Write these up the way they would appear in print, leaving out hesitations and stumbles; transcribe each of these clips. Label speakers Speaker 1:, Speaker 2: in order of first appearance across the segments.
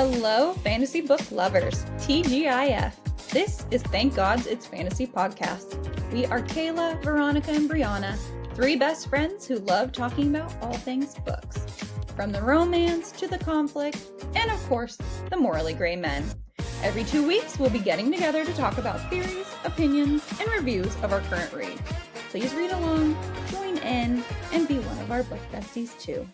Speaker 1: Hello, fantasy book lovers. TGIF. This is Thank God's It's Fantasy podcast. We are Kayla, Veronica, and Bryanna, three best friends who love talking about all things books. From the romance to the conflict, and of course, the morally gray men. Every 2 weeks, we'll be getting together to talk about theories, opinions, and reviews of our current read. Please read along, join in, and be one of our book besties too.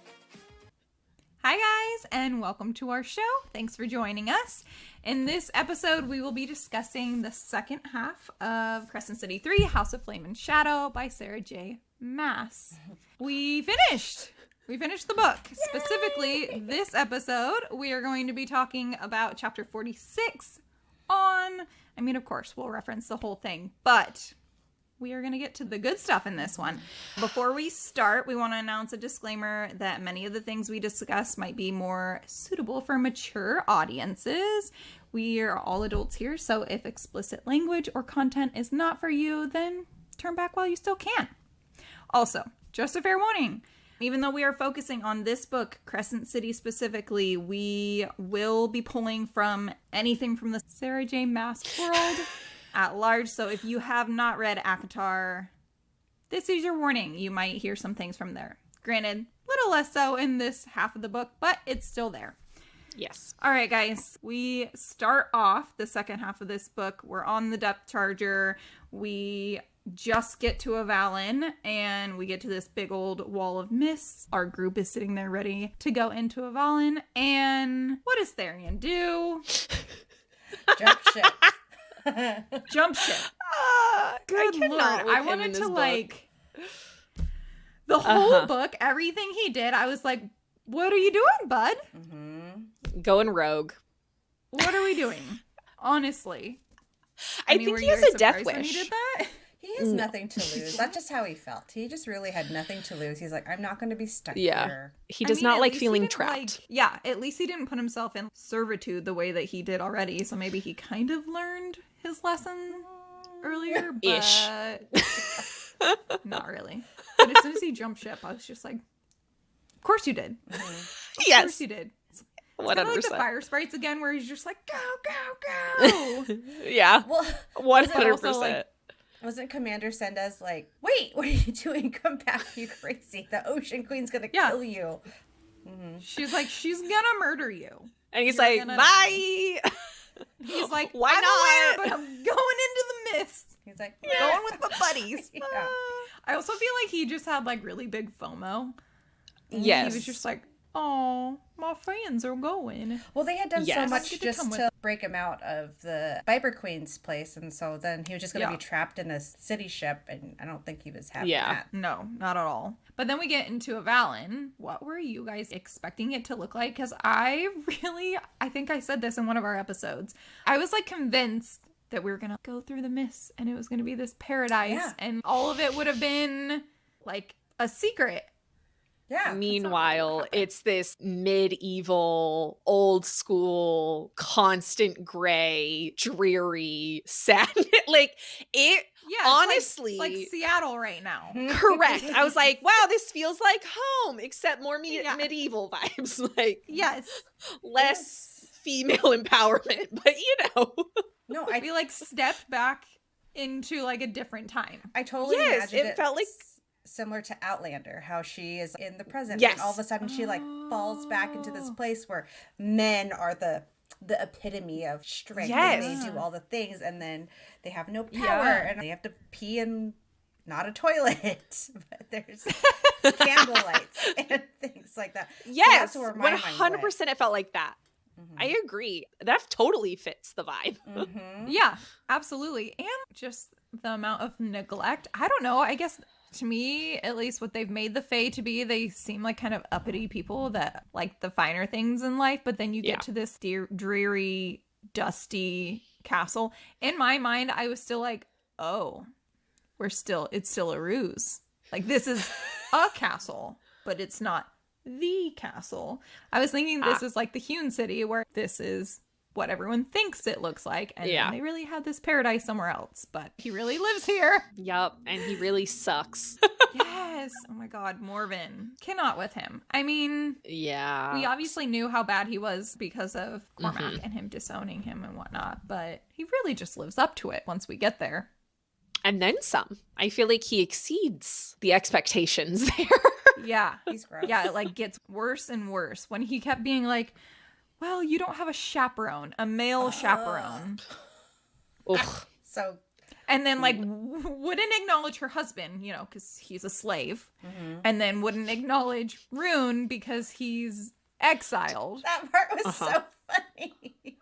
Speaker 2: Hi guys, and welcome to our show. Thanks for joining us. In this episode, we will be discussing the second half of Crescent City 3, House of Flame and Shadow by Sarah J. Maas. We finished the book. Yay! Specifically, this episode, we are going to be talking about chapter 46 of course, we'll reference the whole thing, but we are going to get to the good stuff in this one. Before we start, we want to announce a disclaimer that many of the things we discuss might be more suitable for mature audiences. We are all adults here, so if explicit language or content is not for you, then turn back while you still can. Also, just a fair warning. Even though we are focusing on this book, Crescent City specifically, we will be pulling from anything from the Sarah J. Maas world at large. So if you have not read ACOTAR, this is your warning. You might hear some things from there. Granted, a little less so in this half of the book, but it's still there.
Speaker 3: Yes.
Speaker 2: All right, guys. We start off the second half of this book. We're on the depth charger. We just get to Avalon, and we get to this big old wall of mist. Our group is sitting there ready to go into Avalon, and what does Therian do?
Speaker 4: Jump ship.
Speaker 2: Jump ship. Good Lord. I wanted to, the whole book, everything he did, I was like, what are you doing, bud?
Speaker 3: Mm-hmm. Going rogue.
Speaker 2: What are we doing? Honestly.
Speaker 3: I think he has a death wish.
Speaker 2: When he did that?
Speaker 4: He has nothing to lose. That's just how he felt. He just really had nothing to lose. He's like, I'm not going to be stuck here.
Speaker 3: He does not like feeling trapped.
Speaker 2: At least he didn't put himself in servitude the way that he did already. So maybe he kind of learned his lesson earlier, but not really. But as soon as he jumped ship, I was just like, of course you did. Mm-hmm.
Speaker 3: Yes.
Speaker 2: Of course you did.
Speaker 3: 100%.
Speaker 2: It's like the fire sprites again, where he's just like, go, go, go.
Speaker 3: Yeah.
Speaker 4: Well,
Speaker 3: 100%.
Speaker 4: Wasn't Commander Senda's like, wait, what are you doing? Come back, you crazy. The Ocean Queen's going to kill you.
Speaker 2: Mm-hmm. She's like, she's going to murder you.
Speaker 3: And he's like, bye.
Speaker 2: He's like,
Speaker 3: why
Speaker 2: I'm
Speaker 3: not?
Speaker 2: Aware, but I'm going into the mist.
Speaker 4: He's like,
Speaker 2: going with my buddies.
Speaker 4: Yeah.
Speaker 2: I also feel like he just had like really big FOMO.
Speaker 3: Yes.
Speaker 2: He was just like, oh, my friends are going.
Speaker 4: Well, they had done so much
Speaker 2: to
Speaker 4: just to break him out of the Viper Queen's place, and so then he was just going to be trapped in this city ship, and I don't think he was happy with that.
Speaker 2: No, not at all. But then we get into Avalon. What were you guys expecting it to look like? Because I think I said this in one of our episodes. I was like convinced that we were going to go through the mist, and it was going to be this paradise, and all of it would have been like a secret.
Speaker 4: Yeah.
Speaker 3: Meanwhile, it's this medieval, old school, constant gray, dreary, sad. Honestly,
Speaker 2: it's like Seattle right now.
Speaker 3: Correct. I was like, wow, this feels like home, except more medieval vibes. Like,
Speaker 2: yes,
Speaker 3: less female empowerment, but
Speaker 4: No,
Speaker 2: we like stepped back into like a different time.
Speaker 4: I totally imagined
Speaker 3: it felt like
Speaker 4: similar to Outlander, how she is in the present,
Speaker 3: yes,
Speaker 4: and all of a sudden she like falls back into this place where men are the epitome of strength, and they do all the things, and then they have no power, and they have to pee in not a toilet, but there's candlelights and things like that.
Speaker 3: Yes,
Speaker 4: so 100%
Speaker 3: it felt like that. Mm-hmm. I agree. That totally fits the vibe.
Speaker 2: Mm-hmm. Yeah, absolutely. And just the amount of neglect. I don't know. I guess to me, at least what they've made the Fae to be, they seem like kind of uppity people that like the finer things in life. But then you get to this dreary, dusty castle. In my mind, I was still like, oh, it's still a ruse. Like, this is a castle, but it's not the castle. I was thinking this is like the Hewn City, where this is what everyone thinks it looks like, and then they really had this paradise somewhere else, but he really lives here.
Speaker 3: Yup, and he really sucks.
Speaker 2: Yes. Oh my God, Morven. Cannot with him. I mean,
Speaker 3: Yeah.
Speaker 2: we obviously knew how bad he was because of Cormac and him disowning him and whatnot, but he really just lives up to it once we get there.
Speaker 3: And then some. I feel like he exceeds the expectations there.
Speaker 2: Yeah.
Speaker 4: He's gross.
Speaker 2: Yeah, it like gets worse and worse when he kept being like, well, you don't have a chaperone, a male chaperone.
Speaker 3: Ugh.
Speaker 4: So,
Speaker 2: And then like wouldn't acknowledge her husband, you know, because he's a slave. And then wouldn't acknowledge Rune because he's exiled.
Speaker 4: that part was so funny.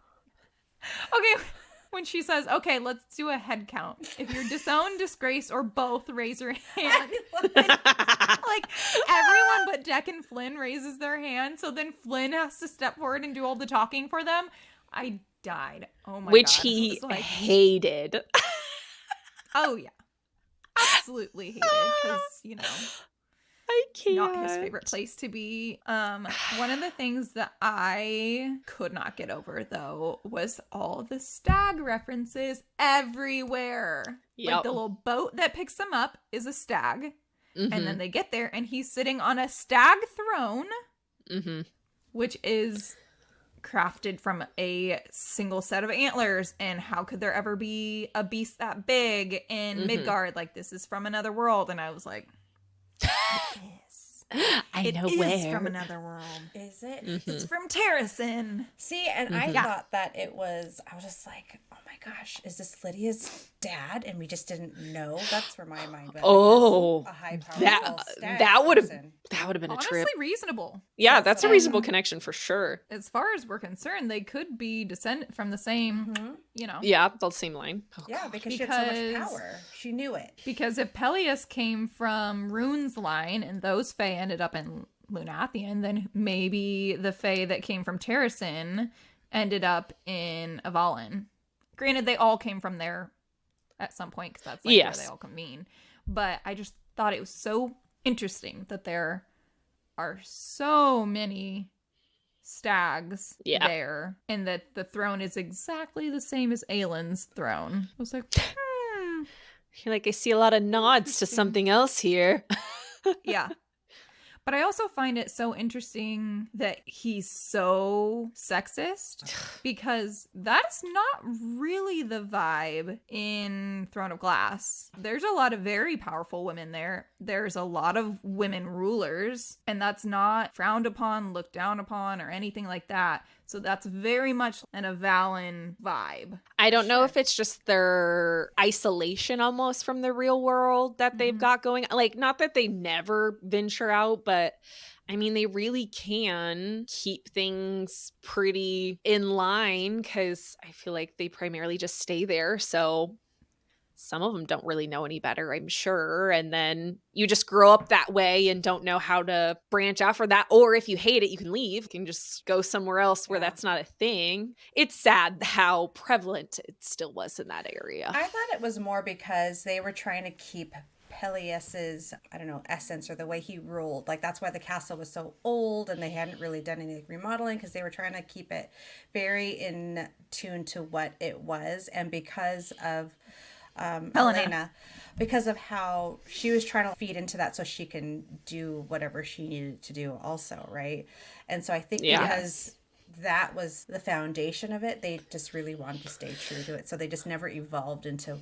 Speaker 2: Okay, when she says, okay, let's do a head count. If you're disowned, disgraced, or both, raise your hand. Like, everyone but Deck and Flynn raises their hand, so then Flynn has to step forward and do all the talking for them. I died. Oh my
Speaker 3: Which
Speaker 2: God.
Speaker 3: he
Speaker 2: It was like,
Speaker 3: hated.
Speaker 2: oh, yeah. Absolutely hated, because, you know,
Speaker 3: I can't.
Speaker 2: not his favorite place to be. One of the things that I could not get over, though, was all the stag references everywhere.
Speaker 3: Yep.
Speaker 2: Like the little boat that picks them up is a stag. And then they get there and he's sitting on a stag throne, which is crafted from a single set of antlers. And how could there ever be a beast that big in Midgard? Like, this is from another world. And I was like, it is.
Speaker 3: I know
Speaker 2: It
Speaker 3: where.
Speaker 2: is from another world.
Speaker 4: Is it?
Speaker 2: It's from Terracin.
Speaker 4: See, and I thought that I was just like, oh my gosh, is this Lydia's dad? And we just didn't know. That's where my mind went.
Speaker 3: Oh,
Speaker 4: a high powerful stag
Speaker 3: that would have
Speaker 4: person.
Speaker 3: been a
Speaker 2: Honestly,
Speaker 3: trip.
Speaker 2: reasonable.
Speaker 3: Yeah, that's a reasonable connection for sure.
Speaker 2: As far as we're concerned, they could be descended from the same, you know.
Speaker 3: Yeah, the same line. Oh,
Speaker 4: Yeah, because she had so much power. She knew it.
Speaker 2: Because if Peleus came from Rune's line and those Fae ended up in Lunathian, then maybe the Fae that came from Terracin ended up in Avalon. Granted, they all came from there at some point because that's like where they all convene. But I just thought it was so interesting that there are so many stags there and that the throne is exactly the same as Aelin's throne. I was like,
Speaker 3: You're like, I see a lot of nods to something else here.
Speaker 2: yeah. But I also find it so interesting that he's so sexist because that's not really the vibe in Throne of Glass. There's a lot of very powerful women there. There's a lot of women rulers, and that's not frowned upon, looked down upon, or anything like that. So that's very much an Avalon vibe.
Speaker 3: I don't know if it's just their isolation almost from the real world that they've got going. Like, not that they never venture out, but I mean, they really can keep things pretty in line because I feel like they primarily just stay there. So some of them don't really know any better, I'm sure. And then you just grow up that way and don't know how to branch out for that. Or if you hate it, you can leave. You can just go somewhere else where that's not a thing. It's sad how prevalent it still was in that area.
Speaker 4: I thought it was more because they were trying to keep Peleus's, I don't know, essence or the way he ruled. Like, that's why the castle was so old and they hadn't really done any remodeling because they were trying to keep it very in tune to what it was. And because of Helena, because of how she was trying to feed into that so she can do whatever she needed to do also, right? And so I think because that was the foundation of it, they just really wanted to stay true to it. So they just never evolved into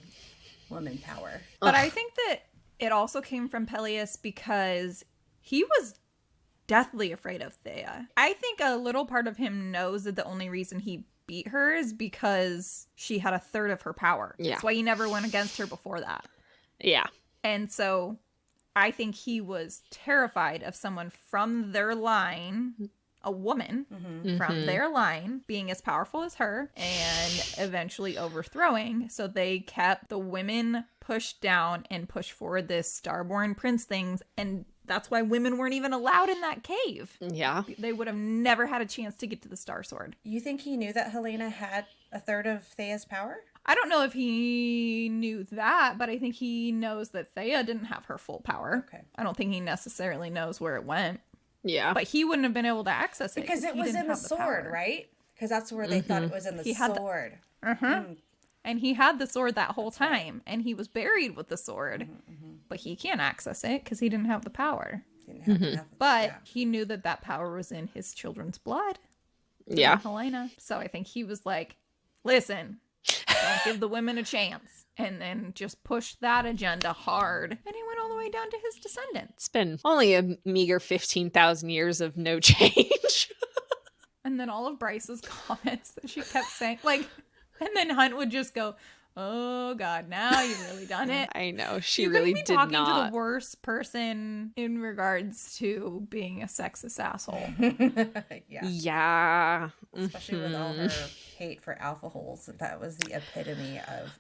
Speaker 4: woman power.
Speaker 2: But I think that it also came from Peleus because he was deathly afraid of Thea. I think a little part of him knows that the only reason he beat her is because she had a third of her power.
Speaker 3: Yeah.
Speaker 2: That's why he never went against her before that.
Speaker 3: Yeah.
Speaker 2: And so I think he was terrified of someone from their line, a woman from their line, being as powerful as her and eventually overthrowing. So they kept the women pushed down and pushed forward this Starborn Prince things. And that's why women weren't even allowed in that cave.
Speaker 3: Yeah.
Speaker 2: They would have never had a chance to get to the Star Sword.
Speaker 4: You think he knew that Helena had a third of Thea's power?
Speaker 2: I don't know if he knew that, but I think he knows that Thea didn't have her full power.
Speaker 4: Okay.
Speaker 2: I don't think he necessarily knows where it went.
Speaker 3: Yeah.
Speaker 2: But he wouldn't have been able to access it.
Speaker 4: Because it
Speaker 2: he
Speaker 4: was
Speaker 2: didn't
Speaker 4: in the
Speaker 2: have
Speaker 4: sword,
Speaker 2: power.
Speaker 4: right? Because that's where they thought it was in the
Speaker 2: He had
Speaker 4: sword.
Speaker 2: And he had the sword that whole time. And he was buried with the sword. but he can't access it because he didn't have the power.
Speaker 4: Didn't have enough.
Speaker 2: But
Speaker 4: Yeah.
Speaker 2: he knew that that power was in his children's blood.
Speaker 3: Yeah.
Speaker 2: Helena. So I think he was like, listen, don't give the women a chance. And then just push that agenda hard. And he went all the way down to his descendants.
Speaker 3: It's been only a meager 15,000 years of no change.
Speaker 2: And then all of Bryce's comments that she kept saying, like, and then Hunt would just go, oh God, now you've really done it.
Speaker 3: I know. She
Speaker 2: You
Speaker 3: really
Speaker 2: couldn't be
Speaker 3: did
Speaker 2: talking
Speaker 3: not.
Speaker 2: to the worst person in regards to being a sexist asshole.
Speaker 4: Yeah.
Speaker 3: Yeah.
Speaker 4: Especially with all her hate for alpha holes. That was the epitome of,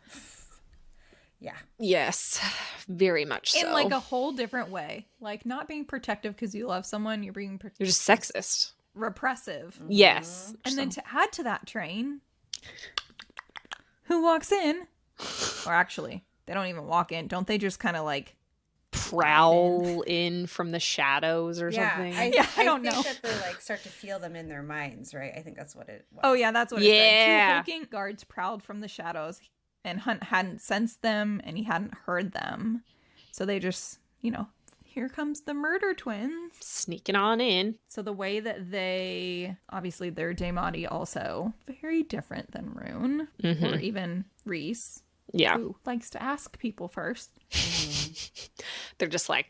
Speaker 4: yeah.
Speaker 3: Yes. Very much so.
Speaker 2: In like a whole different way. Like not being protective because you love someone, you're being
Speaker 3: You're just sexist.
Speaker 2: repressive.
Speaker 3: Yes.
Speaker 2: And then to add to that train, who walks in? Or actually, they don't even walk in. Don't they just kind of like
Speaker 3: prowl in from the shadows or
Speaker 4: Yeah,
Speaker 3: something?
Speaker 2: I don't
Speaker 4: think
Speaker 2: know.
Speaker 4: that they like start to feel them in their minds, right? I think that's what it was.
Speaker 2: Oh yeah, that's what it said.
Speaker 3: Yeah.
Speaker 2: Two hulking guards prowled from the shadows, and Hunt hadn't sensed them, and he hadn't heard them. So they just, here comes the murder twins.
Speaker 3: Sneaking on in.
Speaker 2: So the way that they, obviously they're Daemati also, very different than Rune, or even Reese,
Speaker 3: Yeah.
Speaker 2: who likes to ask people first.
Speaker 3: They're just like,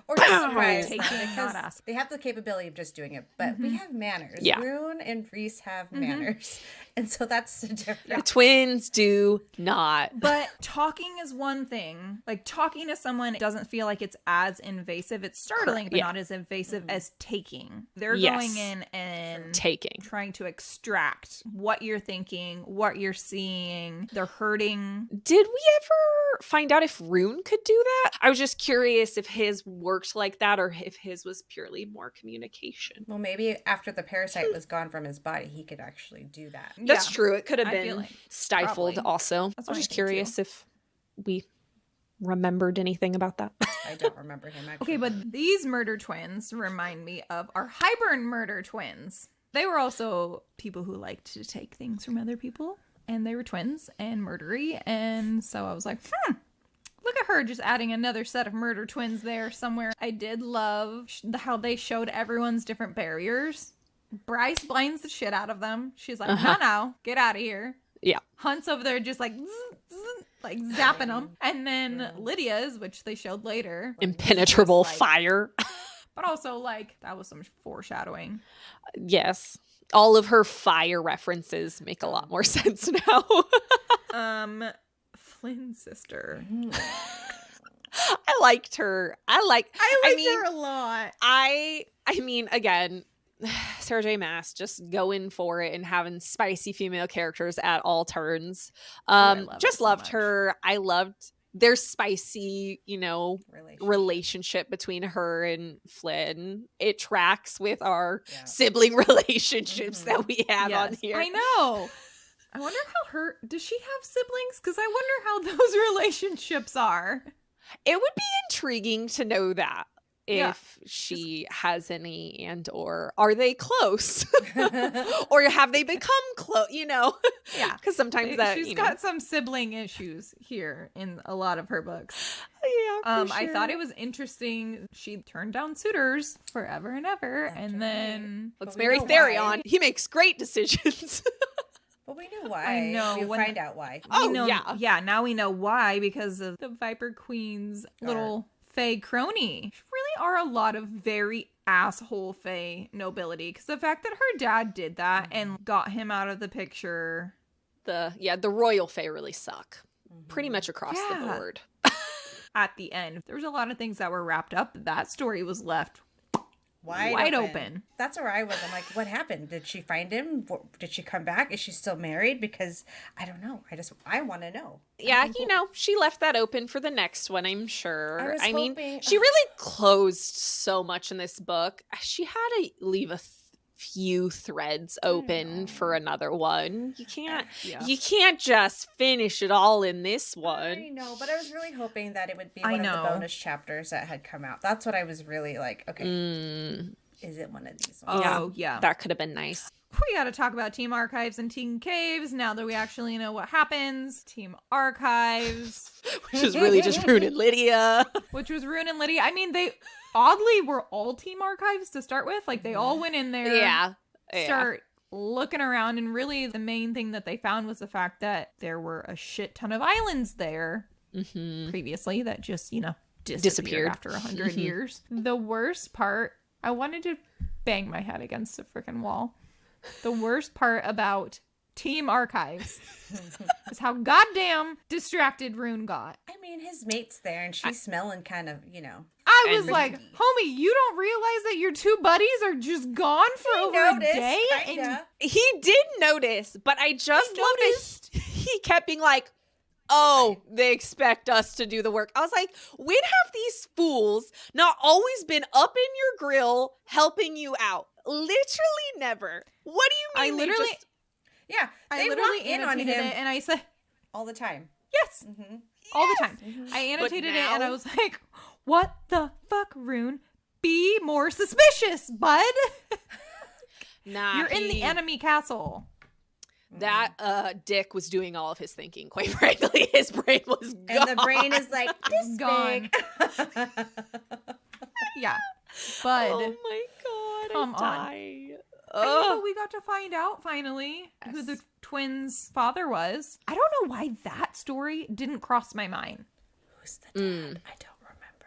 Speaker 4: Or just surprise
Speaker 2: Taking,
Speaker 4: them, because
Speaker 2: not asking.
Speaker 4: they have the capability of just doing it, but we have manners.
Speaker 3: Yeah.
Speaker 4: Rune and Reese have manners, and so that's the
Speaker 3: the
Speaker 4: difference.
Speaker 3: twins do not.
Speaker 2: But talking is one thing. Like talking to someone doesn't feel like it's as invasive. It's startling, but
Speaker 3: Yeah.
Speaker 2: not as invasive as taking. They're
Speaker 3: Yes.
Speaker 2: going in and
Speaker 3: Taking.
Speaker 2: trying to extract what you're thinking, what you're seeing. They're hurting.
Speaker 3: Did we ever find out if Rune could do that? I was just curious if his worked like that or if his was purely more communication.
Speaker 4: Well, maybe after the parasite was gone from his body, he could actually do that.
Speaker 3: That's
Speaker 2: Yeah.
Speaker 3: true. It could have
Speaker 2: I feel
Speaker 3: been
Speaker 2: like
Speaker 3: stifled
Speaker 2: probably.
Speaker 3: also.
Speaker 2: That's
Speaker 3: I
Speaker 2: what
Speaker 3: was
Speaker 2: I
Speaker 3: just
Speaker 2: think,
Speaker 3: curious if we remembered anything about that.
Speaker 4: I don't remember him actually.
Speaker 2: Okay, but these murder twins remind me of our Hybern murder twins. They were also people who liked to take things from other people, and they were twins and murdery, and so I was like, look at her just adding another set of murder twins there somewhere. I did love how they showed everyone's different barriers. Bryce blinds the shit out of them. She's like, no, get out of here.
Speaker 3: Yeah.
Speaker 2: Hunt's over there just like, like zapping them. And then Lydia's, which they showed later.
Speaker 3: Impenetrable
Speaker 2: Just like-
Speaker 3: fire.
Speaker 2: But also, like, that was some foreshadowing.
Speaker 3: Yes. All of her fire references make a lot more sense now.
Speaker 2: Flynn's sister.
Speaker 3: I liked her. I liked
Speaker 2: her a lot.
Speaker 3: I mean, again, Sarah J. Maas just going for it and having spicy female characters at all turns.
Speaker 2: I love
Speaker 3: Just
Speaker 2: it so
Speaker 3: loved
Speaker 2: much.
Speaker 3: her. I loved their spicy,
Speaker 4: Relationship.
Speaker 3: relationship between her and Flynn. It tracks with our
Speaker 4: Yeah.
Speaker 3: sibling relationships that we have on
Speaker 2: Yes.
Speaker 3: here.
Speaker 2: I know. I wonder how does she have siblings? Because I wonder how those relationships are.
Speaker 3: It would be intriguing to know that.
Speaker 2: Yeah.
Speaker 3: If she has any, and or are they close, or have they become close?
Speaker 2: Yeah.
Speaker 3: Because sometimes that
Speaker 2: She's got some sibling issues here in a lot of her books.
Speaker 3: Yeah,
Speaker 2: I thought it was interesting. She turned down suitors forever and ever, and then
Speaker 3: Let's
Speaker 4: But we
Speaker 3: marry
Speaker 4: know
Speaker 3: Therion.
Speaker 4: why.
Speaker 3: He makes great decisions.
Speaker 4: But we knew why.
Speaker 2: I know,
Speaker 4: We
Speaker 2: when-
Speaker 4: find out why.
Speaker 3: Oh,
Speaker 2: we know,
Speaker 3: yeah.
Speaker 2: now we know why, because of the Viper Queen's little Fae crony. There really are a lot of very asshole Fae nobility, because the fact that her dad did that and got him out of the picture.
Speaker 3: The royal fae really suck. Pretty much across the
Speaker 2: Yeah.
Speaker 3: board.
Speaker 2: At the end, there was a lot of things that were wrapped up. That story was left
Speaker 4: Wide
Speaker 2: open.
Speaker 4: That's where I was. I'm like, what happened? Did she find him? Did she come back? Is she still married? Because I don't know. I want to know.
Speaker 3: Yeah, she left that open for the next one, I'm sure.
Speaker 4: I was
Speaker 3: mean,
Speaker 4: hoping-
Speaker 3: she really closed so much in this book. She had to leave a few threads open for another one. You can't just finish it all in this
Speaker 4: I
Speaker 3: one.
Speaker 4: know, but I was really hoping that it would be
Speaker 2: I
Speaker 4: one of
Speaker 2: know.
Speaker 4: the bonus chapters that had come out. That's what I was really like, okay, is it one of these ones?
Speaker 2: Oh, yeah.
Speaker 3: That could have been nice.
Speaker 2: we got to talk about Team Archives and Team Caves now that we actually know what happens. Team Archives.
Speaker 3: Which is really just Rune and Lydia.
Speaker 2: Which was Rune and Lydia. I mean, they oddly were all Team Archives to start with. Like, they all went in there.
Speaker 3: Yeah.
Speaker 2: Start looking around. And really, the main thing that they found was the fact that there were a shit ton of islands there previously that just, disappeared after 100 years. The worst part, I wanted to bang my head against the freaking wall. The worst part about Team Archives is how goddamn distracted Rune got.
Speaker 4: I mean, his mate's there and she's smelling kind of,
Speaker 2: I was like, homie, you don't realize that your two buddies are just gone for over a day?
Speaker 4: Kinda.
Speaker 3: He did notice, but I just noticed he kept being like, oh, they expect us to do the work. I was like, when have these fools not always been up in your grill helping you out? Literally never. What do you mean?
Speaker 4: They
Speaker 2: literally
Speaker 4: walk in on
Speaker 2: annotated
Speaker 4: him
Speaker 2: it and I said,
Speaker 4: all the time.
Speaker 2: yes, all the time. I annotated it and I was like, what the fuck, Rune? Be more suspicious, bud.
Speaker 3: Nah,
Speaker 2: you're in the enemy castle.
Speaker 3: That Dick was doing all of his thinking, quite frankly. His brain was gone.
Speaker 4: And the brain is like, this
Speaker 2: gone.
Speaker 4: big.
Speaker 2: Yeah. Bud.
Speaker 3: Oh my god,
Speaker 2: Come on.
Speaker 3: I die.
Speaker 2: But we got to find out finally who the twins' father was. I don't know why that story didn't cross my mind.
Speaker 4: Who's the dad? I don't remember.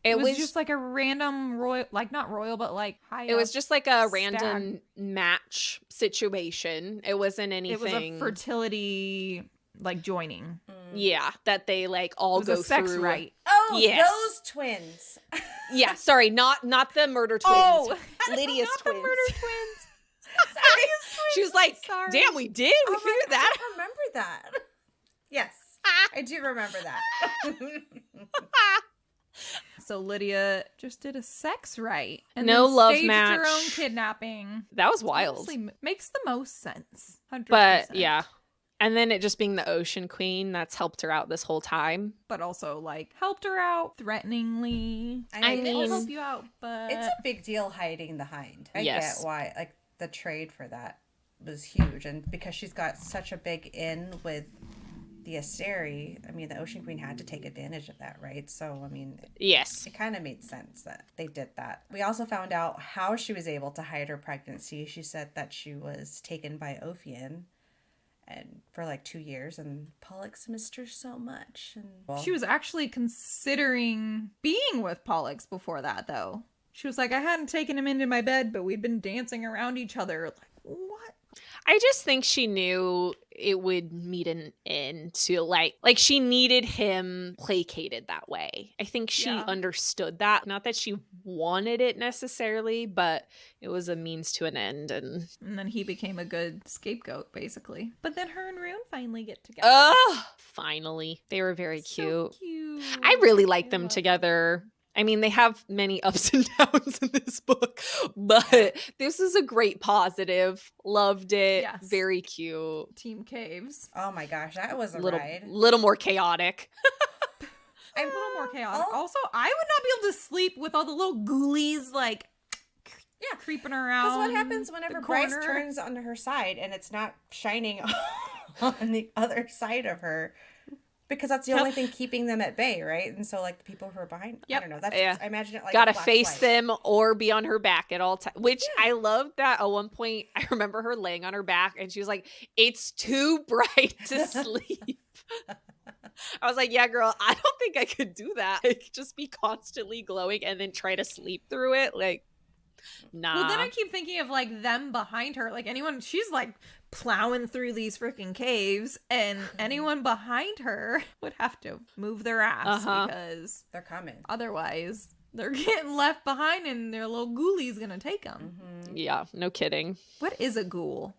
Speaker 2: It was just like a random royal, like not royal, but like high.
Speaker 3: It was just like a random match situation. It wasn't anything.
Speaker 2: It was a fertility like joining.
Speaker 3: Yeah, that they like all go
Speaker 2: a sex
Speaker 3: through.
Speaker 2: rite.
Speaker 4: Oh,
Speaker 3: yes.
Speaker 4: those twins.
Speaker 3: Yeah, sorry, not the murder twins.
Speaker 2: Oh,
Speaker 3: Lydia's
Speaker 2: not
Speaker 3: twins.
Speaker 2: the murder twins.
Speaker 4: Sorry.
Speaker 3: She was like,
Speaker 2: Sorry.
Speaker 3: "Damn, we did. We figured that."
Speaker 4: I remember that. Yes, I do remember that.
Speaker 2: So Lydia just did a sex rite and
Speaker 3: No
Speaker 2: then
Speaker 3: love
Speaker 2: staged
Speaker 3: match.
Speaker 2: her own kidnapping.
Speaker 3: That was wild.
Speaker 2: Honestly, makes the most sense. 100%.
Speaker 3: But yeah. And then it just being the Ocean Queen that's helped her out this whole time.
Speaker 2: But also like helped her out threateningly.
Speaker 3: I
Speaker 2: I'll
Speaker 3: mean,
Speaker 2: help you out, but
Speaker 4: it's a big deal hiding the hind. I
Speaker 3: Yes.
Speaker 4: get why, like, the trade for that was huge. And because she's got such a big in with the Asteri, I mean, the Ocean Queen had to take advantage of that, right? So, I mean,
Speaker 3: Yes.
Speaker 4: it kind of made sense that they did that. We also found out how she was able to hide her pregnancy. She said that she was taken by Ophion and for like 2 years, and Pollux missed her so much. And
Speaker 2: she was actually considering being with Pollux before that, though. She was like, I hadn't taken him into my bed, but we'd been dancing around each other. Like, what?
Speaker 3: I just think she knew it would meet an end to like she needed him placated that way. I think she understood that. Not that she wanted it necessarily, but it was a means to an end. And
Speaker 2: then he became a good scapegoat, basically. But then her and Rune finally get together.
Speaker 3: oh, finally. They were very cute.
Speaker 2: So cute.
Speaker 3: I really like them together. I mean, they have many ups and downs in this book, but this is a great positive. Loved it.
Speaker 2: Yes.
Speaker 3: Very cute.
Speaker 2: Team Caves.
Speaker 4: oh my gosh, that was a
Speaker 3: Little
Speaker 4: ride.
Speaker 3: more chaotic.
Speaker 2: A little more chaotic. Also, I would not be able to sleep with all the little ghoulies like creeping around.
Speaker 4: Because what happens whenever
Speaker 2: the
Speaker 4: Bryce
Speaker 2: corner?
Speaker 4: turns on her side and it's not shining on the other side of her? Because that's the only thing keeping them at bay, right? And so, like, the people who are behind, I don't know. That's just, I imagine it like
Speaker 3: Gotta
Speaker 4: a
Speaker 3: face
Speaker 4: flashlight.
Speaker 3: them or be on her back at all times. Which I love that at one point, I remember her laying on her back and she was like, it's too bright to sleep. I was like, yeah, girl, I don't think I could do that. I could just be constantly glowing and then try to sleep through it. Like, nah.
Speaker 2: Well, then I keep thinking of like them behind her. Like anyone, she's like plowing through these freaking caves, and anyone behind her would have to move their ass because
Speaker 4: They're coming.
Speaker 2: otherwise they're getting left behind and their little ghoulies gonna take them.
Speaker 3: Yeah, no kidding.
Speaker 2: What is a ghoul?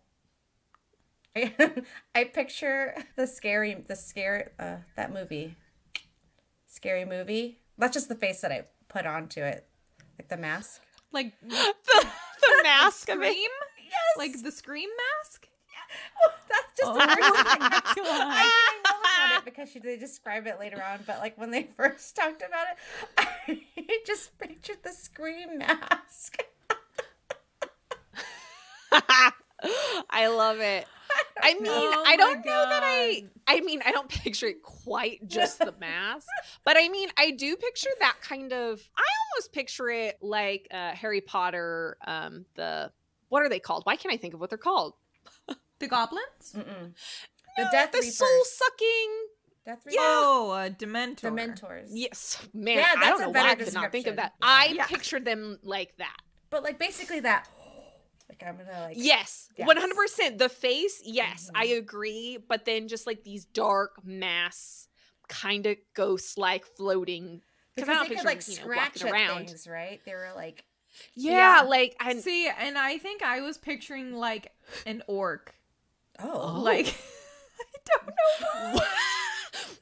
Speaker 4: I picture that movie. Scary Movie. That's just the face that I put onto it. Like the mask.
Speaker 2: Like
Speaker 3: the mask of it.
Speaker 2: Scream?
Speaker 4: Yes.
Speaker 2: Like the Scream mask?
Speaker 4: Well, that's just the first thing.
Speaker 2: God.
Speaker 4: I didn't know about it because they describe it later on. But like when they first talked about it, I just pictured the Scream mask.
Speaker 3: I love it. I mean,
Speaker 2: Oh
Speaker 3: I don't
Speaker 2: my
Speaker 3: know that
Speaker 2: God.
Speaker 3: I mean, I don't picture it quite just the mask, but I mean, I do picture that kind of, I almost picture it like Harry Potter, what are they called? Why can't I think of what they're called?
Speaker 2: The goblins?
Speaker 4: Mm-mm.
Speaker 3: No,
Speaker 4: The Death
Speaker 3: the
Speaker 4: Reapers.
Speaker 3: soul-sucking.
Speaker 4: Death Reapers?
Speaker 3: Yeah.
Speaker 2: Oh, a Dementor.
Speaker 4: The Mentors.
Speaker 3: Yes, man,
Speaker 4: Yeah,
Speaker 3: I
Speaker 4: that's
Speaker 3: don't
Speaker 4: a
Speaker 3: know
Speaker 4: better
Speaker 3: why I could not think of that.
Speaker 4: description.
Speaker 3: I
Speaker 2: Yeah.
Speaker 3: pictured them like that.
Speaker 4: But like basically that, like I'm gonna like.
Speaker 3: Yes,
Speaker 4: Yes.
Speaker 3: 100%. The face, yes, I
Speaker 4: Mhm.
Speaker 3: agree. But then just like these dark mass, kind of ghost-like floating.
Speaker 4: Because
Speaker 3: I don't
Speaker 4: they could
Speaker 3: picture
Speaker 4: like
Speaker 3: them,
Speaker 4: scratch
Speaker 3: walking
Speaker 4: at
Speaker 3: around.
Speaker 4: things, right? They were like.
Speaker 3: Yeah, like
Speaker 2: See, and I think I was picturing like an orc.
Speaker 4: Oh.
Speaker 2: Like, I don't know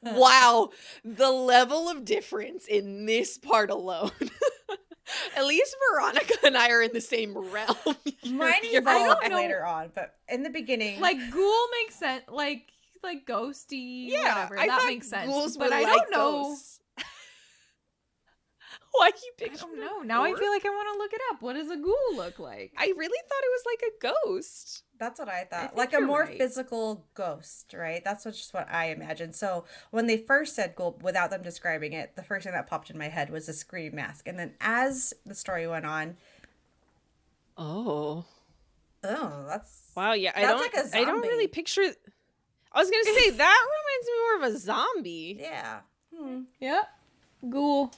Speaker 2: why.
Speaker 3: wow, the level of difference in this part alone. At least Veronica and I are in the same realm.
Speaker 4: Mine
Speaker 3: You're
Speaker 4: evolved
Speaker 2: right.
Speaker 4: later on, but in the beginning,
Speaker 2: Like, ghoul makes sense. Like ghosty,
Speaker 3: Yeah,
Speaker 2: whatever.
Speaker 3: I
Speaker 2: that
Speaker 3: thought
Speaker 2: makes sense.
Speaker 3: ghouls
Speaker 2: But
Speaker 3: were
Speaker 2: I
Speaker 3: like
Speaker 2: don't know.
Speaker 3: ghosts. Why you
Speaker 2: I
Speaker 3: picture?
Speaker 2: don't know. Now I feel like I want to look it up. What does a ghoul look like?
Speaker 3: I really thought it was like a ghost.
Speaker 4: that's what I thought.
Speaker 2: think
Speaker 4: Like a
Speaker 2: you're
Speaker 4: more
Speaker 2: right.
Speaker 4: physical ghost, right? That's just what I imagined. So when they first said ghoul, without them describing it, the first thing that popped in my head was a scream mask. And then as the story went on,
Speaker 3: Oh.
Speaker 4: that's
Speaker 3: Wow, yeah,
Speaker 4: That's like a
Speaker 3: I don't really
Speaker 4: zombie.
Speaker 3: picture. I was gonna say that reminds me more of a zombie.
Speaker 4: yeah.
Speaker 2: Yep. Ghoul.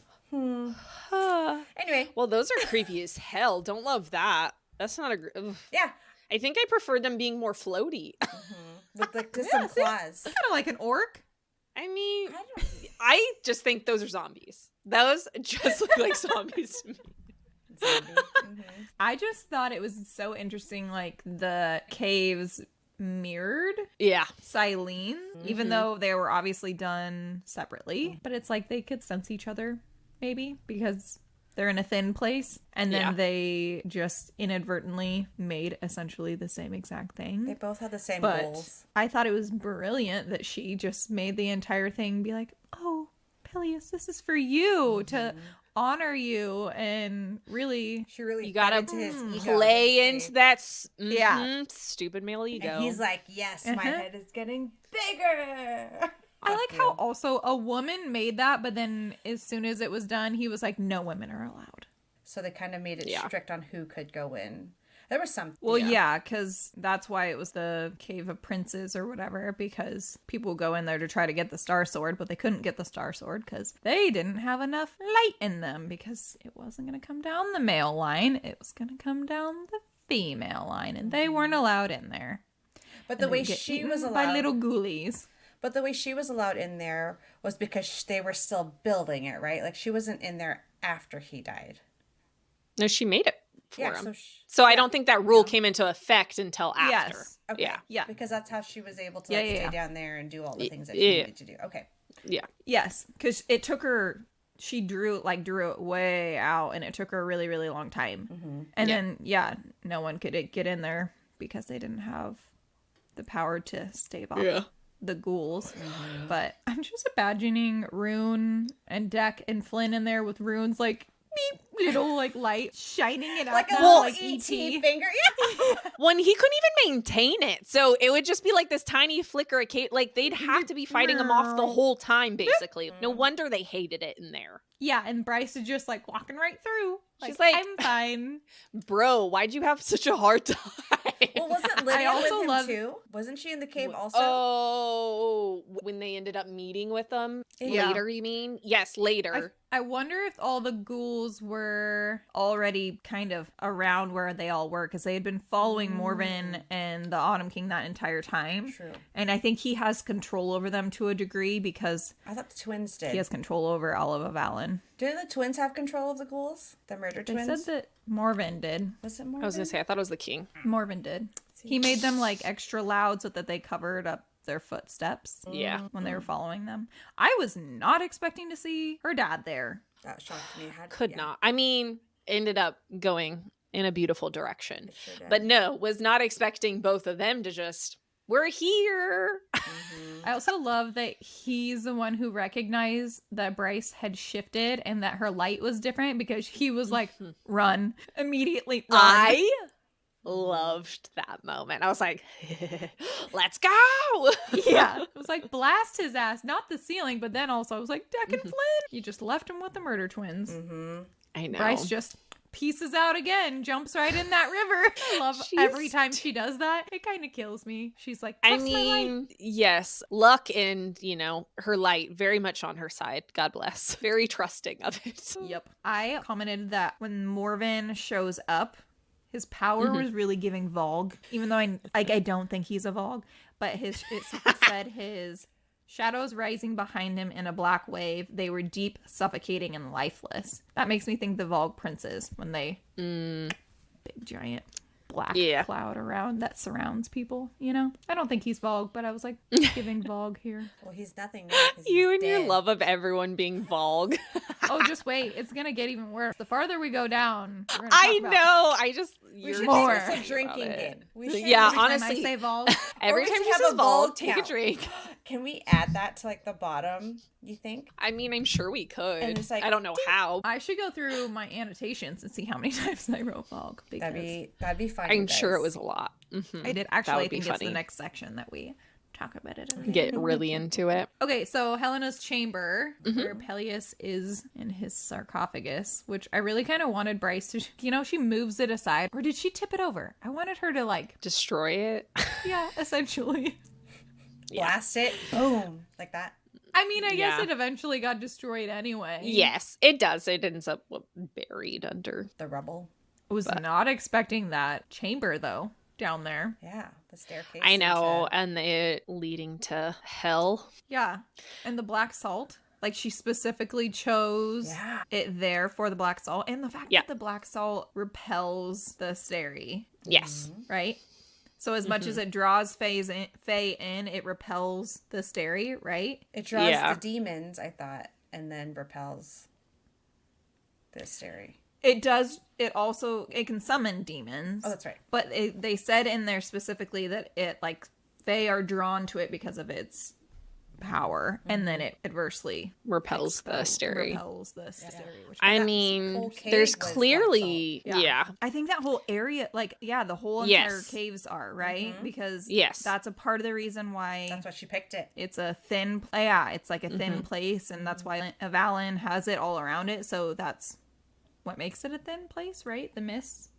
Speaker 4: Anyway,
Speaker 3: Well, those are creepy as hell. Don't love that. That's not a. Ugh.
Speaker 4: yeah.
Speaker 3: I think I prefer them being more floaty.
Speaker 4: With like just some claws.
Speaker 2: Kind of like an orc.
Speaker 3: I mean,
Speaker 4: I don't.
Speaker 3: I just think those are zombies. Those just look like zombies to me.
Speaker 4: Zombie.
Speaker 2: I just thought it was so interesting, like the caves mirrored
Speaker 3: Yeah.
Speaker 2: Silene, even though they were obviously done separately. But it's like they could sense each other, maybe, because they're in a thin place. And then
Speaker 3: Yeah.
Speaker 2: they just inadvertently made essentially the same exact thing.
Speaker 4: They both had the same
Speaker 2: But
Speaker 4: goals.
Speaker 2: I thought it was brilliant that she just made the entire thing be like, oh, Peleus, this is for you to honor you and really.
Speaker 4: She really
Speaker 3: You gotta
Speaker 4: fed into his ego.
Speaker 3: play into that
Speaker 2: Yeah.
Speaker 3: stupid male ego.
Speaker 4: And he's like, yes, my head is getting bigger.
Speaker 2: I like how also a woman made that, but then as soon as it was done, he was like, no women are allowed.
Speaker 4: So they kind of made it
Speaker 3: Yeah.
Speaker 4: strict on who could go in. There was some.
Speaker 2: Well, yeah, because that's why it was the Cave of Princes or whatever, because people go in there to try to get the Star Sword, but they couldn't get the Star Sword because they didn't have enough light in them, because it wasn't going to come down the male line, it was going to come down the female line, and they weren't allowed in there.
Speaker 4: But the
Speaker 2: And they
Speaker 4: way
Speaker 2: would get
Speaker 4: she was
Speaker 2: eaten
Speaker 4: allowed.
Speaker 2: by little ghoulies.
Speaker 4: But the way she was allowed in there was because they were still building it, right? Like she wasn't in there after he died.
Speaker 3: No, she made it for
Speaker 4: Yeah.
Speaker 3: him. So I don't think that rule came into effect until after.
Speaker 2: Yes.
Speaker 4: Okay.
Speaker 3: Yeah.
Speaker 2: Yeah.
Speaker 4: Because that's how she was able to
Speaker 2: Yeah,
Speaker 4: like,
Speaker 2: yeah,
Speaker 4: stay
Speaker 2: yeah.
Speaker 4: down there and do all the things that she needed to do. Okay.
Speaker 3: Yeah.
Speaker 2: Yes, because it took her. She drew it way out, and it took her a really, really long time. And then, no one could get in there because they didn't have the power to stave off the ghouls. But I'm just imagining Rune and Deck and Flynn in there with Rune's like beep, little like light shining it
Speaker 4: Like
Speaker 2: at
Speaker 4: a
Speaker 2: them,
Speaker 4: little
Speaker 2: like
Speaker 4: ET
Speaker 2: ET.
Speaker 4: finger. Yeah.
Speaker 3: When he couldn't even maintain it. So it would just be like this tiny flicker of like they'd have to be fighting him off the whole time, basically. No wonder they hated it in there.
Speaker 2: Yeah, and Bryce is just like walking right through.
Speaker 3: She's like,
Speaker 2: I'm fine.
Speaker 3: Bro, why'd you have such a hard time?
Speaker 4: Well, wasn't Lydia
Speaker 2: also
Speaker 4: with him
Speaker 2: love-
Speaker 4: too? Wasn't she in the cave also?
Speaker 3: Oh, when they ended up meeting with them
Speaker 2: Yeah.
Speaker 3: later, you mean? Yes, later.
Speaker 2: I wonder if all the ghouls were already kind of around where they all were, because they had been following Morven and the Autumn King that entire time.
Speaker 4: True.
Speaker 2: And I think he has control over them to a degree because
Speaker 4: I thought the twins did.
Speaker 2: he has control over Olive of Avalon.
Speaker 4: Didn't the twins have control of the ghouls? The murder
Speaker 2: They
Speaker 4: twins?
Speaker 2: said that Morven did.
Speaker 4: Was it more?
Speaker 3: I was gonna say, I thought it was the king.
Speaker 2: Morven did. He made them like extra loud so that they covered up their footsteps
Speaker 3: Yeah.
Speaker 2: when they were following them. I was not expecting to see her dad there.
Speaker 4: That shocked me.
Speaker 3: Could not. I mean, ended up going in a beautiful direction.
Speaker 4: It sure did.
Speaker 3: But no, was not expecting both of them to just, we're here.
Speaker 2: I also love that he's the one who recognized that Bryce had shifted and that her light was different, because he was like, run, immediately run.
Speaker 3: loved that moment. I was like, let's go.
Speaker 2: Yeah. It was like, blast his ass, not the ceiling, but then also I was like, Deck and Flynn. You just left him with the murder twins.
Speaker 3: I know.
Speaker 2: Bryce just pieces out again, jumps right in that river. I love every time she does that. It kind of kills me. She's like,
Speaker 3: I
Speaker 2: trust my light.
Speaker 3: mean, yes, luck and, her light very much on her side. God bless. Very trusting of it.
Speaker 2: Yep. I commented that when Morven shows up, his power was really giving Vogue, even though I don't think he's a Vogue, but it said his shadows rising behind him in a black wave. They were deep, suffocating, and lifeless. That makes me think the Vogue princes when they big giant black cloud around that surrounds people. I don't think he's Vogue, but I was like giving Vogue here.
Speaker 4: Well, he's nothing now 'cause
Speaker 3: You
Speaker 4: he's
Speaker 3: and your
Speaker 4: dead.
Speaker 3: love of everyone being Vogue.
Speaker 2: Oh, just wait. It's going to get even worse. The farther we go down, we're gonna talk
Speaker 3: I
Speaker 2: about
Speaker 3: know.
Speaker 4: We
Speaker 3: You're
Speaker 4: should
Speaker 2: more
Speaker 4: make this a drinking game. We should
Speaker 3: Yeah,
Speaker 2: every time
Speaker 3: honestly,
Speaker 2: I say Vogue.
Speaker 3: every
Speaker 4: Or we
Speaker 3: time
Speaker 4: should
Speaker 3: you
Speaker 4: have
Speaker 3: say
Speaker 4: a
Speaker 3: Vogue,
Speaker 4: Vogue
Speaker 3: take a
Speaker 4: count.
Speaker 3: drink.
Speaker 4: Can we add that to the bottom, you think?
Speaker 3: I mean, I'm sure we could.
Speaker 4: And it's like,
Speaker 3: I don't know how.
Speaker 2: I should go through my annotations and see how many times I wrote Vogue. Because
Speaker 4: That'd be fun.
Speaker 3: I'm
Speaker 4: you
Speaker 3: sure it
Speaker 4: guys.
Speaker 3: was a lot. Mhm.
Speaker 2: I did
Speaker 3: That
Speaker 2: actually
Speaker 3: would be
Speaker 2: think it's the
Speaker 3: funny.
Speaker 2: next section that we talk about it.
Speaker 3: Get really into it.
Speaker 2: Okay, so Helena's chamber, where Peleus is in his sarcophagus, which I really kind of wanted Bryce to, she moves it aside. Or did she tip it over? I wanted her to
Speaker 3: Destroy it.
Speaker 2: yeah, essentially.
Speaker 4: Blast it, boom, like that.
Speaker 2: I mean, I guess
Speaker 3: Yeah.
Speaker 2: it eventually got destroyed anyway.
Speaker 3: Yes, it does. It ends up buried under.
Speaker 4: The rubble.
Speaker 2: I was not expecting that chamber, though, down there.
Speaker 4: Yeah, the staircase.
Speaker 3: I know,
Speaker 4: into-
Speaker 3: and it leading to hell.
Speaker 2: Yeah. And the black salt. She specifically chose it there for the black salt. And the fact that the black salt repels the Steri,
Speaker 3: Yes.
Speaker 2: right? So as much as it draws Fae in, it repels the Steri, right?
Speaker 4: It draws
Speaker 3: Yeah.
Speaker 4: the demons, I thought, and then repels the Steri.
Speaker 2: It does. It can summon demons.
Speaker 4: Oh, that's right.
Speaker 2: But they said in there specifically that it, Fae are drawn to it because of its power, and then it adversely
Speaker 3: Repels the Steri.
Speaker 2: repels the Steri. Which
Speaker 3: I
Speaker 4: whole
Speaker 3: mean,
Speaker 4: cave
Speaker 3: there's
Speaker 4: was
Speaker 3: clearly,
Speaker 2: black salt.
Speaker 3: yeah.
Speaker 2: I think that whole area, the whole entire caves are, right? Because that's a part of the reason why
Speaker 4: That's why she picked it.
Speaker 2: it's a thin, it's like a thin place, and that's why Avalon has it all around it, so that's what makes it a thin place, right? The mist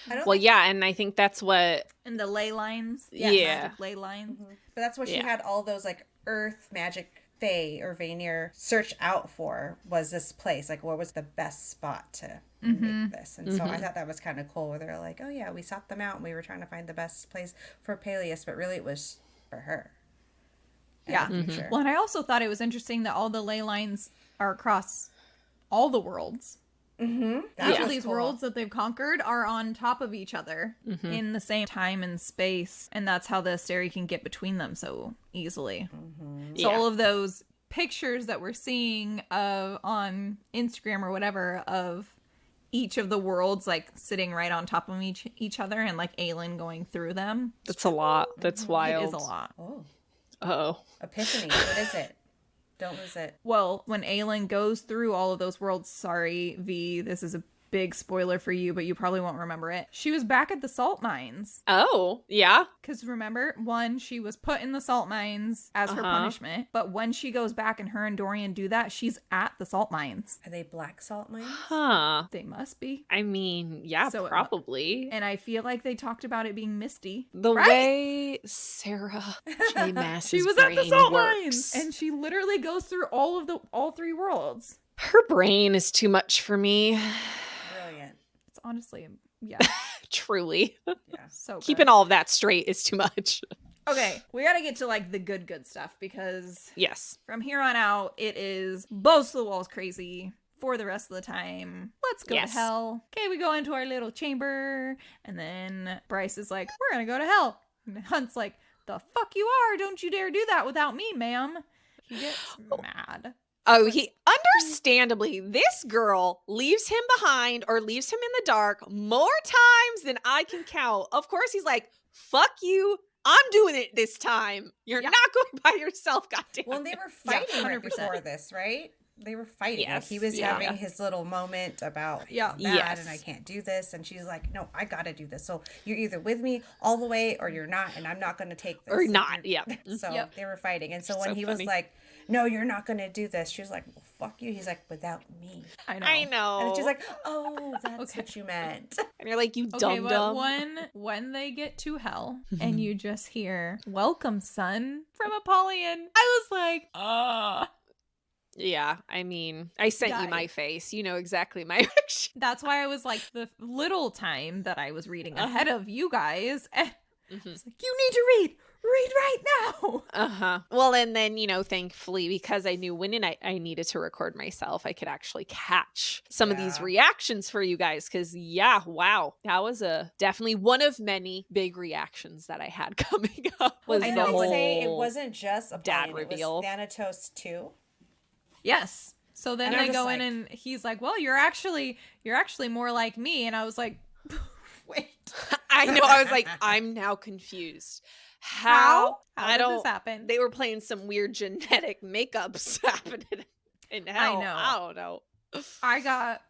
Speaker 4: I don't
Speaker 3: Well,
Speaker 4: think,
Speaker 3: yeah, and I think that's what,
Speaker 2: and the ley lines.
Speaker 3: Yeah.
Speaker 2: Magic ley lines.
Speaker 4: but that's what she had all those earth magic Fae or Vanir search out for, was this place. Where was the best spot to make this? And so I thought that was kind of cool, where they're like, oh yeah, we sought them out and we were trying to find the best place for Peleus, but really it was for her. in the future.
Speaker 2: Well, and I also thought it was interesting that all the ley lines are across all the worlds.
Speaker 4: That
Speaker 2: Each of
Speaker 4: was
Speaker 2: these
Speaker 4: cool.
Speaker 2: worlds that they've conquered are on top of each other in the same time and space, and that's how the Asteri can get between them so easily. So
Speaker 3: Yeah.
Speaker 2: all of those pictures that we're seeing on Instagram or whatever of each of the worlds sitting right on top of each other, and Aelin going through them.
Speaker 3: that's a lot. That's wild.
Speaker 2: It is a lot.
Speaker 4: Oh,
Speaker 3: Oh,
Speaker 4: Epiphany. What is it? Don't lose it.
Speaker 2: Well, when Aelin goes through all of those worlds, sorry, V, this is a big spoiler for you, but you probably won't remember it. She was back at the salt mines.
Speaker 3: oh, yeah.
Speaker 2: Because remember, she was put in the salt mines as her punishment, but when she goes back and her and Dorian do that, she's at the salt mines.
Speaker 4: Are they black salt mines?
Speaker 3: Huh.
Speaker 2: They must be.
Speaker 3: I mean, yeah,
Speaker 2: So it mu-
Speaker 3: probably.
Speaker 2: And I feel like they talked about it being misty.
Speaker 3: The
Speaker 2: right?
Speaker 3: way Sarah J. Maas's
Speaker 2: She was at the
Speaker 3: brain
Speaker 2: salt
Speaker 3: works.
Speaker 2: mines, and she literally goes through all three worlds.
Speaker 3: Her brain is too much for me.
Speaker 4: Brilliant.
Speaker 2: It's honestly, yeah,
Speaker 3: Truly.
Speaker 2: so good.
Speaker 3: Keeping all of that straight is too much.
Speaker 2: Okay, we gotta get to the good stuff, because
Speaker 3: Yes.
Speaker 2: from here on out, it is balls to the walls crazy for the rest of the time. Let's go
Speaker 3: Yes.
Speaker 2: to hell. Okay, we go into our little chamber, and then Bryce is like, we're gonna go to hell. And Hunt's like, the fuck you are? Don't you dare do that without me, ma'am. He gets mad.
Speaker 3: Oh, he understandably, this girl leaves him behind or leaves him in the dark more times than I can count. Of course, he's like, fuck you. I'm doing it this time. You're
Speaker 2: Yeah.
Speaker 3: not going by yourself, goddamn.
Speaker 4: Well, and they were fighting right
Speaker 2: 100%.
Speaker 4: before this, right? they were fighting.
Speaker 3: Yes.
Speaker 4: Like he was having his little moment about bad and I can't do this. And she's like, no, I got to do this. So you're either with me all the way or you're not. And I'm not going to take this.
Speaker 3: Or not. Yeah.
Speaker 4: So they were fighting. And so
Speaker 3: It's
Speaker 4: when
Speaker 3: so
Speaker 4: he
Speaker 3: funny.
Speaker 4: was like, no, you're not going to do this. She was like, well, fuck you. He's like, without me.
Speaker 3: I know.
Speaker 4: And she's like, oh, that's what you meant.
Speaker 3: And you're like, you
Speaker 2: Okay,
Speaker 3: dumb.
Speaker 2: but when they get to hell and you just hear "Welcome, son" from Apollyon, I was like,
Speaker 3: Yeah, I mean, I sent you my
Speaker 2: Guys.
Speaker 3: face. You know exactly my reaction.
Speaker 2: That's why I was like, the little time that I was reading ahead of you guys, and I was like, you need to read right now.
Speaker 3: Well, and then, thankfully, because I knew when I needed to record myself, I could actually catch some of these reactions for you guys. Because, wow, that was definitely one of many big reactions that I had coming up. Was
Speaker 4: I
Speaker 3: the
Speaker 4: would
Speaker 3: whole
Speaker 4: say it wasn't just a
Speaker 3: dad reveal.
Speaker 4: It was Thanatos too.
Speaker 2: Yes. So then
Speaker 4: And I'm
Speaker 2: they
Speaker 4: just
Speaker 2: go in
Speaker 4: like-
Speaker 2: and he's like, well, you're actually more like me. And I was like, wait,
Speaker 3: I know. I was like, I'm now confused. How
Speaker 2: did this happen?
Speaker 3: They were playing some weird genetic makeups happening in hell.
Speaker 2: know.
Speaker 3: I don't know.
Speaker 2: I got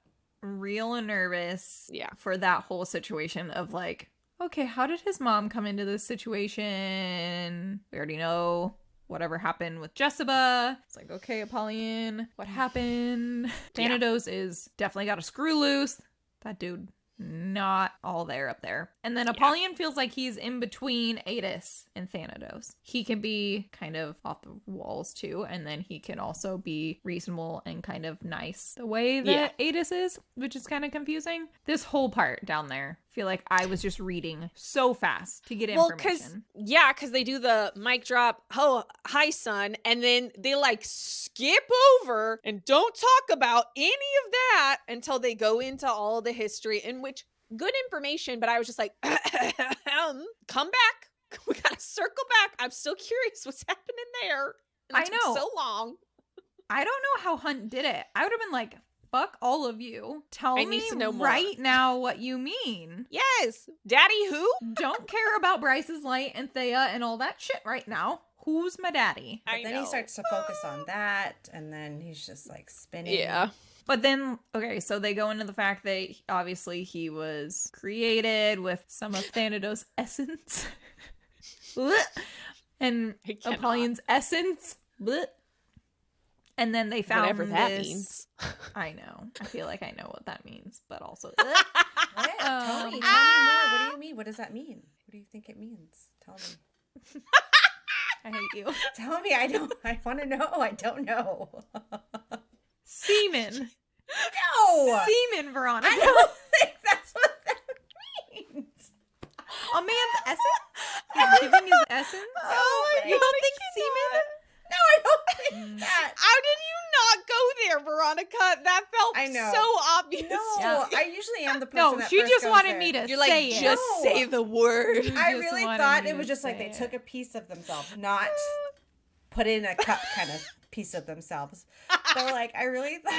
Speaker 2: real nervous for that whole situation of like, okay, how did his mom come into this situation? We already know whatever happened with Jessica. It's like, okay, Apollyon, what happened? Thanatos is definitely got a screw loose. That dude, not all there up there. And then Apollyon feels like he's in between Adis and Thanatos. He can be kind of off the walls too, and then he can also be reasonable and kind of nice the way that Adis is, which is kind of confusing. This whole part down there, I feel like I was just reading so fast to get information.
Speaker 3: Because they do the mic drop, oh, hi, son, and then they like skip over and don't talk about any of that until they go into all the history, in which good information, but I was just like, come back. We gotta circle back. I'm still curious what's happening there. And
Speaker 2: I
Speaker 3: it took
Speaker 2: know.
Speaker 3: so long.
Speaker 2: I don't know how Hunt did it. I would have been like, fuck all of you. Tell
Speaker 3: I
Speaker 2: me
Speaker 3: need to know more.
Speaker 2: right now what you mean.
Speaker 3: Yes. Daddy who?
Speaker 2: Don't care about Bryce's light and Thea and all that shit right now. Who's my daddy?
Speaker 4: But then he starts to focus on that, and then he's just like spinning.
Speaker 3: Yeah.
Speaker 2: But then, okay, so they go into the fact that obviously he was created with some of Thanatos' essence. And
Speaker 3: I cannot.
Speaker 2: Apollyon's essence. And then they found
Speaker 3: Whatever that
Speaker 2: this-
Speaker 3: means.
Speaker 2: I know. I feel like I know what that means, but also.
Speaker 4: What? Tell me more. What do you mean? What does that mean? What do you think it means? Tell me.
Speaker 2: I hate you.
Speaker 4: Tell me. I want to know. I don't know.
Speaker 2: Semen.
Speaker 4: No.
Speaker 2: Semen, Veronica.
Speaker 4: I don't think that's what that means.
Speaker 2: A man's essence? He's giving his essence?
Speaker 3: Oh,
Speaker 2: You don't think semen?
Speaker 4: No, I don't think that.
Speaker 3: How did you not go there, Veronica? That felt
Speaker 4: I know.
Speaker 3: so obvious.
Speaker 4: No,
Speaker 2: Yeah.
Speaker 4: I usually am the person
Speaker 2: No,
Speaker 4: that
Speaker 2: she
Speaker 4: first
Speaker 2: just
Speaker 4: goes
Speaker 2: wanted
Speaker 4: there.
Speaker 2: me to
Speaker 3: You're like,
Speaker 2: say it.
Speaker 3: just
Speaker 4: No.
Speaker 3: say the word.
Speaker 2: You
Speaker 4: I
Speaker 2: just
Speaker 4: really
Speaker 2: wanted
Speaker 4: thought
Speaker 2: me
Speaker 4: it was
Speaker 2: to
Speaker 4: just like
Speaker 2: say
Speaker 4: they
Speaker 2: it.
Speaker 4: took a piece of themselves, not put in a cup kind of piece of themselves. They're like, I really thought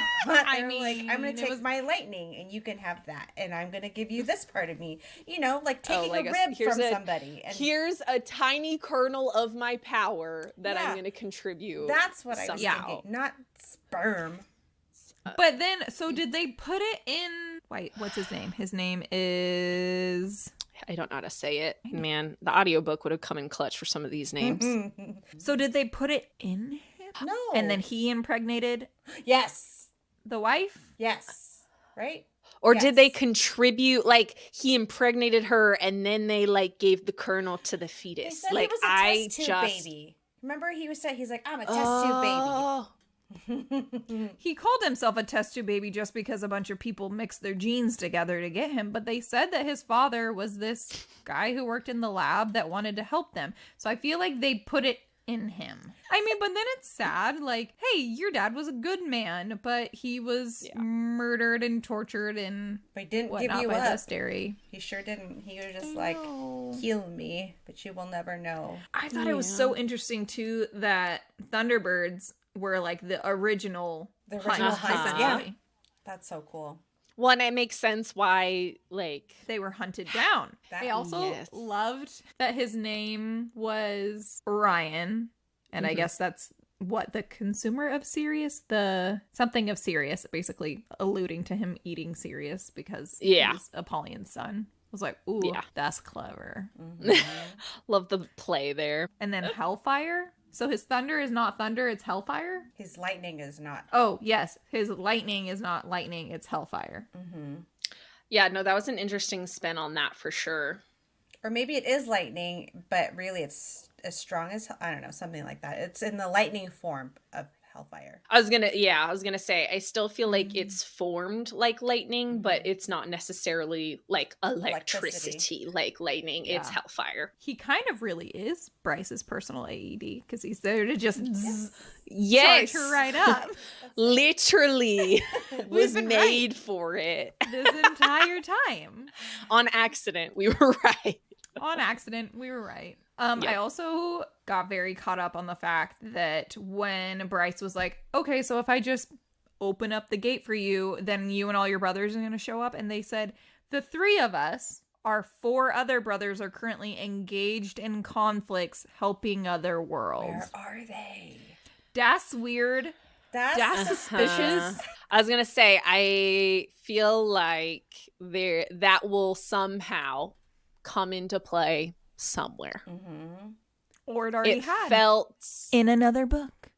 Speaker 2: I
Speaker 4: they were like, I'm
Speaker 2: mean,
Speaker 4: gonna
Speaker 2: it
Speaker 4: take
Speaker 2: was-
Speaker 4: my lightning and you can have that, and I'm gonna give you this part of me. You know, like taking
Speaker 3: like
Speaker 4: a
Speaker 3: a-
Speaker 4: rib
Speaker 3: here's
Speaker 4: from
Speaker 3: a-
Speaker 4: somebody. And
Speaker 3: Here's a tiny kernel of my power that
Speaker 4: Yeah.
Speaker 3: I'm going to contribute.
Speaker 4: that's what I was
Speaker 3: somehow.
Speaker 4: thinking, not sperm.
Speaker 2: But then, so did they put it in... Wait, what's his name? His name is...
Speaker 3: I don't know how to say it. Man, the audiobook would have come in clutch for some of these names.
Speaker 2: So did they put it in him?
Speaker 4: No.
Speaker 2: And then he impregnated
Speaker 4: Yes.
Speaker 2: the wife?
Speaker 4: Yes. Right?
Speaker 3: Or
Speaker 4: Yes.
Speaker 3: did they contribute, like, he impregnated her and then they, like, gave the kernel to the
Speaker 4: They
Speaker 3: fetus?
Speaker 4: said
Speaker 3: Like,
Speaker 4: he was a
Speaker 3: I
Speaker 4: test tube
Speaker 3: just.
Speaker 4: baby. Remember he was he's like, I'm a test
Speaker 3: Oh.
Speaker 4: tube baby.
Speaker 2: He called himself a test tube baby just because a bunch of people mixed their genes together to get him. But they said that his father was this guy who worked in the lab that wanted to help them. So I feel like they put it in him. I mean, but then it's sad. Like, hey, your dad was a good man, but he was murdered and tortured and
Speaker 4: But he didn't
Speaker 2: whatnot
Speaker 4: give you
Speaker 2: by
Speaker 4: up.
Speaker 2: this dairy.
Speaker 4: He sure didn't. He was just like, heal me, but you will never know.
Speaker 2: I thought it was so interesting too that Thunderbirds were like the original
Speaker 4: The original
Speaker 2: hunt,
Speaker 4: hunt,
Speaker 2: essentially.
Speaker 4: That's so cool.
Speaker 3: Well, and it makes sense why, like,
Speaker 2: They were hunted down.
Speaker 4: That-
Speaker 2: I also loved that his name was Ryan, and I guess that's the consumer of Sirius, the something of Sirius, basically alluding to him eating Sirius because he's Apollyon's son. I was like, ooh, that's clever.
Speaker 3: Love the play there.
Speaker 2: And then Hellfire. So his thunder is not thunder, it's Hellfire?
Speaker 4: His lightning is not.
Speaker 2: Oh, yes. His lightning is not lightning, it's Hellfire.
Speaker 3: Yeah, no, that was an interesting spin on that for sure.
Speaker 4: Or maybe it is lightning, but really it's as strong as, I don't know, something like that. It's in the lightning form of Hellfire.
Speaker 3: I was gonna say, I still feel like it's formed like lightning, but it's not necessarily like electricity like lightning. It's Hellfire.
Speaker 2: He kind of really is Bryce's personal AED because he's there to just
Speaker 3: charge
Speaker 2: her right up.
Speaker 3: Literally was made for it.
Speaker 2: This entire time.
Speaker 3: On accident, we were right.
Speaker 2: On accident, we were right. I also got very caught up on the fact that when Bryce was like, okay, so if I just open up the gate for you, then you and all your brothers are going to show up. And they said, the three of us, our four other brothers, are currently engaged in conflicts helping other worlds.
Speaker 4: Where are they?
Speaker 2: That's weird. That's suspicious.
Speaker 3: I was going to say, I feel like that will somehow come into play somewhere.
Speaker 2: Or it already
Speaker 3: felt
Speaker 2: in another book.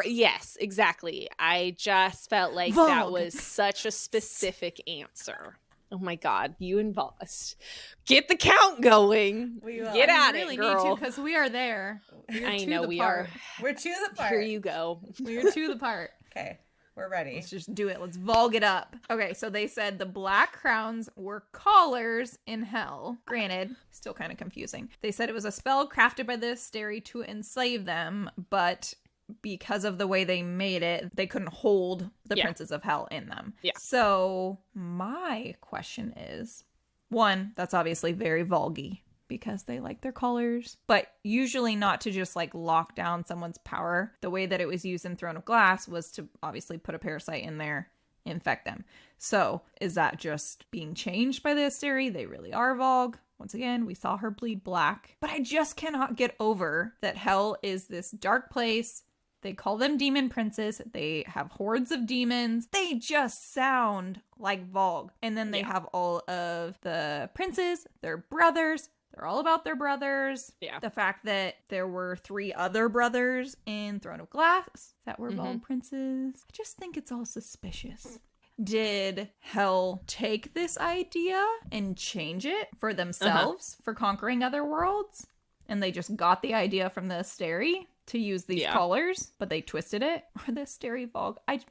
Speaker 3: Yes, exactly. I just felt like that was such a specific answer. Oh my God, you involved us. Get the count going. Get at it,
Speaker 2: really
Speaker 3: girl.
Speaker 2: Need to because we are there.
Speaker 3: I know we are.
Speaker 4: We're to the part.
Speaker 3: Here you go.
Speaker 2: We're to the part.
Speaker 4: Okay. We're ready.
Speaker 2: Let's just do it. Let's Volg it up. Okay, so they said the black crowns were collars in hell. Granted, still kind of confusing. They said it was a spell crafted by the Asteri to enslave them, but because of the way they made it, they couldn't hold the princes of hell in them. Yeah. So my question is, one, that's obviously very Volgy because they like their collars, but usually not to just like lock down someone's power. The way that it was used in Throne of Glass was to obviously put a parasite in there, infect them. So is that just being changed by the Asteri? They really are Volg. Once again, we saw her bleed black, but I just cannot get over that hell is this dark place. They call them demon princes. They have hordes of demons. They just sound like Volg. And then they have all of the princes, their brothers. They're all about their brothers. Yeah. The fact that there were 3 other brothers in Throne of Glass that were Volg princes. I just think it's all suspicious. Did Hell take this idea and change it for themselves for conquering other worlds? And they just got the idea from the Asteri to use these collars, but they twisted it? Or the Asteri Volg? I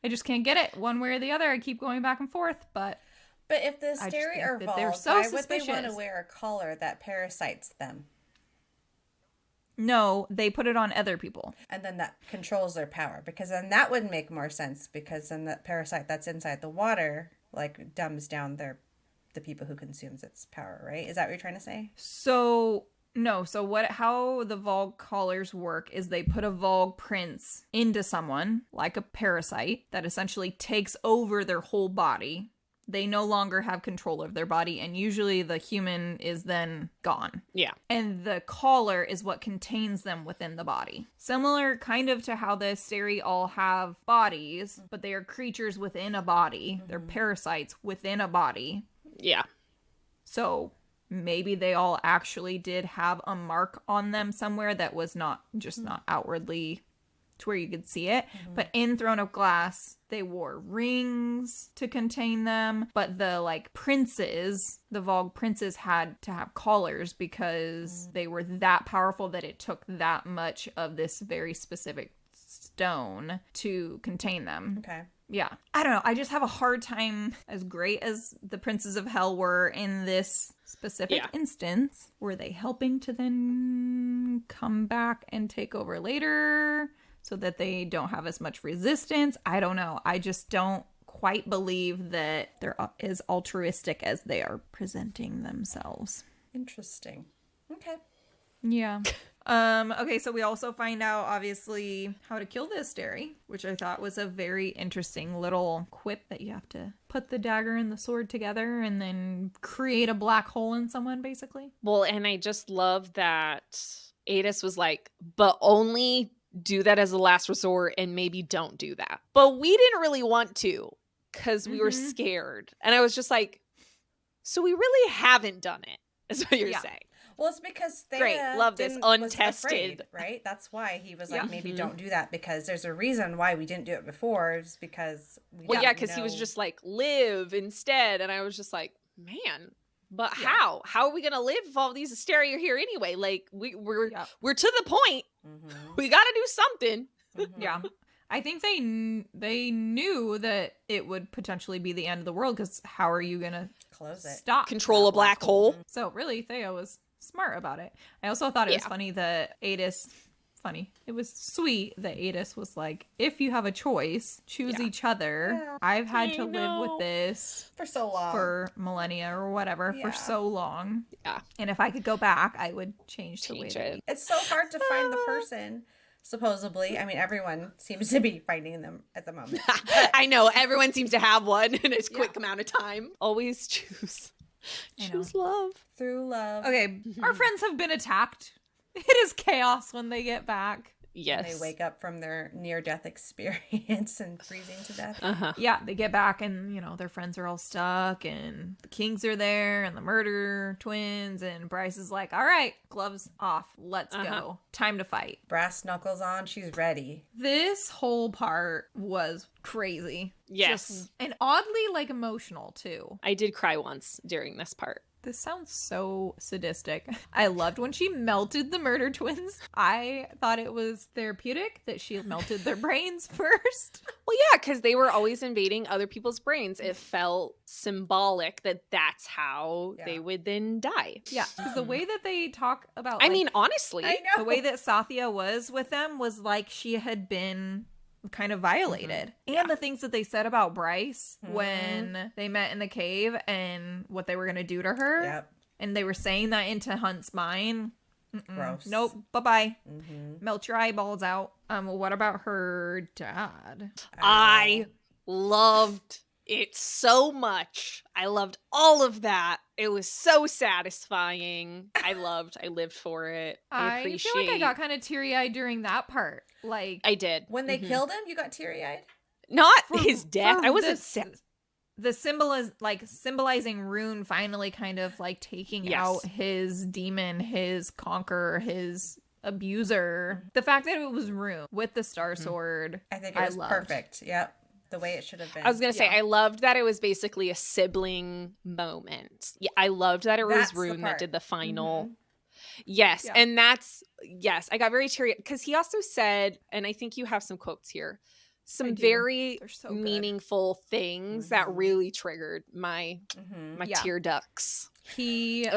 Speaker 2: just can't get it one way or the other. I keep going back and forth, but
Speaker 4: if the Asteri are Volg,
Speaker 2: so
Speaker 4: why
Speaker 2: suspicious.
Speaker 4: would they want to wear a collar that parasites them?
Speaker 2: No, they put it on other people.
Speaker 4: And then that controls their power, because then that would make more sense, because then that parasite that's inside the water like dumbs down the people who consumes its power, right? Is that what you're trying to say?
Speaker 2: No, so how the Volg collars work is they put a Volg prince into someone, like a parasite, that essentially takes over their whole body. They no longer have control of their body, and usually the human is then gone. Yeah. And the collar is what contains them within the body. Similar kind of to how the Asteri all have bodies, but they are creatures within a body. They're parasites within a body. Yeah. So maybe they all actually did have a mark on them somewhere that was not outwardly to where you could see it. But in Throne of Glass, they wore rings to contain them. But the princes, the Volg princes, had to have collars because they were that powerful that it took that much of this very specific stone to contain them. Okay. Yeah. I don't know. I just have a hard time, as great as the Princes of Hell were in this specific instance, were they helping to then come back and take over later so that they don't have as much resistance? I don't know. I just don't quite believe that they're as altruistic as they are presenting themselves.
Speaker 4: Interesting. Okay.
Speaker 2: Yeah. Okay, so we also find out, obviously, how to kill the Asteri, which I thought was a very interesting little quip that you have to put the dagger and the sword together and then create a black hole in someone, basically.
Speaker 3: Well, and I just love that Adis was like, but only do that as a last resort and maybe don't do that. But we didn't really want to because we were scared. And I was just like, so we really haven't done it, is what you're saying.
Speaker 4: Well, it's because they
Speaker 3: great, love this untested,
Speaker 4: was afraid, right? That's why he was like, maybe don't do that, because there's a reason why we didn't do it before. It's because
Speaker 3: because he was just like, live instead, and I was just like, man, but how are we gonna live if all these hysteria are here anyway? Like we're to the point. We got to do something.
Speaker 2: Yeah. I think they knew that it would potentially be the end of the world, because how are you gonna
Speaker 4: close it?
Speaker 2: Stop
Speaker 3: control a black hole?
Speaker 2: So really, Theo was smart about it. I also thought it was funny that Adis. It was sweet that Adis was like, if you have a choice, choose each other. Yeah. I've had to live with this
Speaker 4: for so long,
Speaker 2: for millennia or whatever, for so long.
Speaker 3: Yeah.
Speaker 2: And if I could go back, I would change the way that
Speaker 4: it's so hard to find the person. Supposedly, I mean, everyone seems to be finding them at the moment.
Speaker 3: I know, everyone seems to have one in a quick amount of time. Always choose love.
Speaker 4: Through love.
Speaker 2: Okay, our friends have been attacked. It is chaos when they get back.
Speaker 3: Yes.
Speaker 4: When they wake up from their near-death experience and freezing to death.
Speaker 2: Yeah, they get back and, their friends are all stuck and the Kings are there and the murder twins, and Bryce is like, all right, gloves off. Let's go. Time to fight.
Speaker 4: Brass knuckles on. She's ready.
Speaker 2: This whole part was crazy.
Speaker 3: Yes.
Speaker 2: And oddly, emotional, too.
Speaker 3: I did cry once during this part.
Speaker 2: This sounds so sadistic. I loved when she melted the murder twins. I thought it was therapeutic that she melted their brains first.
Speaker 3: Well, yeah, because they were always invading other people's brains. It felt symbolic that that's how they would then die.
Speaker 2: Yeah, because the way that they talk about...
Speaker 3: I mean, honestly,
Speaker 2: the way that Sathya was with them was like she had been kind of violated. And the things that they said about Bryce when they met in the cave and what they were going to do to her.
Speaker 4: Yep.
Speaker 2: And they were saying that into Hunt's mind.
Speaker 4: Gross.
Speaker 2: Nope. Bye-bye. Melt your eyeballs out. What about her dad?
Speaker 3: I loved it so much. I loved all of that. It was so satisfying. I lived for it. I
Speaker 2: feel like I got kind of teary-eyed during that part.
Speaker 3: I did.
Speaker 4: When they killed him, you got teary-eyed?
Speaker 3: Not his death. I wasn't sad.
Speaker 2: The symbol is symbolizing Rune finally kind of taking out his demon, his conqueror, his abuser. The fact that it was Rune with the Star Sword,
Speaker 4: I think it was perfect. Yep. The way it should have been.
Speaker 3: I was going to say, I loved that it was basically a sibling moment. Yeah, I loved that it was Rune that did the final. Yes. Yeah. And I got very teary because he also said, and I think you have some quotes here, some very meaningful things that really triggered my tear ducts.
Speaker 2: He,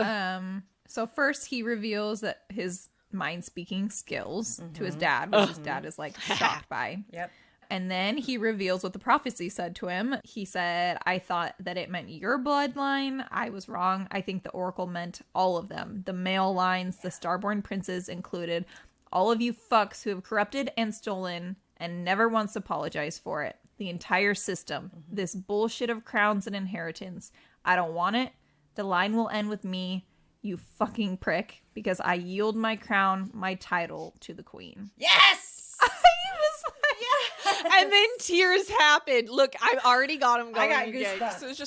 Speaker 2: so first he reveals that his mind speaking skills to his dad, which his dad is shocked by.
Speaker 4: Yep.
Speaker 2: And then he reveals what the prophecy said to him. He said, I thought that it meant your bloodline. I was wrong. I think the oracle meant all of them. The male lines, the starborn princes included. All of you fucks who have corrupted and stolen and never once apologized for it. The entire system. This bullshit of crowns and inheritance. I don't want it. The line will end with me, you fucking prick, because I yield my crown, my title to the queen.
Speaker 4: Yes!
Speaker 3: And then tears happened. Look, I've already got him going.
Speaker 4: I got goosebumps.
Speaker 3: It was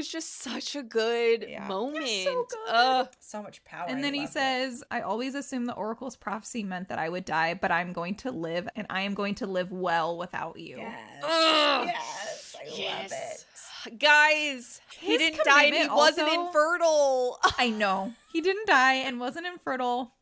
Speaker 3: just such a good moment.
Speaker 2: So good.
Speaker 4: So much power.
Speaker 2: And then he says, I always assumed the oracle's prophecy meant that I would die, but I'm going to live, and I am going to live well without you.
Speaker 4: Yes. Yes. I love it.
Speaker 3: Guys, he didn't die and he wasn't infertile.
Speaker 2: I know. He didn't die and wasn't infertile.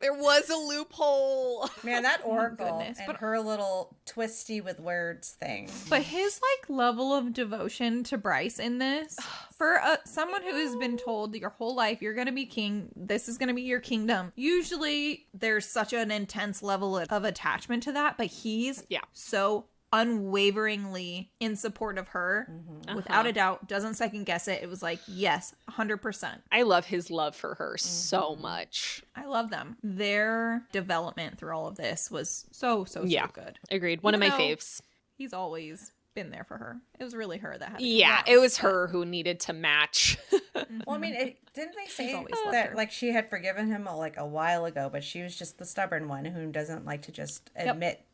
Speaker 3: There was a loophole.
Speaker 4: Man, that oracle and her little twisty with words thing.
Speaker 2: But his level of devotion to Bryce in this, for someone who has been told your whole life you're going to be king, this is going to be your kingdom. Usually there's such an intense level of attachment to that, but he's so unwaveringly in support of her, without a doubt, doesn't second guess it. It was yes, 100%.
Speaker 3: I love his love for her so much.
Speaker 2: I love them. Their development through all of this was so good.
Speaker 3: Agreed. One of my faves.
Speaker 2: He's always been there for her. It was really her that had to
Speaker 3: it was her who needed to match
Speaker 4: Well, I mean, didn't they say
Speaker 2: always loved
Speaker 4: that
Speaker 2: her.
Speaker 4: like she had forgiven him like a while ago, but she was just the stubborn one who doesn't like to just admit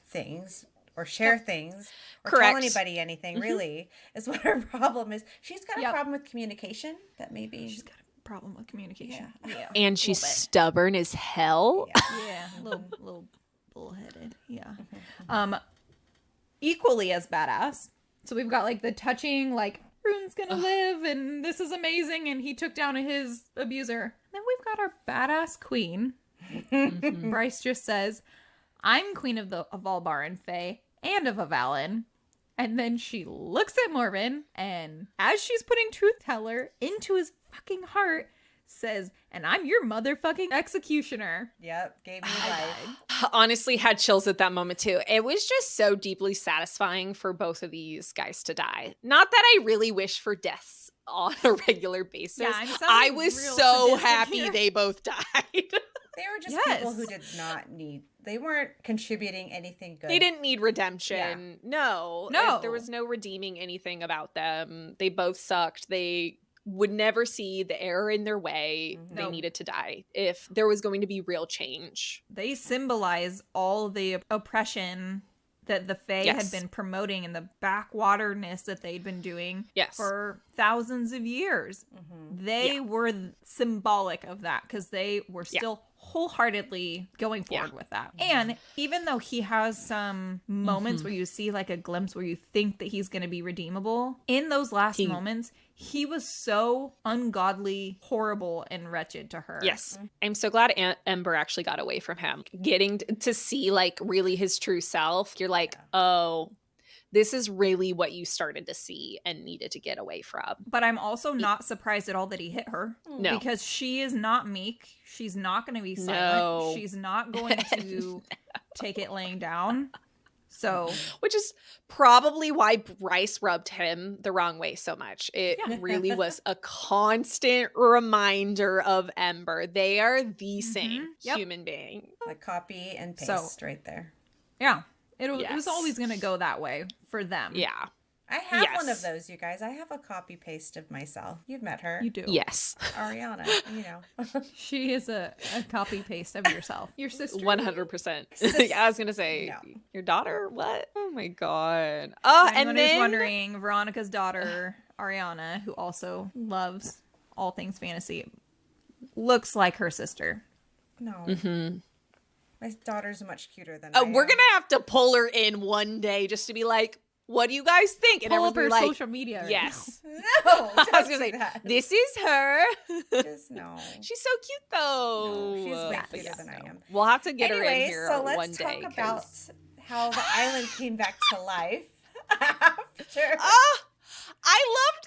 Speaker 4: things or share things or tell
Speaker 3: Correct.
Speaker 4: anybody anything. Really, is what her problem is. She's got a problem with communication. That maybe
Speaker 2: She's got a problem with communication. Yeah.
Speaker 3: And she's stubborn as hell.
Speaker 2: Yeah, little bullheaded. Yeah. Equally as badass. So we've got like the touching, like Rune's gonna live, and this is amazing, and he took down his abuser. And then we've got our badass queen. Bryce just says, "I'm queen of Valbar and Fae, and of Avalon." And then she looks at Morven, and as she's putting Truth Teller into his fucking heart, says, "And I'm your motherfucking executioner."
Speaker 4: Yep, gave me life.
Speaker 3: Honestly, had chills at that moment too. It was just so deeply satisfying for both of these guys to die. Not that I really wish for deaths on a regular basis.
Speaker 2: Yeah, I'm
Speaker 3: I was
Speaker 2: real
Speaker 3: so
Speaker 2: sadistic
Speaker 3: happy
Speaker 2: here.
Speaker 3: they both died.
Speaker 4: They were just people who did not need. They weren't contributing anything good.
Speaker 3: They didn't need redemption.
Speaker 2: No.
Speaker 3: There was no redeeming anything about them. They both sucked. They would never see the error in their way. They needed to die if there was going to be real change.
Speaker 2: They symbolize all the oppression that the Fae had been promoting and the backwaterness that they'd been doing for thousands of years. They were symbolic of that because they were still wholeheartedly going forward with that. And even though he has some moments where you see like a glimpse where you think that he's going to be redeemable, in those last moments, he was so ungodly, horrible, and wretched to her.
Speaker 3: Yes. I'm so glad Ember actually got away from him. Getting to see like really his true self, you're like, oh, this is really what you started to see and needed to get away from.
Speaker 2: But I'm also not surprised at all that he hit her.
Speaker 3: No.
Speaker 2: Because she is not meek. She's not going to be silent.
Speaker 3: No.
Speaker 2: She's not going to take it laying down. So,
Speaker 3: which is probably why Bryce rubbed him the wrong way so much. It really was a constant reminder of Ember. They are the same human being.
Speaker 4: Like copy and paste right there.
Speaker 2: Yeah. It was always going to go that way for them.
Speaker 3: Yeah.
Speaker 4: I have one of those, you guys. I have a copy paste of myself. You've met her.
Speaker 2: You do.
Speaker 3: Yes.
Speaker 4: Ariana, you know.
Speaker 2: She is a copy paste of yourself. Your sister.
Speaker 3: 100%. Yeah, I was going to say, your daughter? What? Oh my God. Oh,
Speaker 2: and then wondering, Veronica's daughter, Ariana, who also loves all things fantasy, looks like her sister.
Speaker 4: No. My daughter's much cuter than I am.
Speaker 3: We're going to have to pull her in one day just to be like, what do you guys think? And
Speaker 2: pull up her
Speaker 3: like,
Speaker 2: social media. Right
Speaker 4: No,
Speaker 3: I was going to say,
Speaker 4: that.
Speaker 3: this is her.
Speaker 4: Just no.
Speaker 3: She's so cute, though.
Speaker 4: No, she's way cuter than I am.
Speaker 3: We'll have to get her in here
Speaker 4: so
Speaker 3: one
Speaker 4: let's
Speaker 3: day.
Speaker 4: talk about how the island came back to life after.
Speaker 3: Oh, I loved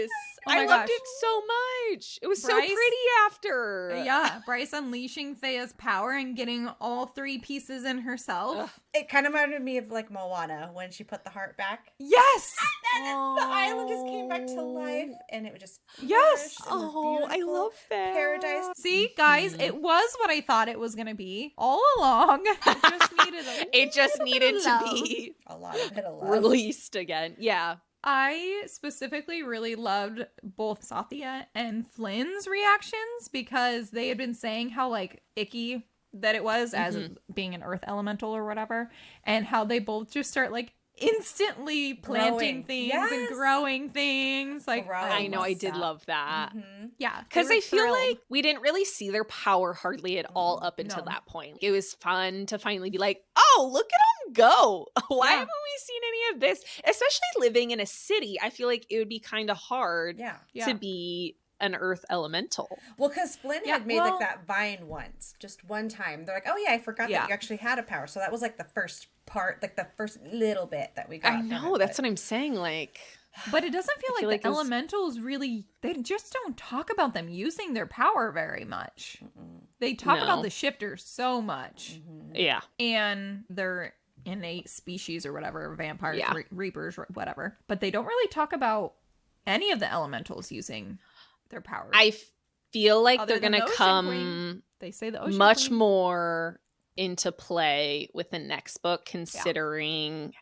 Speaker 3: this.
Speaker 2: Oh my
Speaker 3: I loved
Speaker 2: gosh.
Speaker 3: it so much. It was so
Speaker 2: Bryce-
Speaker 3: pretty after.
Speaker 2: Yeah, Bryce unleashing Thea's power and getting all three pieces in herself.
Speaker 4: It kind of reminded me of like Moana when she put the heart back.
Speaker 2: Yes!
Speaker 4: And then the island just came back to life and it would just
Speaker 2: Yes!
Speaker 4: flourished and was
Speaker 3: Oh, I
Speaker 4: beautiful
Speaker 3: love that.
Speaker 4: paradise.
Speaker 2: See, guys, it was what I thought it was going to be all along. It just needed
Speaker 3: to be
Speaker 4: A lot of it,
Speaker 3: released again. Yeah.
Speaker 2: I specifically really loved both Sathya and Flynn's reactions because they had been saying how like icky that it was as being an earth elemental or whatever, and how they both just start like instantly planting things and growing things. Like
Speaker 3: I know, I did love that.
Speaker 2: Yeah,
Speaker 3: because I feel like we didn't really see their power hardly at all up until that point. It was fun to finally be like, oh, look at them go. Why haven't we seen any of this? Especially living in a city, I feel like it would be kind of hard to be an earth elemental.
Speaker 4: Well, because Flynn had made like that vine once, just one time. They're like, oh yeah, I forgot that you actually had a power. So that was like the first part, like the first little bit that we got.
Speaker 3: I know, that's what I'm saying. Like,
Speaker 2: but it doesn't feel like the elementals really, they just don't talk about them using their power very much. They talk about the shifters so much.
Speaker 3: Yeah.
Speaker 2: And their innate species or whatever, vampires, reapers, whatever. But they don't really talk about any of the elementals using their powers.
Speaker 3: I feel like
Speaker 2: Other
Speaker 3: they're
Speaker 2: than
Speaker 3: going to
Speaker 2: the Ocean
Speaker 3: come
Speaker 2: Queen. They say the Ocean
Speaker 3: much
Speaker 2: Queen.
Speaker 3: more into play with the next book, considering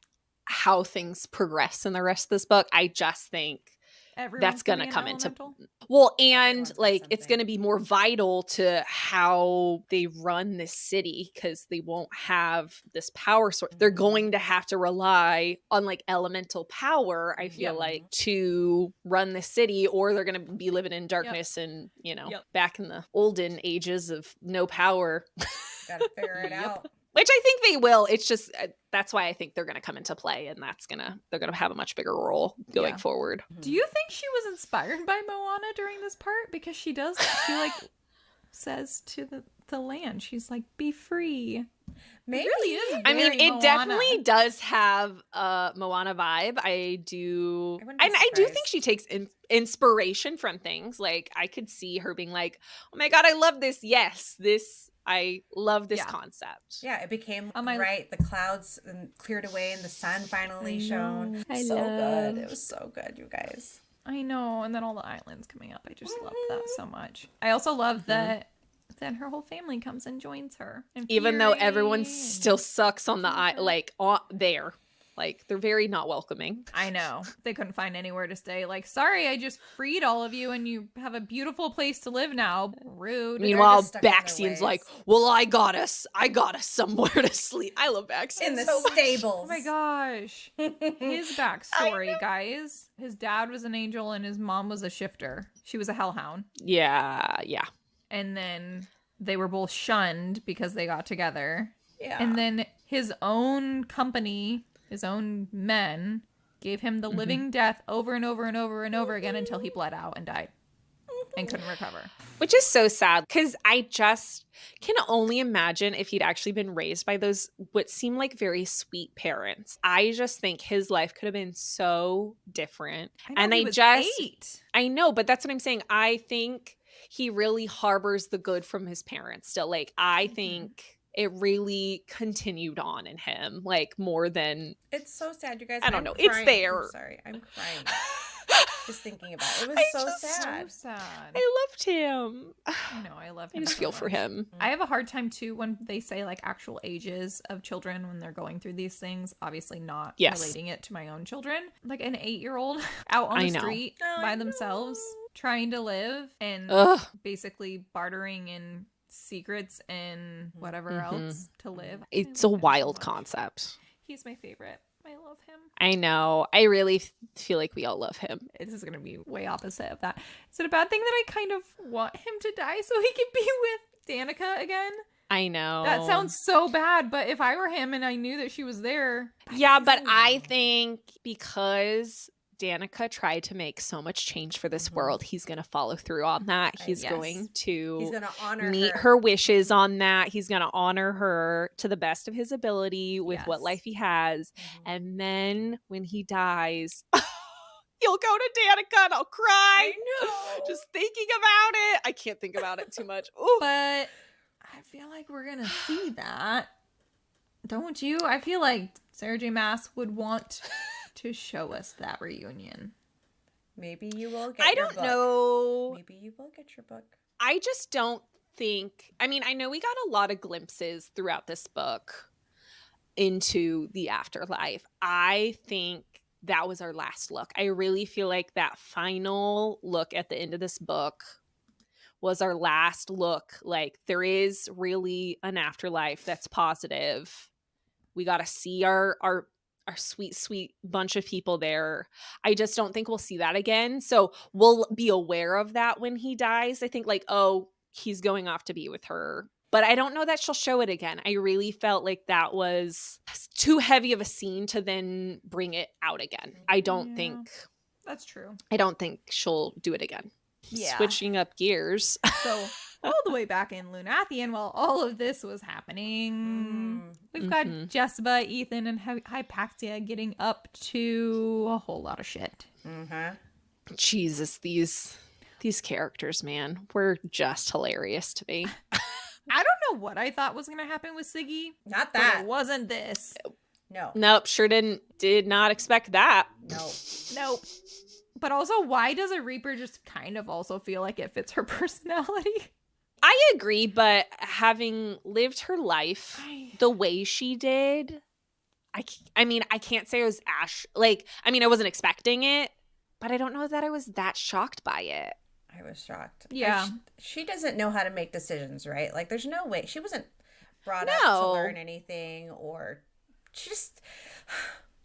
Speaker 3: how things progress in the rest of this book. I just think that's
Speaker 2: can
Speaker 3: gonna
Speaker 2: be an
Speaker 3: come into
Speaker 2: elemental?
Speaker 3: well, and
Speaker 4: Everyone's got
Speaker 3: like it's
Speaker 4: something.
Speaker 3: gonna be more vital to how they run this city because they won't have this power source. They're going to have to rely on like elemental power, I feel like, to run the city, or they're gonna be living in darkness and back in the olden ages of no power.
Speaker 4: Gotta figure it out.
Speaker 3: Which I think they will. It's just that's why I think they're going to come into play, and they're going to have a much bigger role going forward.
Speaker 2: Do you think she was inspired by Moana during this part? Because she like says to the land, she's like, "Be free."
Speaker 4: Maybe.
Speaker 2: It really is.
Speaker 3: I mean,
Speaker 2: very
Speaker 3: it
Speaker 2: Moana.
Speaker 3: definitely does have a Moana vibe. I do, and I do think she takes inspiration from things. Like I could see her being like, "Oh my god, I love this! Yes, I love this concept."
Speaker 4: Yeah, it became right. The clouds cleared away and the sun finally shone. Good. It was so good, you guys.
Speaker 2: I know. And then all the islands coming up. I just love that so much. I also love that then her whole family comes and joins her.
Speaker 3: Even though everyone still sucks on the there. Like, they're very not welcoming.
Speaker 2: I know. They couldn't find anywhere to stay. Like, sorry, I just freed all of you and you have a beautiful place to live now. Rude.
Speaker 3: Meanwhile, Baxian's like, well, I got us somewhere to sleep. I love Baxian.
Speaker 4: In the stables.
Speaker 2: Oh my gosh. His backstory, guys. His dad was an angel and his mom was a shifter. She was a hellhound.
Speaker 3: Yeah.
Speaker 2: And then they were both shunned because they got together.
Speaker 4: Yeah.
Speaker 2: And then his own company, his own men, gave him the living death over and over and over and over again until he bled out and died and couldn't recover.
Speaker 3: Which is so sad because I just can only imagine if he'd actually been raised by those what seem like very sweet parents. I just think his life could have been so different.
Speaker 2: I
Speaker 3: know, but that's what I'm saying. I think he really harbors the good from his parents still. Like, I think it really continued on in him, like, more than...
Speaker 4: It's so sad, you guys.
Speaker 3: I don't know. It's there.
Speaker 4: I'm sorry. I'm crying. Just thinking about it. It was so sad.
Speaker 3: I loved him.
Speaker 2: I know. I love him.
Speaker 3: I just feel for him.
Speaker 2: I have a hard time, too, when they say, like, actual ages of children when they're going through these things. Obviously not relating it to my own children. Like, an 8-year-old out on the street by themselves trying to live and basically bartering in secrets and whatever else to live.
Speaker 3: It's a wild concept.
Speaker 2: He's my favorite. I love him.
Speaker 3: I know. I really feel like we all love him.
Speaker 2: This is going to be way opposite of that. Is it a bad thing that I kind of want him to die so he can be with Danica again?
Speaker 3: I know.
Speaker 2: That sounds so bad, but if I were him and I knew that she was there...
Speaker 3: Yeah, but I think because Danica tried to make so much change for this world, he's going to follow through on that. He's going to
Speaker 4: honor
Speaker 3: meet her wishes on that. He's going to honor her to the best of his ability with what life he has. And then when he dies, you'll go to Danica and I'll cry.
Speaker 4: I know.
Speaker 3: Just thinking about it. I can't think about it too much. Ooh.
Speaker 2: But I feel like we're going to see that. Don't you? I feel like Sarah J. Maas would want to show us that reunion.
Speaker 4: Maybe you will get
Speaker 3: I don't know.
Speaker 4: Maybe you will get your book.
Speaker 3: I just don't think... I mean, I know we got a lot of glimpses throughout this book into the afterlife. I think that was our last look. I really feel like that final look at the end of this book was our last look. Like, there is really an afterlife that's positive. We got to see our sweet bunch of people there. I just don't think we'll see that again. So we'll be aware of that when he dies. I think like, oh, he's going off to be with her. But I don't know that she'll show it again. I really felt like that was too heavy of a scene to then bring it out again. I don't think...
Speaker 2: That's true.
Speaker 3: I don't think she'll do it again.
Speaker 2: Yeah.
Speaker 3: Switching up gears.
Speaker 2: So all the way back in Lunathian, while all of this was happening, we've got Jessica, Ethan, and Hypaxia getting up to a whole lot of shit.
Speaker 3: Jesus, these characters, man, were just hilarious to me.
Speaker 2: I don't know what I thought was going to happen with Siggy.
Speaker 4: Not that.
Speaker 2: But it wasn't this.
Speaker 4: No.
Speaker 3: Nope, sure did not expect that.
Speaker 2: Nope. But also, why does a Reaper just kind of also feel like it fits her personality?
Speaker 3: I agree, but having lived her life the way she did, I mean, I can't say it was Ash. Like, I mean, I wasn't expecting it, but I don't know that I was that shocked by it.
Speaker 4: I was shocked.
Speaker 2: Yeah.
Speaker 4: She doesn't know how to make decisions, right? Like, there's no way. She wasn't brought up to learn anything, or she just,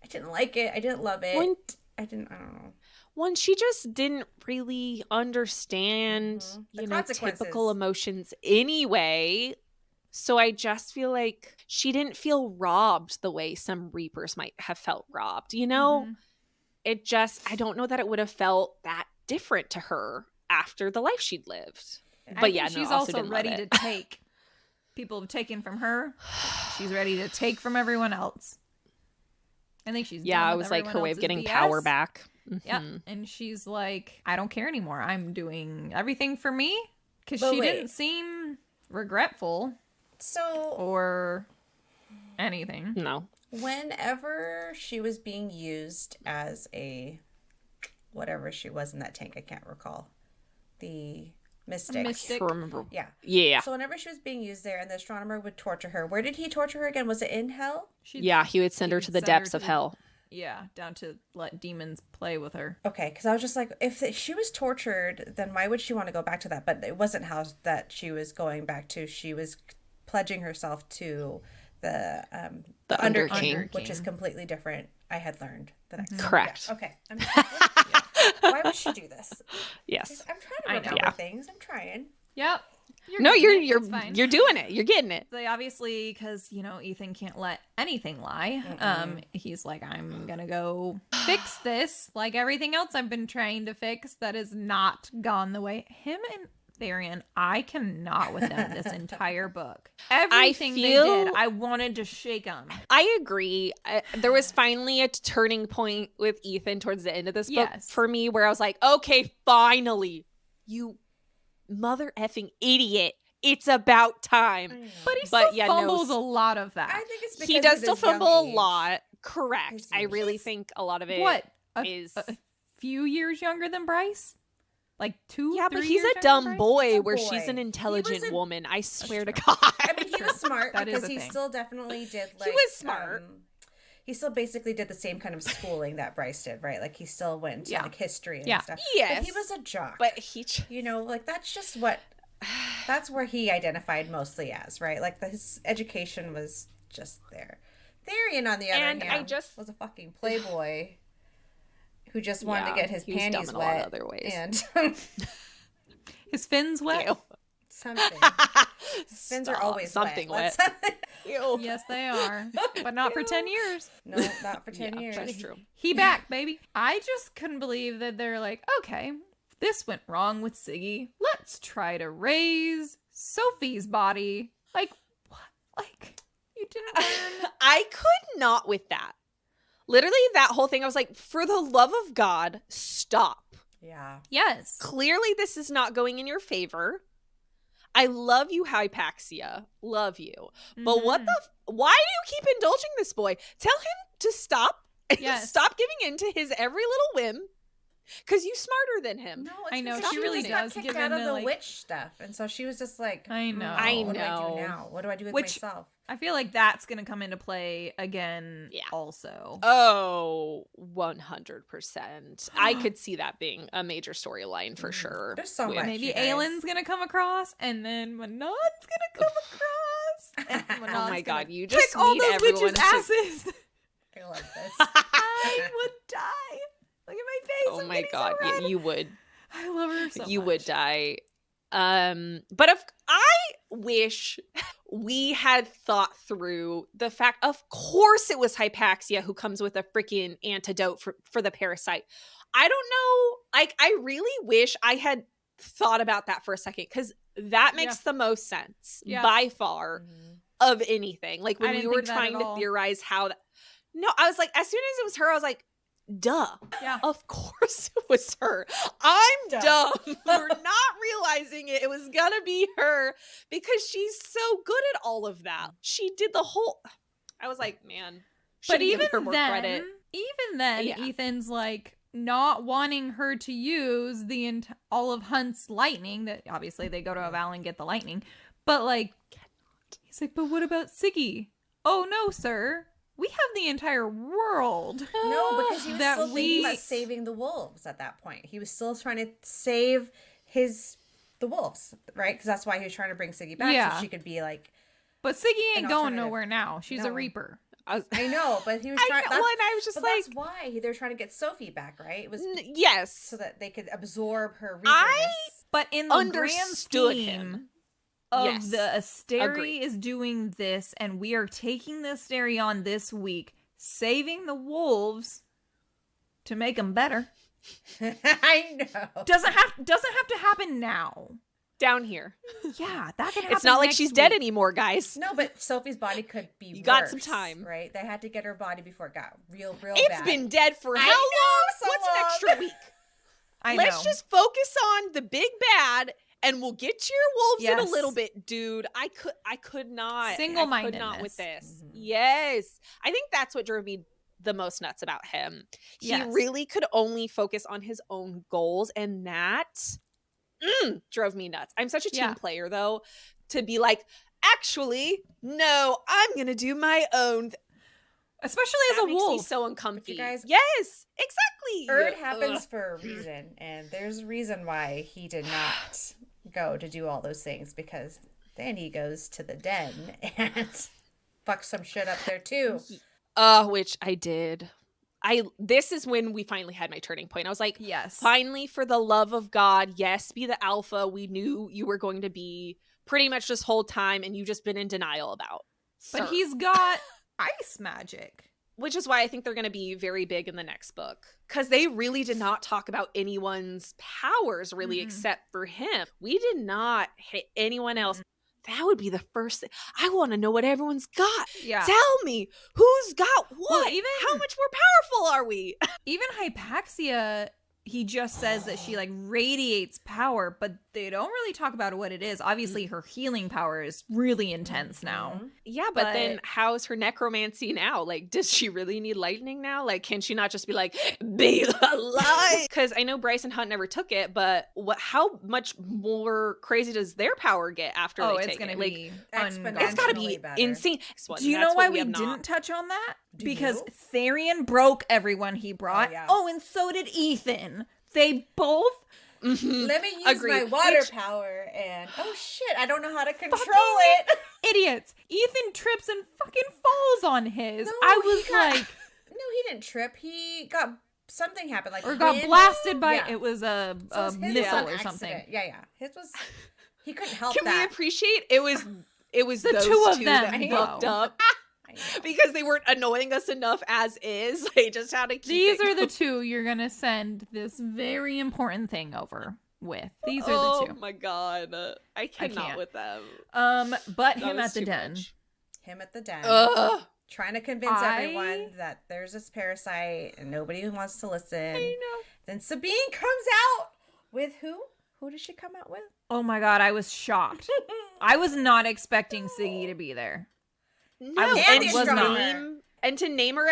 Speaker 4: I didn't like it. I didn't love it. I don't know.
Speaker 3: One, she just didn't really understand, typical emotions anyway. So I just feel like she didn't feel robbed the way some Reapers might have felt robbed, It just, I don't know that it would have felt that different to her after the life she'd lived. But
Speaker 2: she's also ready to take. People have taken from her. She's ready to take from everyone else. I think she's done
Speaker 3: it
Speaker 2: with
Speaker 3: was like her way of getting
Speaker 2: BS.
Speaker 3: power back.
Speaker 2: Yeah, and she's like, I don't care anymore. I'm doing everything for me, because she didn't seem regretful or anything.
Speaker 3: No.
Speaker 4: Whenever she was being used as a whatever she was in that tank, I can't recall. The mystic.
Speaker 3: I remember.
Speaker 4: Yeah.
Speaker 3: Yeah.
Speaker 4: So whenever she was being used there and the astronomer would torture her, where did he torture her again? Was it in hell?
Speaker 3: He would send her to the depths of hell.
Speaker 2: Yeah, down to let demons play with her.
Speaker 4: Okay, because I was just like, if she was tortured, then why would she want to go back to that? But it wasn't how that she was going back to. She was pledging herself to the Under King, which is completely different. I had learned the next
Speaker 3: Correct.
Speaker 4: Yeah. Okay. I'm just like, why would she do this?
Speaker 3: Yes.
Speaker 4: I'm trying to remember things. I'm trying.
Speaker 2: Yep.
Speaker 3: You're doing it. You're getting it.
Speaker 2: They obviously, because Ethan can't let anything lie. He's like, I'm gonna go fix this, like everything else I've been trying to fix that has not gone the way. Him and Therian, I cannot with them this entire book. Everything they did, I wanted to shake them.
Speaker 3: I agree. There was finally a turning point with Ethan towards the end of this book for me, where I was like, okay, finally, you mother effing idiot. It's about time.
Speaker 2: But he still fumbles a lot of that.
Speaker 4: I think it's because
Speaker 3: he does
Speaker 4: of
Speaker 3: still
Speaker 4: his young
Speaker 3: fumble a
Speaker 4: age.
Speaker 3: lot. Correct. I really think a lot of it
Speaker 2: is a few years younger than Bryce? Like 2,
Speaker 3: yeah,
Speaker 2: 3
Speaker 3: but he's
Speaker 2: years
Speaker 3: a dumb boy,
Speaker 4: He's a
Speaker 3: where
Speaker 4: boy.
Speaker 3: she's an intelligent
Speaker 4: He was
Speaker 3: woman. I swear to God.
Speaker 4: I mean, he was smart
Speaker 2: That is
Speaker 4: because
Speaker 2: a
Speaker 4: he
Speaker 2: thing.
Speaker 4: still definitely did. Like,
Speaker 3: He was smart.
Speaker 4: He still basically did the same kind of schooling that Bryce did, right? Like, he still went into like history and stuff.
Speaker 3: Yes.
Speaker 4: But he was a jock.
Speaker 3: But he,
Speaker 4: like, that's just what. That's where he identified mostly as, right? Like, his education was just there. Therian, on the other hand, was a fucking playboy who just wanted to get his panties wet. A lot of other ways. And
Speaker 2: his fins wet.
Speaker 3: Ew.
Speaker 4: Something. Fins are always
Speaker 3: something wet.
Speaker 2: Ew. Yes, they are, but not for 10 years.
Speaker 4: No, not for 10 years.
Speaker 3: That's true.
Speaker 2: He back, baby. I just couldn't believe that they're like, okay, this went wrong with Siggy. Let's try to raise Sophie's body. Like, what? Like, you didn't learn.
Speaker 3: I could not with that. Literally, that whole thing, I was like, for the love of God, stop.
Speaker 4: Yeah.
Speaker 2: Yes.
Speaker 3: Clearly, this is not going in your favor. I love you, Hypaxia. Love you. But what the... why do you keep indulging this boy? Tell him to stop.
Speaker 2: Yes.
Speaker 3: Stop giving in to his every little whim. Because you're smarter than him.
Speaker 4: No,
Speaker 2: I know,
Speaker 4: because
Speaker 2: she really
Speaker 4: just
Speaker 2: does
Speaker 4: got
Speaker 2: give
Speaker 4: kicked out
Speaker 2: in
Speaker 4: of
Speaker 2: to,
Speaker 4: the
Speaker 2: like...
Speaker 4: witch stuff. And so she was just like,
Speaker 2: I know.
Speaker 4: What do I do now? What do I do with myself?
Speaker 2: I feel like that's going to come into play again also.
Speaker 3: Oh, 100%. I could see that being a major storyline for sure.
Speaker 4: There's so much.
Speaker 2: Maybe Aylin's going to come across, and then Manon's going to come across. And
Speaker 3: Oh my God, you just
Speaker 2: kick all
Speaker 3: need
Speaker 2: those
Speaker 3: everyone
Speaker 2: witches' asses.
Speaker 4: I love this.
Speaker 2: I would die. Look at my face.
Speaker 3: Oh
Speaker 2: I'm
Speaker 3: my
Speaker 2: getting so
Speaker 3: God,
Speaker 2: red.
Speaker 3: you would.
Speaker 2: I love her so
Speaker 3: You
Speaker 2: much.
Speaker 3: would die. But if I wish we had thought through the fact, of course it was Hypaxia who comes with a freaking antidote for the parasite. I don't know. Like, I really wish I had thought about that for a second, because that makes the most sense by far of anything. Like, when we were trying to theorize how that. No, I was like, as soon as it was her, I was like, duh.
Speaker 2: Yeah.
Speaker 3: Of course it was her. I'm dumb for not realizing it. It was gonna be her, because she's so good at all of that. She did the whole... I was like, man.
Speaker 2: But even
Speaker 3: her more
Speaker 2: then,
Speaker 3: credit.
Speaker 2: Ethan's like not wanting her to use all of Hunt's lightning. That obviously they go to a Val and get the lightning. But like, he's like, but what about Siggy? Oh no, sir. we have the entire world.
Speaker 4: No, because he was
Speaker 2: That
Speaker 4: still thinking
Speaker 2: we-
Speaker 4: about saving the wolves at that point. He was still trying to save the wolves, right? Because that's why he was trying to bring Siggy back
Speaker 2: Yeah.
Speaker 4: so she could be like.
Speaker 2: But Siggy ain't
Speaker 4: An
Speaker 2: going
Speaker 4: alternative.
Speaker 2: nowhere now. She's a
Speaker 4: No.
Speaker 2: Reaper.
Speaker 3: I
Speaker 4: know, but he was
Speaker 3: I
Speaker 4: trying.
Speaker 3: know, and I was just
Speaker 4: but
Speaker 3: like,
Speaker 4: that's why they're trying to get Sophie back, right? It was
Speaker 3: yes,
Speaker 4: so that they could absorb her.
Speaker 3: I
Speaker 2: But in the grand
Speaker 3: understood
Speaker 2: scheme
Speaker 3: him.
Speaker 2: of
Speaker 3: Yes.
Speaker 2: the Asteri
Speaker 3: Agreed.
Speaker 2: is doing this, and we are taking the Asteri on this week, saving the wolves to make them better.
Speaker 4: I know.
Speaker 2: Doesn't have to happen now.
Speaker 3: down here.
Speaker 2: Yeah, that can happen.
Speaker 3: It's not like
Speaker 2: next
Speaker 3: she's dead
Speaker 2: week.
Speaker 3: anymore, guys.
Speaker 4: No, but Sophie's body could be.
Speaker 3: You got some
Speaker 4: worse,
Speaker 3: time.
Speaker 4: right? They had to get her body before it got real
Speaker 3: It's
Speaker 4: bad.
Speaker 3: been dead for
Speaker 4: I
Speaker 3: how
Speaker 4: know,
Speaker 3: long?
Speaker 4: so
Speaker 3: What's
Speaker 4: long.
Speaker 3: an extra week?
Speaker 2: I
Speaker 3: Let's
Speaker 2: know.
Speaker 3: just focus on the big bad, and we'll get to your wolves in a
Speaker 2: Yes.
Speaker 3: little bit, dude. I could not. I could
Speaker 2: Single-mindedness.
Speaker 3: not with this.
Speaker 4: Mhm.
Speaker 3: Yes, I think that's what drove me the most nuts about him. He
Speaker 2: Yes.
Speaker 3: really could only focus on his own goals, and that drove me nuts. I'm such a team
Speaker 2: Yeah.
Speaker 3: player, though, to be like, actually, no, I'm gonna do my own.
Speaker 2: Especially as
Speaker 3: That
Speaker 2: a
Speaker 3: makes
Speaker 2: wolf.
Speaker 3: me so uncomfy.
Speaker 4: you guys-
Speaker 3: Yes, exactly.
Speaker 4: Erd happens
Speaker 3: Ugh.
Speaker 4: for a reason, and there's a reason why he did not go to do all those things, because then he goes to the den and fucks some shit up there too.
Speaker 3: Which I did. This is when we finally had my turning point. I was like,
Speaker 2: Yes.
Speaker 3: finally, for the love of God, yes, be the alpha we knew you were going to be pretty much this whole time, and you've just been in denial about.
Speaker 2: But
Speaker 3: Sir.
Speaker 2: he's got ice magic.
Speaker 3: Which is why I think they're going to be very big in the next book. Because they really did not talk about anyone's powers, really,
Speaker 2: Mhm.
Speaker 3: except for him. We did not hit anyone else. That would be the first thing. I want to know what everyone's got.
Speaker 2: Yeah.
Speaker 3: Tell me, who's got what?
Speaker 2: even-
Speaker 3: How much more powerful are we?
Speaker 2: Even Hypaxia, he just says that she like radiates power, but they don't really talk about what it is. Obviously, her healing power is really intense now.
Speaker 3: Yeah, but then
Speaker 2: But-
Speaker 3: how's her necromancy now? Like, does she really need lightning now? Like, can she not just be like, be alive? Because I know Bryce and Hunt never took it, but how much more crazy does their power get after
Speaker 2: Oh,
Speaker 3: they
Speaker 2: it's
Speaker 3: take
Speaker 2: gonna
Speaker 3: it? Like,
Speaker 2: be
Speaker 4: exponentially
Speaker 3: it's got to
Speaker 4: Exponentially
Speaker 3: be
Speaker 4: better.
Speaker 3: insane.
Speaker 2: Do you know
Speaker 3: That's
Speaker 2: why
Speaker 3: what
Speaker 2: we
Speaker 3: have
Speaker 2: didn't
Speaker 3: not-
Speaker 2: touch on that?
Speaker 4: Do
Speaker 2: Because
Speaker 4: you?
Speaker 2: Therian broke everyone he brought.
Speaker 4: yeah.
Speaker 2: Oh, and so did Ethan. They both
Speaker 3: Mhm.
Speaker 4: Let me use
Speaker 3: Agreed.
Speaker 4: my water
Speaker 3: Which-
Speaker 4: power, and oh shit, I don't know how to control
Speaker 2: Fucking
Speaker 4: it.
Speaker 2: idiots. Ethan trips and fucking falls on his.
Speaker 4: No,
Speaker 2: I
Speaker 4: he
Speaker 2: was
Speaker 4: got-
Speaker 2: like,
Speaker 4: No, he didn't trip. He got something happened, like
Speaker 2: or got
Speaker 4: wind.
Speaker 2: blasted by
Speaker 4: Yeah.
Speaker 2: it was a
Speaker 4: So his was
Speaker 2: missile
Speaker 4: on
Speaker 2: or
Speaker 4: accident.
Speaker 2: something.
Speaker 4: Yeah. His was. He couldn't help
Speaker 3: Can we
Speaker 4: that.
Speaker 3: appreciate it was
Speaker 2: The
Speaker 3: those
Speaker 2: two of
Speaker 3: two
Speaker 2: them,
Speaker 3: that
Speaker 2: though.
Speaker 3: fucked up
Speaker 4: I know.
Speaker 3: because they weren't annoying us enough as is. They just had to keep
Speaker 2: These
Speaker 3: it
Speaker 2: are the
Speaker 3: going.
Speaker 2: two you're gonna send this very important thing over with. These are
Speaker 3: Oh
Speaker 2: the two.
Speaker 3: my god, I cannot
Speaker 2: can't.
Speaker 3: with them.
Speaker 2: But
Speaker 3: That
Speaker 2: him
Speaker 3: was
Speaker 2: at the
Speaker 3: too
Speaker 2: den.
Speaker 3: much.
Speaker 4: Him at the den,
Speaker 3: Ugh.
Speaker 4: trying to convince
Speaker 2: I-
Speaker 4: everyone that there's this parasite and nobody wants to listen.
Speaker 3: I know.
Speaker 4: Then Sabine comes out with who? Who does she come out with?
Speaker 2: Oh my god, I was shocked. I was not expecting Siggy to be there.
Speaker 3: No,
Speaker 2: I
Speaker 3: and
Speaker 4: was
Speaker 3: to
Speaker 4: not.
Speaker 3: name her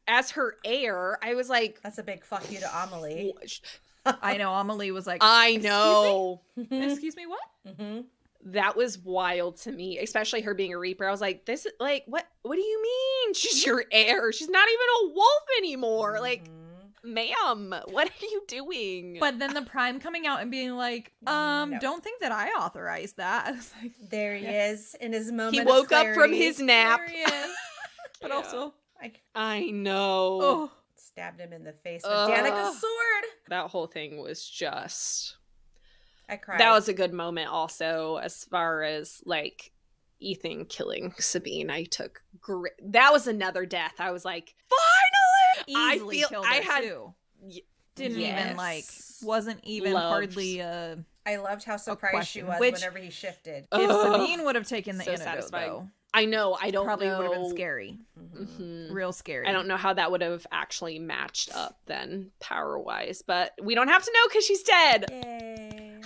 Speaker 3: as her heir, I was like,
Speaker 4: That's a big fuck you to Amelie.
Speaker 2: I know Amelie was like,
Speaker 3: I know.
Speaker 2: excuse me, what?
Speaker 4: Mm-hmm.
Speaker 3: That was wild to me, especially her being a reaper. I was like, this, like, what do you mean? She's your heir. She's not even a wolf anymore. Like, ma'am, what are you doing?
Speaker 2: But then the Prime coming out and being like,
Speaker 4: No.
Speaker 2: don't think that I authorized that. I was like,
Speaker 4: There he is in his moment.
Speaker 3: he
Speaker 4: of
Speaker 3: woke up from
Speaker 4: clarity.
Speaker 3: his nap.
Speaker 2: there he is. But
Speaker 3: Yeah.
Speaker 2: also,
Speaker 3: I know.
Speaker 2: oh,
Speaker 4: Stabbed him in the face with Danica's sword.
Speaker 3: That whole thing was just...
Speaker 4: I cried.
Speaker 3: That was a good moment also, as far as, like, Ethan killing Sabine. I took great... That was another death. I was like, finally!
Speaker 2: easily
Speaker 3: I feel
Speaker 2: killed
Speaker 3: I
Speaker 2: her
Speaker 3: had...
Speaker 2: too.
Speaker 3: Y-
Speaker 2: Didn't even like,
Speaker 3: Yes.
Speaker 2: wasn't even
Speaker 3: Loved.
Speaker 2: hardly
Speaker 4: I loved how surprised she
Speaker 2: question,
Speaker 4: was
Speaker 2: which-
Speaker 4: whenever he shifted.
Speaker 2: If
Speaker 3: Ugh.
Speaker 2: Sabine would have taken the
Speaker 3: So
Speaker 2: antidote,
Speaker 3: satisfying.
Speaker 2: though,
Speaker 3: I know. I don't
Speaker 2: probably
Speaker 3: know.
Speaker 2: would have been scary.
Speaker 3: Mhm.
Speaker 2: Real scary.
Speaker 3: I don't know how that would have actually matched up then, power-wise. But we don't have to know because she's dead.
Speaker 4: Yay.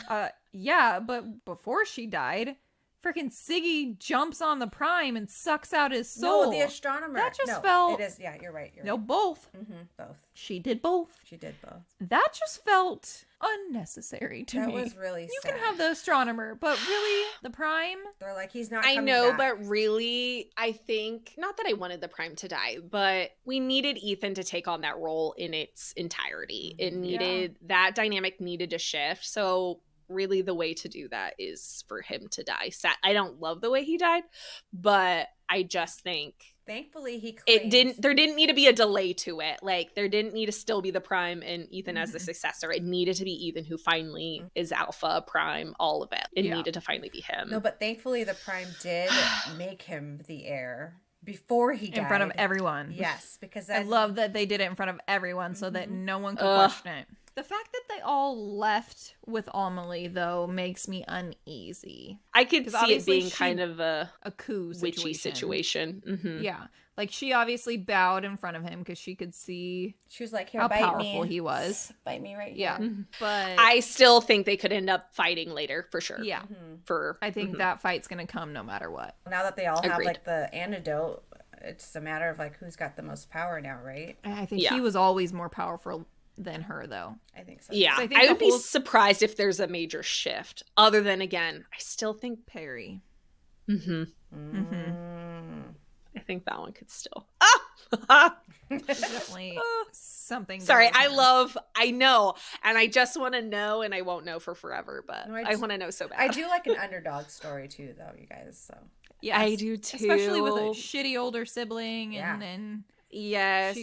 Speaker 2: Yeah, but before she died, freaking Siggy jumps on the Prime and sucks out his soul.
Speaker 4: No, the astronomer.
Speaker 2: That just felt...
Speaker 4: It is, yeah, you're right.
Speaker 2: No, both.
Speaker 4: Both.
Speaker 2: She did both.
Speaker 4: She did both.
Speaker 2: That just felt unnecessary to me.
Speaker 4: That was really
Speaker 2: You
Speaker 4: sad.
Speaker 2: can have the astronomer, but really, the Prime?
Speaker 4: They're like, he's not
Speaker 3: I
Speaker 4: coming
Speaker 3: know,
Speaker 4: back.
Speaker 3: but really, I think, not that I wanted the Prime to die, but we needed Ethan to take on that role in its entirety. It needed, that dynamic needed to shift. So really the way to do that is for him to die. I don't love the way he died, but I just think
Speaker 4: thankfully he claimed...
Speaker 3: there didn't need to be a delay to it. Like, there didn't need to still be the Prime and Ethan as the successor. It needed to be Ethan who finally is Alpha, Prime, all of it. It needed to finally be him.
Speaker 4: No, but thankfully the Prime did make him the heir before he died.
Speaker 2: In front of everyone.
Speaker 4: Yes, because
Speaker 2: I love that they did it in front of everyone so that no one could question it. The fact that they all left with Amelie, though, makes me uneasy.
Speaker 3: I could see it being kind of a
Speaker 2: coup
Speaker 3: witchy situation. Mm-hmm.
Speaker 2: Yeah. Like, she obviously bowed in front of him because she could see
Speaker 4: she was like, here,
Speaker 2: how
Speaker 4: bite
Speaker 2: powerful
Speaker 4: me.
Speaker 2: he was.
Speaker 4: Bite me right
Speaker 2: here.
Speaker 4: here.
Speaker 2: But
Speaker 3: I still think they could end up fighting later, for sure.
Speaker 2: Yeah. I think that fight's going to come no matter what.
Speaker 4: Now that they all have, like, the antidote, it's a matter of, like, who's got the most power now, right?
Speaker 2: I think he was always more powerful than her, though.
Speaker 4: I think so.
Speaker 3: Yeah, I would be surprised if there's a major shift. Other than, again, I still think
Speaker 2: Perry.
Speaker 3: I think that one could still.
Speaker 2: Definitely something.
Speaker 3: Sorry, I know, and I just want to know, and I won't know for forever, but I want to know so bad.
Speaker 4: I do like an underdog story too, though, you guys. So
Speaker 2: yeah,
Speaker 3: I do too,
Speaker 2: especially with a shitty older sibling, and then.
Speaker 3: Yes.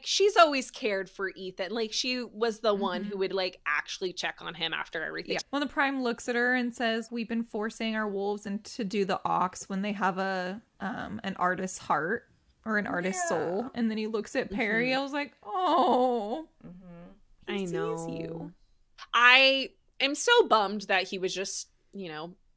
Speaker 3: She's always cared for Ethan. Like, she was the one who would, like, actually check on him after everything.
Speaker 2: Yeah. When the Prime looks at her and says, we've been forcing our wolves to do the ox when they have an artist's heart or an artist's soul. And then he looks at Perry. I was like, oh. He sees you.
Speaker 3: I am so bummed that he was just,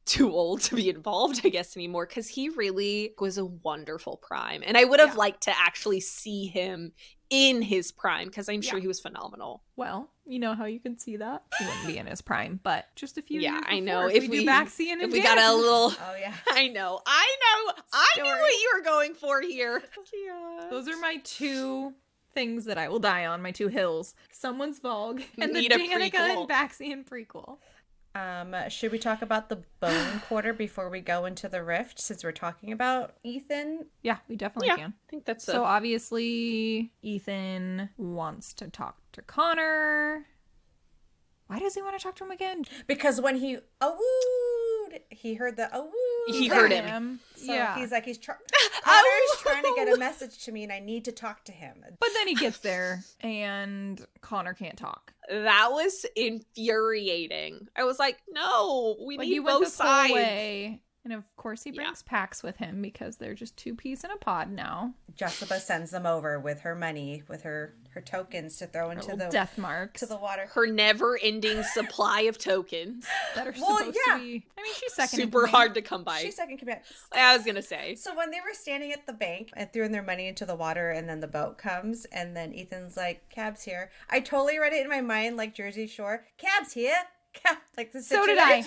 Speaker 3: too old to be involved, I guess, anymore, because he really was a wonderful Prime. And I would have liked to actually see him in his prime, because I'm sure he was phenomenal.
Speaker 2: Well, you know how you can see that? He wouldn't be in his prime, but just a few years before.
Speaker 3: I know.
Speaker 2: If we do Baxian and
Speaker 3: if we got a little...
Speaker 4: Oh, yeah.
Speaker 3: I know. I knew what you were going for here.
Speaker 2: Those are my two things that I will die on, my two hills. Someone's Vogue and the Danica and Baxian prequel.
Speaker 4: Should we talk about the bone quarter before we go into the rift, since we're talking about Ethan?
Speaker 2: Yeah, we definitely can.
Speaker 3: I think that's
Speaker 2: so obviously Ethan wants to talk to Connor. Why does he want to talk to him again?
Speaker 4: Because when he awooed, he heard the awoo.
Speaker 3: He heard him.
Speaker 4: So he's like, Connor's trying to get a message to me and I need to talk to him.
Speaker 2: But then he gets there and Connor can't talk.
Speaker 3: That was infuriating. I was like, no, we need both sides.
Speaker 2: Way. And of course he brings Pax with him because they're just two peas in a pod now.
Speaker 4: Jessica sends them over with her money, with her tokens to throw into the
Speaker 2: death marks
Speaker 4: to the water.
Speaker 3: Her never-ending supply of tokens
Speaker 2: that are supposed to be. I mean, she's second.
Speaker 3: Super hard to come by.
Speaker 4: She's second command.
Speaker 3: I was gonna say.
Speaker 4: So when they were standing at the bank and throwing their money into the water, and then the boat comes, and then Ethan's like, "Cab's here." I totally read it in my mind like Jersey Shore. Cab's here. Like the situation.
Speaker 2: So did I.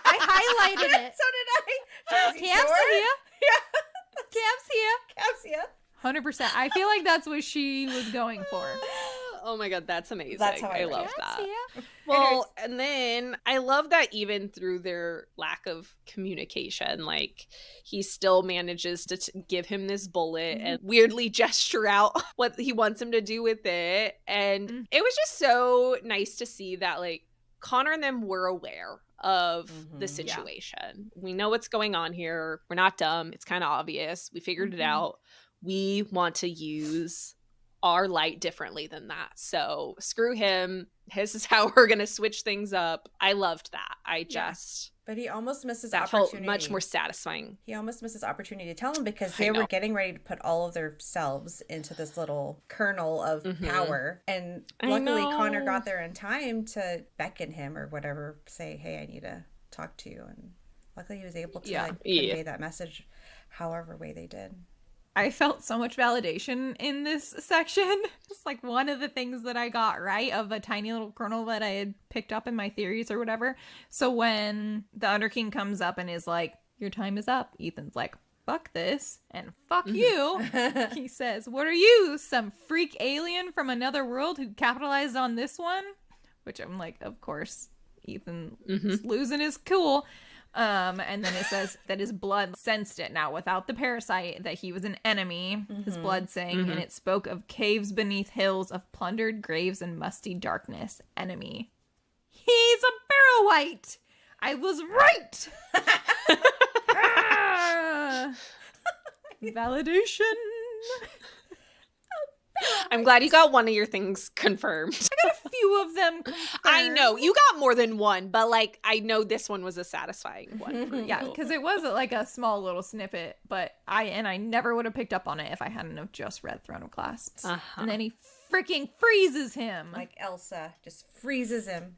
Speaker 2: I highlighted it.
Speaker 4: So did I. Jersey
Speaker 2: Cab's
Speaker 4: Shore.
Speaker 2: here.
Speaker 4: Yeah.
Speaker 2: Cab's here.
Speaker 4: Cab's here.
Speaker 2: 100%. I feel like that's what she was going for.
Speaker 3: Oh my god, that's amazing.
Speaker 4: That's how I
Speaker 3: love
Speaker 2: Cab's
Speaker 3: that.
Speaker 2: Here.
Speaker 3: Well, and then I love that even through their lack of communication, like he still manages to give him this bullet and weirdly gesture out what he wants him to do with it. And it was just so nice to see that like Connor and them were aware of the situation. We know what's going on here. We're not dumb. It's kind of obvious. We figured it out. We want to use our light differently than that. So screw him. This is how we're going to switch things up. I loved that.
Speaker 4: But he almost misses
Speaker 3: that
Speaker 4: opportunity.
Speaker 3: Felt much more satisfying.
Speaker 4: He almost misses opportunity to tell him because they were getting ready to put all of their selves into this little kernel of power. And luckily Connor got there in time to beckon him or whatever, say, hey, I need to talk to you. And luckily he was able to convey that message however way they did.
Speaker 2: I felt so much validation in this section. It's like one of the things that I got right of a tiny little kernel that I had picked up in my theories or whatever. So when the Underking comes up and is like, your time is up, Ethan's like, fuck this and fuck you. He says, what are you, some freak alien from another world who capitalized on this one? Which I'm like, of course, Ethan is losing his cool. And then it says that his blood sensed it now without the parasite, that he was an enemy, his blood sang, and it spoke of caves beneath hills of plundered graves and musty darkness. Enemy. He's a barrow white. I was right. Validation.
Speaker 3: I'm glad you got one of your things confirmed.
Speaker 2: I got a few of them confirmed.
Speaker 3: I know. You got more than one, but like I know this one was a satisfying one for you.
Speaker 2: Yeah, because it was like a small little snippet, but I never would have picked up on it if I hadn't have just read Throne of Glass. And then he freaking freezes him.
Speaker 4: Like Elsa just freezes him.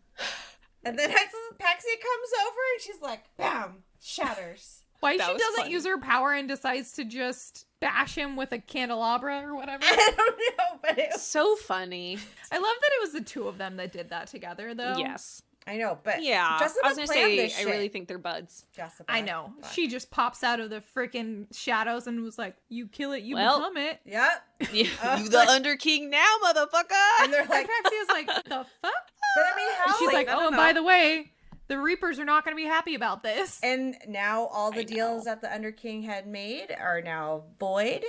Speaker 4: And then Paxia comes over and she's like, bam, shatters.
Speaker 2: Why she
Speaker 3: That was
Speaker 2: doesn't
Speaker 3: funny.
Speaker 2: use her power and decides to just bash him with a candelabra or whatever.
Speaker 4: I don't know, but it was...
Speaker 3: So funny.
Speaker 2: I love that it was the two of them that did that together, though.
Speaker 3: Yes.
Speaker 4: I know, but
Speaker 3: Yeah.
Speaker 4: Jessica
Speaker 3: I was going to
Speaker 4: planned
Speaker 3: say,
Speaker 4: this
Speaker 3: I
Speaker 4: shit.
Speaker 3: really think they're buds.
Speaker 4: Jessica.
Speaker 2: I know.
Speaker 4: But-
Speaker 2: She just pops out of the freaking shadows and was like, you kill it, you
Speaker 3: Well,
Speaker 2: become it.
Speaker 4: Yep.
Speaker 3: You the Under King now, motherfucker.
Speaker 4: And they're
Speaker 2: And
Speaker 4: like,
Speaker 2: Praxia's like, the fuck?
Speaker 4: but I mean, how?
Speaker 2: She's like,
Speaker 3: I don't
Speaker 2: oh, and
Speaker 3: know.
Speaker 2: by the way, the Reapers are not going to be happy about this.
Speaker 4: And now all the
Speaker 3: I
Speaker 4: deals
Speaker 3: know.
Speaker 4: that the Underking had made are now void.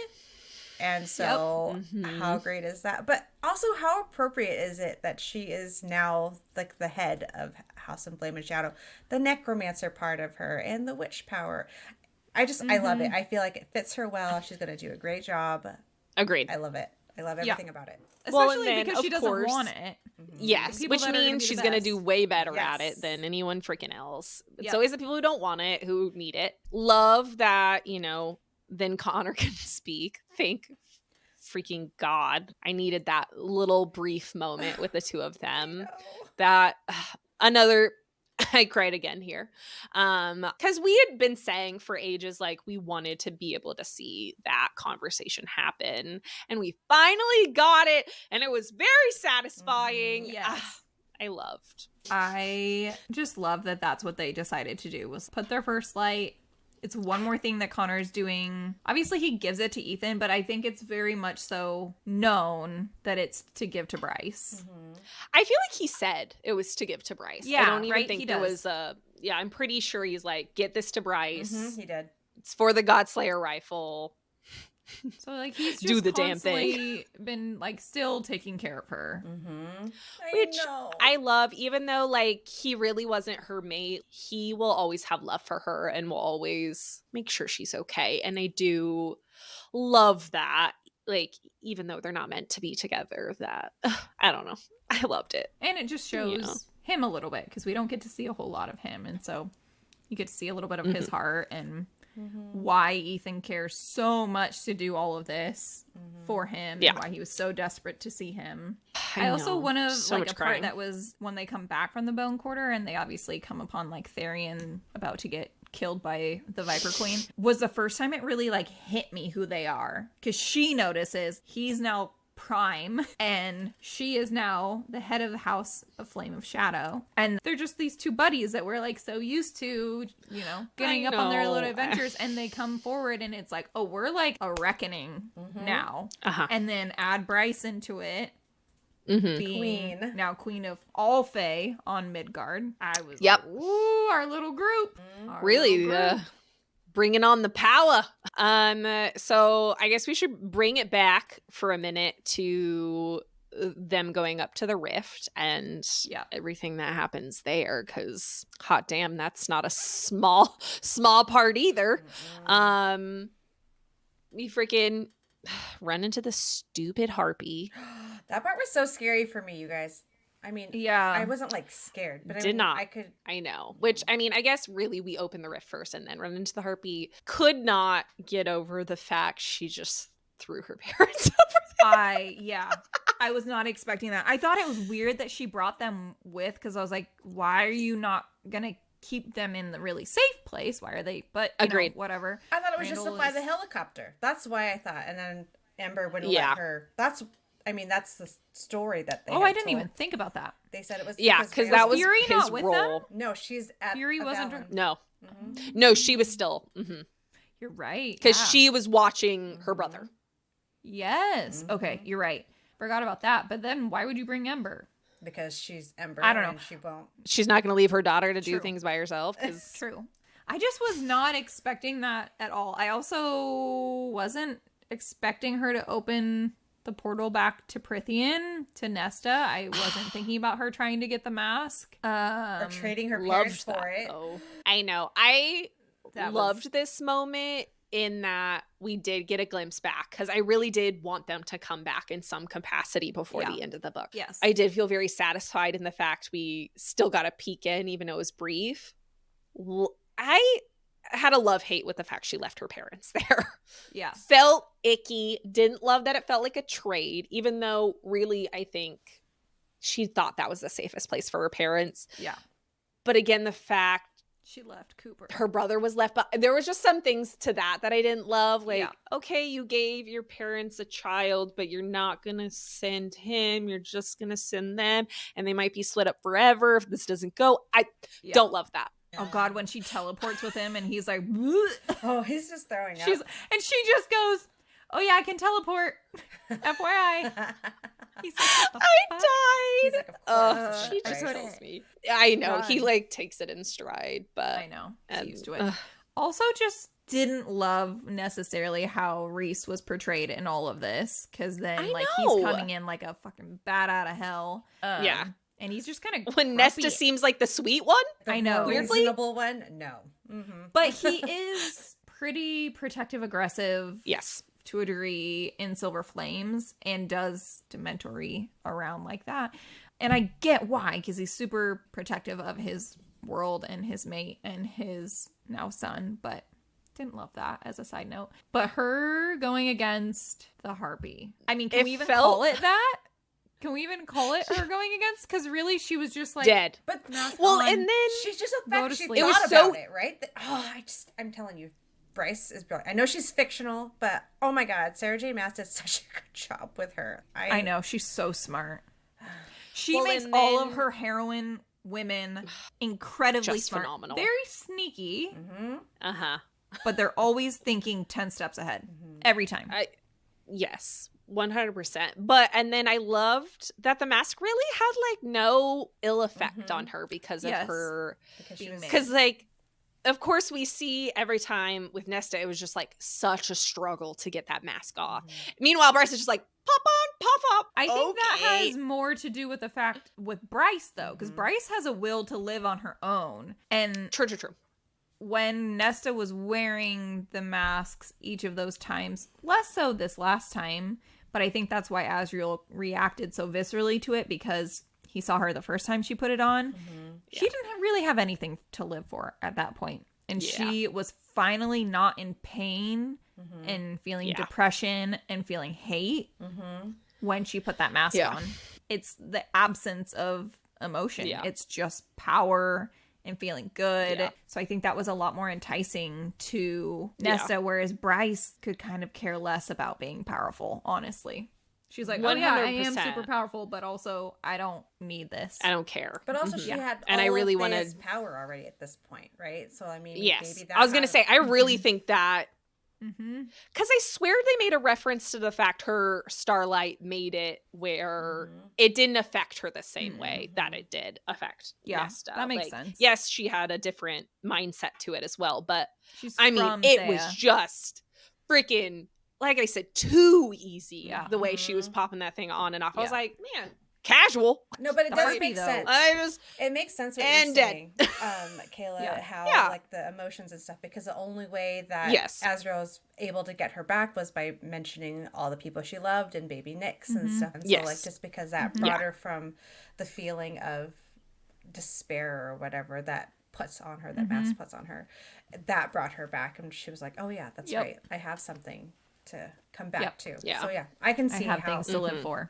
Speaker 4: And so how great is that? But also how appropriate is it that she is now like the head of House of Flame and Shadow, the necromancer part of her and the witch power. I love it. I feel like it fits her well. She's going to do a great job.
Speaker 3: Agreed.
Speaker 4: I love it. I love everything about it.
Speaker 3: Well,
Speaker 2: Especially
Speaker 3: and then,
Speaker 2: because she
Speaker 3: of
Speaker 2: doesn't
Speaker 3: course-
Speaker 2: want it.
Speaker 3: Yes,
Speaker 2: people
Speaker 3: which
Speaker 2: that are gonna
Speaker 3: means
Speaker 2: be the
Speaker 3: she's going to
Speaker 2: best.
Speaker 3: do way better at
Speaker 4: Yes.
Speaker 3: it than anyone freaking else. It's
Speaker 2: Yep.
Speaker 3: always the people who don't want it who need it. Love that, then Connor can speak. Thank freaking God. I needed that little brief moment with the two of them. That another I cried again here. Because we had been saying for ages, like, we wanted to be able to see that conversation happen. And we finally got it. And it was very satisfying.
Speaker 2: Yes.
Speaker 3: I loved.
Speaker 2: I just love that that's what they decided to do, was put their first light. It's one more thing that Connor is doing. Obviously, he gives it to Ethan, but I think it's very much so known that it's to give to Bryce.
Speaker 3: I feel like he said it was to give to Bryce. I
Speaker 2: Yeah,
Speaker 3: don't even
Speaker 2: right?
Speaker 3: think
Speaker 2: He
Speaker 3: there
Speaker 2: does.
Speaker 3: was a... Yeah, I'm pretty sure he's like, get this to Bryce.
Speaker 4: He did.
Speaker 3: It's for the Godslayer rifle.
Speaker 2: So, like, he's just
Speaker 3: Do the damn thing.
Speaker 2: constantly been, like, still taking care of her.
Speaker 3: Which I love, even though, like, he really wasn't her mate, he will always have love for her and will always make sure she's okay. And I do love that, like, even though they're not meant to be together, that, I don't know. I loved it.
Speaker 2: And it just shows
Speaker 3: You know.
Speaker 2: him a little bit, because we don't get to see a whole lot of him. And so you get to see a little bit of his heart and why Ethan cares so much to do all of this for him,
Speaker 3: Yeah.
Speaker 2: and why he was so desperate to see him. I
Speaker 3: I
Speaker 2: also
Speaker 3: know.
Speaker 2: one of
Speaker 3: So
Speaker 2: like
Speaker 3: much
Speaker 2: a part
Speaker 3: crying.
Speaker 2: that was when they come back from the Bone Quarter and they obviously come upon like Therian about to get killed by the Viper Queen, was the first time it really like hit me who they are, because she notices he's now Prime and she is now the head of the House of Flame of Shadow, and they're just these two buddies that we're like so used to, getting
Speaker 3: I
Speaker 2: up on their
Speaker 3: know.
Speaker 2: little adventures, and they come forward and it's like, oh, we're like a reckoning now. And then add Bryce into it, being
Speaker 4: Queen.
Speaker 2: now queen of all Fae on Midgard. I was
Speaker 3: Yep.
Speaker 2: like, ooh, our little group. Our
Speaker 3: Really,
Speaker 2: little group.
Speaker 3: bringing on the power. So I guess we should bring it back for a minute to them going up to the rift and
Speaker 2: Yeah.
Speaker 3: everything that happens there, because hot damn, that's not a small part either. We freaking run into the stupid harpy.
Speaker 4: That part was so scary for me, you guys. I mean,
Speaker 2: Yeah.
Speaker 4: I wasn't like scared, but
Speaker 3: Did not.
Speaker 4: I could.
Speaker 3: I know. Which, I mean, I guess really we open the rift first and then run into the harpy. Could not get over the fact she just threw her parents over
Speaker 2: I was not expecting that. I thought it was weird that she brought them with, because I was like, why are you not gonna keep them in the really safe place. Why are they? But
Speaker 3: agreed.
Speaker 2: Whatever.
Speaker 4: I thought it was just to
Speaker 2: Randall
Speaker 4: fly
Speaker 2: is-
Speaker 4: the helicopter. That's why I thought. And then Amber wouldn't
Speaker 3: Yeah.
Speaker 4: let her. That's the story that they.
Speaker 2: Oh,
Speaker 4: had
Speaker 2: I didn't
Speaker 4: told.
Speaker 2: even think about that.
Speaker 4: They said it was.
Speaker 3: Yeah, because
Speaker 4: Randall-
Speaker 3: that was
Speaker 2: Fury
Speaker 3: his
Speaker 2: not with them?
Speaker 3: role.
Speaker 4: No, she's at.
Speaker 2: Fury wasn't
Speaker 4: Avalon.
Speaker 3: No,
Speaker 4: Mhm.
Speaker 3: no, she was still
Speaker 2: You're right.
Speaker 3: because
Speaker 2: yeah.
Speaker 3: she was watching her brother.
Speaker 2: Yes. Okay, you're right. Forgot about that. But then why would you bring Ember?
Speaker 4: Because she's Ember.
Speaker 2: I don't know.
Speaker 4: And she won't.
Speaker 3: She's not going to leave her daughter to do
Speaker 2: True.
Speaker 3: things by herself. Because
Speaker 2: True. I just was not expecting that at all. I also wasn't expecting her to open the portal back to Prithian, to Nesta. I wasn't thinking about her trying to get the mask.
Speaker 4: Or trading her parents
Speaker 3: loved that.
Speaker 4: for it.
Speaker 3: Though. I know. I
Speaker 2: That
Speaker 3: loved
Speaker 2: was-
Speaker 3: this moment in that we did get a glimpse back because I really did want them to come back in some capacity before
Speaker 2: Yeah.
Speaker 3: the end of the book.
Speaker 2: Yes.
Speaker 3: I did feel very satisfied in the fact we still got a peek in, even though it was brief. I had a love-hate with the fact she left her parents there.
Speaker 2: Yeah.
Speaker 3: Felt icky. Didn't love that it felt like a trade, even though really I think she thought that was the safest place for her parents.
Speaker 2: Yeah.
Speaker 3: But again, the fact
Speaker 2: She left Cooper.
Speaker 3: her brother was left behind. There was just some things to that I didn't love. Like,
Speaker 2: Yeah.
Speaker 3: okay, you gave your parents a child, but you're not going to send him. You're just going to send them. And they might be split up forever if this doesn't go. I
Speaker 2: Yeah.
Speaker 3: don't love that.
Speaker 2: Oh God, when she teleports with him and he's like, "Bleh."
Speaker 4: Oh, he's just throwing up.
Speaker 2: And she just goes, "Oh yeah, I can teleport." FYI. He's like, "What the fuck?"
Speaker 4: He's
Speaker 3: I died.
Speaker 4: like, of
Speaker 3: Oh,
Speaker 4: course.
Speaker 3: she just
Speaker 4: Right.
Speaker 3: kills me. I know. He
Speaker 2: God.
Speaker 3: like takes it in stride, but
Speaker 2: I know.
Speaker 3: and-
Speaker 2: He's used to it. Also, just didn't love necessarily how Reese was portrayed in all of this, because then
Speaker 3: I
Speaker 2: like
Speaker 3: know.
Speaker 2: he's coming in like a fucking bat out of hell.
Speaker 3: Yeah.
Speaker 2: And he's just kind of
Speaker 3: when Nesta seems like the sweet one.
Speaker 4: The
Speaker 2: I know.
Speaker 4: more
Speaker 3: Weirdly?
Speaker 4: reasonable one. No. Mm-hmm.
Speaker 2: but he is pretty protective aggressive
Speaker 3: Yes.
Speaker 2: to a degree in Silver Flames and does Dementory around like that. And I get why, because he's super protective of his world and his mate and his now son, but didn't love that as a side note. But her going against the Harpy. I mean, can
Speaker 3: It
Speaker 2: we even
Speaker 3: felt-
Speaker 2: call it that? Can we even call it her going against? Because really, she was just like
Speaker 3: Dead.
Speaker 4: But
Speaker 2: mask
Speaker 3: Well,
Speaker 2: on.
Speaker 3: and then
Speaker 4: she's just the
Speaker 2: Go
Speaker 4: fact
Speaker 2: to
Speaker 4: she
Speaker 2: sleep.
Speaker 3: It
Speaker 4: thought
Speaker 3: was so-
Speaker 4: about it, right? I'm telling you, Bryce is brilliant. I know she's fictional, but oh my God, Sarah J. Maas did such a good job with her.
Speaker 2: I know, she's so smart. She
Speaker 3: Well,
Speaker 2: makes
Speaker 3: and
Speaker 2: all
Speaker 3: then-
Speaker 2: of her heroine women incredibly
Speaker 3: Just
Speaker 2: smart.
Speaker 3: phenomenal.
Speaker 2: Very sneaky,
Speaker 4: Mm-hmm.
Speaker 3: Uh-huh.
Speaker 2: but they're always thinking 10 steps ahead every time.
Speaker 3: Yes, 100%. But and then I loved that the mask really had like no ill effect on her because of
Speaker 2: Yes.
Speaker 3: her.
Speaker 4: Because
Speaker 2: Being
Speaker 4: she was
Speaker 2: made.
Speaker 3: Because like, of course, we see every time with Nesta, it was just like such a struggle to get that mask off. Meanwhile, Bryce is just like pop on, pop up.
Speaker 2: I think that
Speaker 3: Okay.
Speaker 2: has more to do with the fact with Bryce, though, because Bryce has a will to live on her own. And
Speaker 3: True, true, true.
Speaker 2: when Nesta was wearing the masks each of those times, less so this last time, but I think that's why Asriel reacted so viscerally to it, because he saw her the first time she put it on. She didn't really have anything to live for at that point. And she was finally not in pain and feeling depression and feeling hate when she put that mask on. It's the absence of emotion.
Speaker 3: Yeah.
Speaker 2: It's just power and feeling good.
Speaker 3: Yeah.
Speaker 2: So I think that was a lot more enticing to Nesta, whereas Bryce could kind of care less about being powerful, honestly. She's like, oh yeah, I am
Speaker 3: 100%.
Speaker 2: super powerful, but also I don't need this.
Speaker 3: I don't care.
Speaker 4: But also, she had
Speaker 3: And
Speaker 4: all
Speaker 3: I really
Speaker 4: of
Speaker 3: wanted-
Speaker 4: Thea's power already at this point, right? So I mean,
Speaker 3: Yes.
Speaker 4: maybe that
Speaker 3: I was going to
Speaker 4: has-
Speaker 3: say, I really think that.
Speaker 2: Mm-hmm.
Speaker 3: Because I swear they made a reference to the fact her starlight made it where it didn't affect her the same way that it did affect Nesta.
Speaker 2: that makes
Speaker 3: Like,
Speaker 2: sense.
Speaker 3: Yes, she had a different mindset to it as well, but
Speaker 2: She's
Speaker 3: I mean,
Speaker 2: from
Speaker 3: it
Speaker 2: Thea.
Speaker 3: was just freaking, like I said, too easy
Speaker 2: Yeah.
Speaker 3: the way she was popping that thing on and off. I was
Speaker 2: Yeah.
Speaker 3: like, man, casual.
Speaker 4: No, but it
Speaker 2: The
Speaker 4: does
Speaker 2: Harpy,
Speaker 4: make
Speaker 2: though.
Speaker 4: sense.
Speaker 3: I was,
Speaker 4: It makes sense what
Speaker 3: And
Speaker 4: you're
Speaker 3: dead.
Speaker 4: saying, Kayla,
Speaker 2: Yeah.
Speaker 4: how
Speaker 3: Yeah.
Speaker 4: like the emotions and stuff, because the only way that
Speaker 3: Yes.
Speaker 4: Asriel was able to get her back was by mentioning all the people she loved and baby Nyx and stuff. And so
Speaker 3: Yes.
Speaker 4: like just because that brought her from the feeling of despair or whatever that puts on her, that mask puts on her, that brought her back, and she was like, oh yeah, that's
Speaker 2: Yep.
Speaker 4: right. I have something to come back
Speaker 2: Yep.
Speaker 4: to.
Speaker 3: Yeah.
Speaker 4: So yeah, I can
Speaker 2: I
Speaker 4: see
Speaker 2: have
Speaker 4: how
Speaker 2: things to live for.